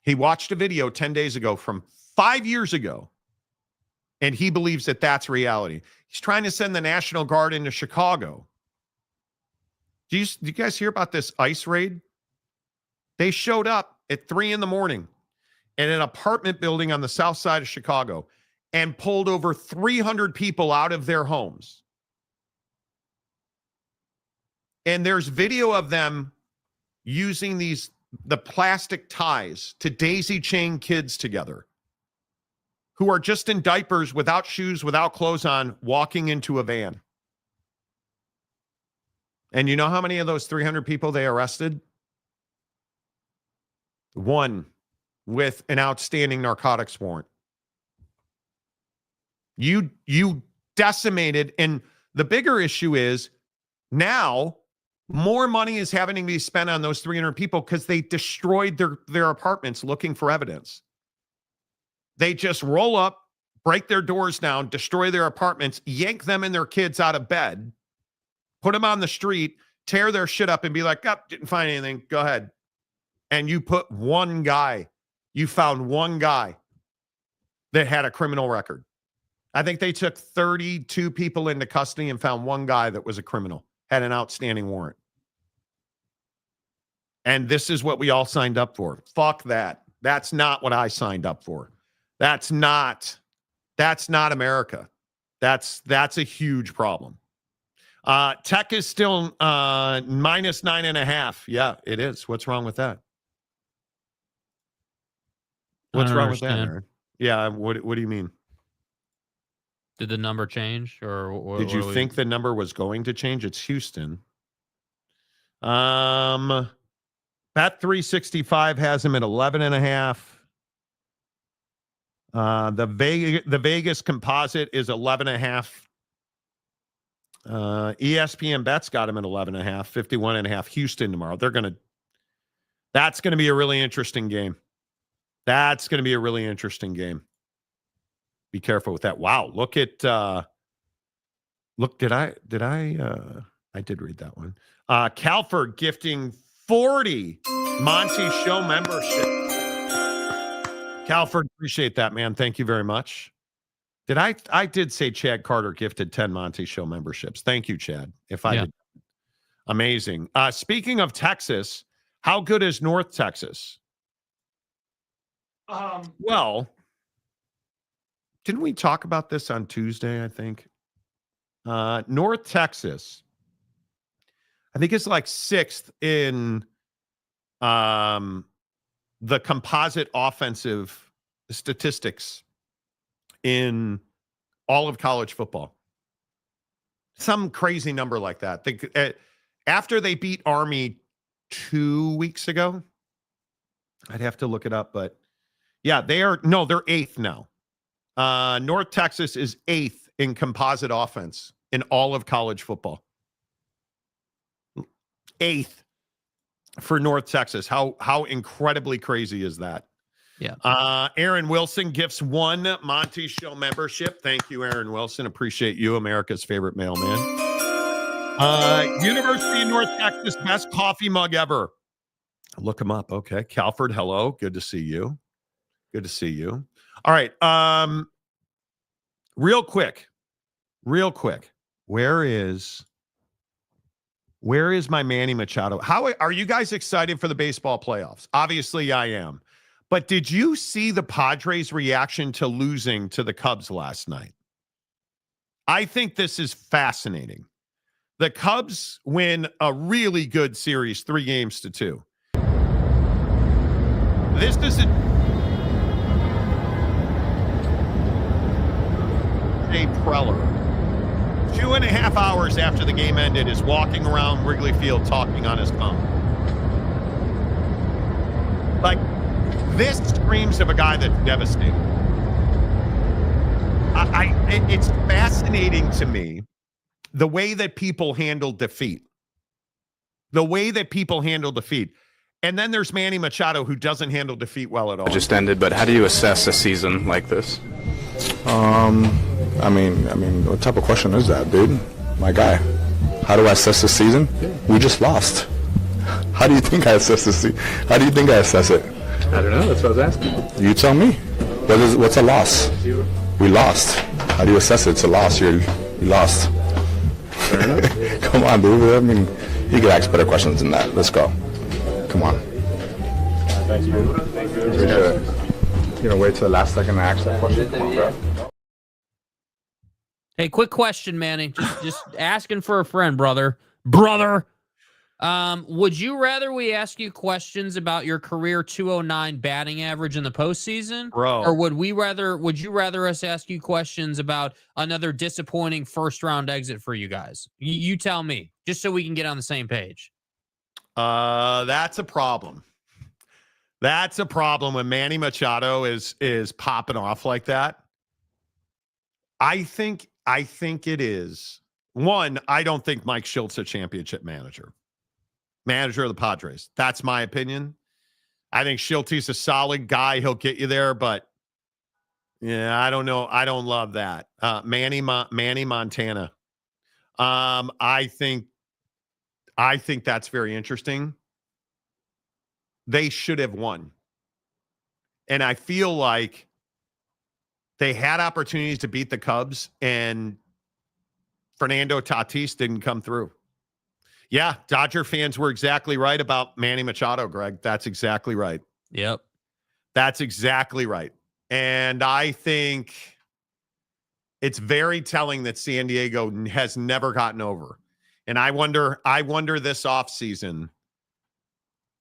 Speaker 3: He watched a video 10 days ago from 5 years ago, and he believes that that's reality. He's trying to send the National Guard into Chicago. Do you guys hear about this ICE raid? They showed up at 3 a.m. in an apartment building on the south side of Chicago and pulled over 300 people out of their homes. And there's video of them using the plastic ties to daisy chain kids together who are just in diapers, without shoes, without clothes on, walking into a van. And you know how many of those 300 people they arrested? One with an outstanding narcotics warrant. You decimated, and the bigger issue is now more money is having to be spent on those 300 people because they destroyed their apartments looking for evidence. They just roll up, break their doors down, destroy their apartments, yank them and their kids out of bed, put them on the street, tear their shit up and be like, oh, didn't find anything, go ahead. And you put one guy, you found one guy that had a criminal record. I think they took 32 people into custody and found one guy that was a criminal, had an outstanding warrant. And this is what we all signed up for. Fuck that. That's not what I signed up for. That's not America. That's a huge problem. Tech is still minus 9.5. Yeah, it is. What's wrong with that? What's wrong with that, Aaron? Yeah, what do you mean?
Speaker 4: Did the number change, or what,
Speaker 3: did you think the number was going to change? It's Houston. Bet 365 has him at 11.5. The Vegas composite is 11.5. ESPN bets got him at 11.5, 51.5. Houston tomorrow. That's going to be a really interesting game. That's going to be a really interesting game. Be careful with that. Wow. Look at I did read that one. Calford gifting 40 Monty Show membership. Calford, appreciate that, man. Thank you very much. I did say Chad Carter gifted 10 Monty Show memberships. Thank you, Chad. If I did. Amazing. Speaking of Texas, how good is North Texas? Well, didn't we talk about this on Tuesday, I think? North Texas, I think it's like 6th in the composite offensive statistics in all of college football. Some crazy number like that. After they beat Army 2 weeks ago, I'd have to look it up, but yeah, they're 8th now. North Texas is 8th in composite offense in all of college football. 8th for North Texas. How incredibly crazy is that? Yeah. Aaron Wilson gifts 1 Monty Show membership. Thank you, Aaron Wilson. Appreciate you, America's favorite mailman. University of North Texas, best coffee mug ever. Look him up. Okay. Calford, hello. Good to see you. Good to see you. All right. Real quick. Where is my Manny Machado? How are you guys excited for the baseball playoffs? Obviously, I am. But did you see the Padres' reaction to losing to the Cubs last night? I think this is fascinating. The Cubs win a really good series, 3-2. This is Jay Preller, 2.5 hours after the game ended, is walking around Wrigley Field talking on his phone. Like, this screams of a guy that's devastated. It's fascinating to me the way that people handle defeat. And then there's Manny Machado, who doesn't handle defeat well at all.
Speaker 13: It just ended, but how do you assess a season like this?
Speaker 15: I mean, what type of question is that, dude? My guy. How do I assess the season? We just lost. How do you think I assess the season? How do you think I assess it?
Speaker 13: I don't know. That's what I was asking.
Speaker 15: You tell me. What's a loss? We lost. How do you assess it? It's a loss. You lost.
Speaker 13: Fair enough.
Speaker 15: Come on, dude. I mean, you can ask better questions than that. Let's go. Come on.
Speaker 13: Thank you.
Speaker 15: You know, wait till the last second to ask that question. Come on, bro.
Speaker 4: Hey, quick question, Manny. Just asking for a friend, brother. Would you rather we ask you questions about your career 209 batting average in the postseason?
Speaker 3: Bro.
Speaker 4: Or would you rather us ask you questions about another disappointing first-round exit for you guys? You tell me, just so we can get on the same page.
Speaker 3: That's a problem. That's a problem when Manny Machado is popping off like that. I think it is. One, I don't think Mike Schultz a championship manager of the Padres. That's my opinion. I think Schultz a solid guy. He'll get you there, but yeah, I don't know. I don't love that. Manny Montana. I think that's very interesting. They should have won. And I feel like they had opportunities to beat the Cubs, and Fernando Tatis didn't come through. Yeah, Dodger fans were exactly right about Manny Machado, Greg. That's exactly right.
Speaker 4: Yep.
Speaker 3: That's exactly right. And I think it's very telling that San Diego has never gotten over. And I wonder this offseason,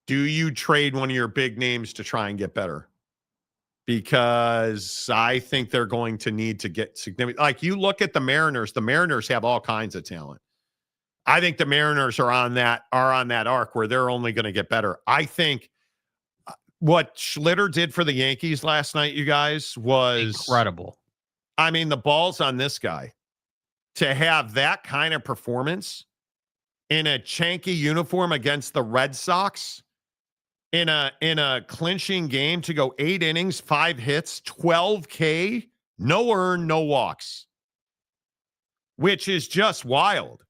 Speaker 3: do you trade one of your big names to try and get better? Because I think they're going to need to get significant. Like, you look at the Mariners have all kinds of talent. I think the Mariners are on that arc where they're only going to get better. I think what Schlitter did for the Yankees last night, you guys, was
Speaker 4: incredible.
Speaker 3: I mean, the balls on this guy to have that kind of performance in a Chanky uniform against the Red Sox in a clinching game, to go 8 innings, 5 hits, 12 K, No earned, no walks, which is just wild.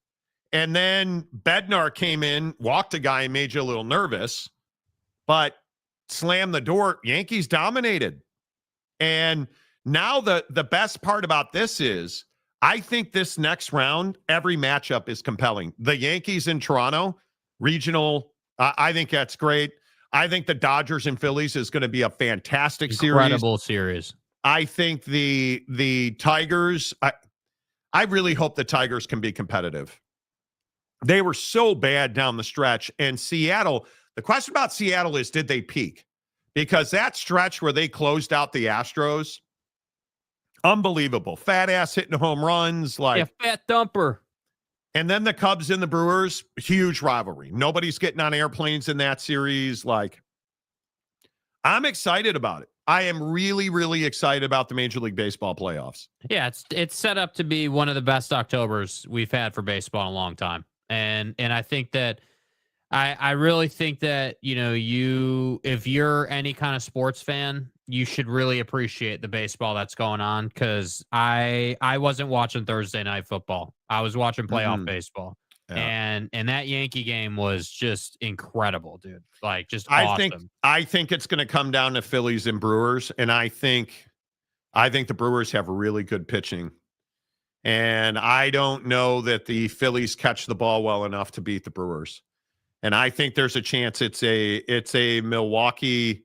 Speaker 3: And then Bednar came in, walked a guy, and made you a little nervous, but slammed the door. Yankees dominated. And now the best part about this is I think this next round, every matchup is compelling. The Yankees in Toronto, regional, I think that's great. I think the Dodgers and Phillies is going to be a fantastic
Speaker 4: Incredible series.
Speaker 3: I think the Tigers, I really hope the Tigers can be competitive. They were so bad down the stretch. And Seattle, the question about Seattle is, did they peak? Because that stretch where they closed out the Astros, unbelievable. Fat ass hitting home runs.
Speaker 4: Fat dumper.
Speaker 3: And then the Cubs and the Brewers, huge rivalry. Nobody's getting on airplanes in that series. I'm excited about it. I am really, really excited about the Major League Baseball playoffs.
Speaker 4: Yeah, it's set up to be one of the best Octobers we've had for baseball in a long time. And I think that I really think that, if you're any kind of sports fan, you should really appreciate the baseball that's going on, because I wasn't watching Thursday night football. I was watching playoff baseball. Yeah. And that Yankee game was just incredible, dude. Just awesome.
Speaker 3: I think it's going to come down to Phillies and Brewers, and I think the Brewers have really good pitching. And I don't know that the Phillies catch the ball well enough to beat the Brewers. And I think there's a chance it's a Milwaukee.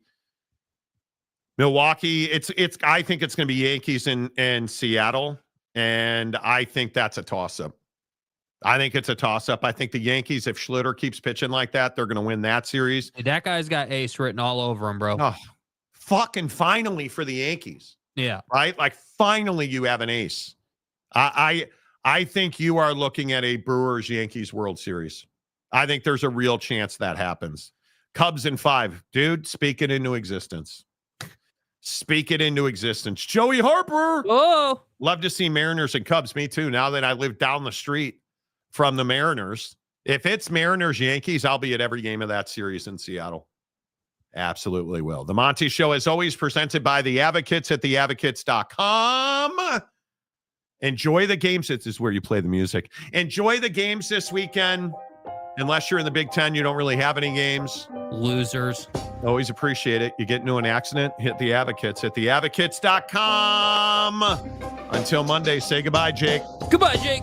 Speaker 3: I think it's going to be Yankees and Seattle. And I think that's a toss-up. I think it's a toss-up. I think the Yankees, if Schlitter keeps pitching like that, they're going to win that series.
Speaker 4: That guy's got ace written all over him, bro.
Speaker 3: Oh, fucking finally for the Yankees.
Speaker 4: Yeah.
Speaker 3: Right? Finally you have an ace. I think you are looking at a Brewers-Yankees World Series. I think there's a real chance that happens. Cubs in 5. Dude, speak it into existence. Speak it into existence. Joey Harper.
Speaker 4: Oh.
Speaker 3: Love to see Mariners and Cubs. Me too. Now that I live down the street from the Mariners. If it's Mariners-Yankees, I'll be at every game of that series in Seattle. Absolutely will. The Monty Show is always presented by the Advocates at theadvocates.com. Enjoy the games. This is where you play the music. Enjoy the games this weekend. Unless you're in the Big Ten, you don't really have any games.
Speaker 4: Losers.
Speaker 3: Always appreciate it. You get into an accident, hit the Advocates at theadvocates.com. Until Monday, say goodbye, Jake.
Speaker 4: Goodbye, Jake.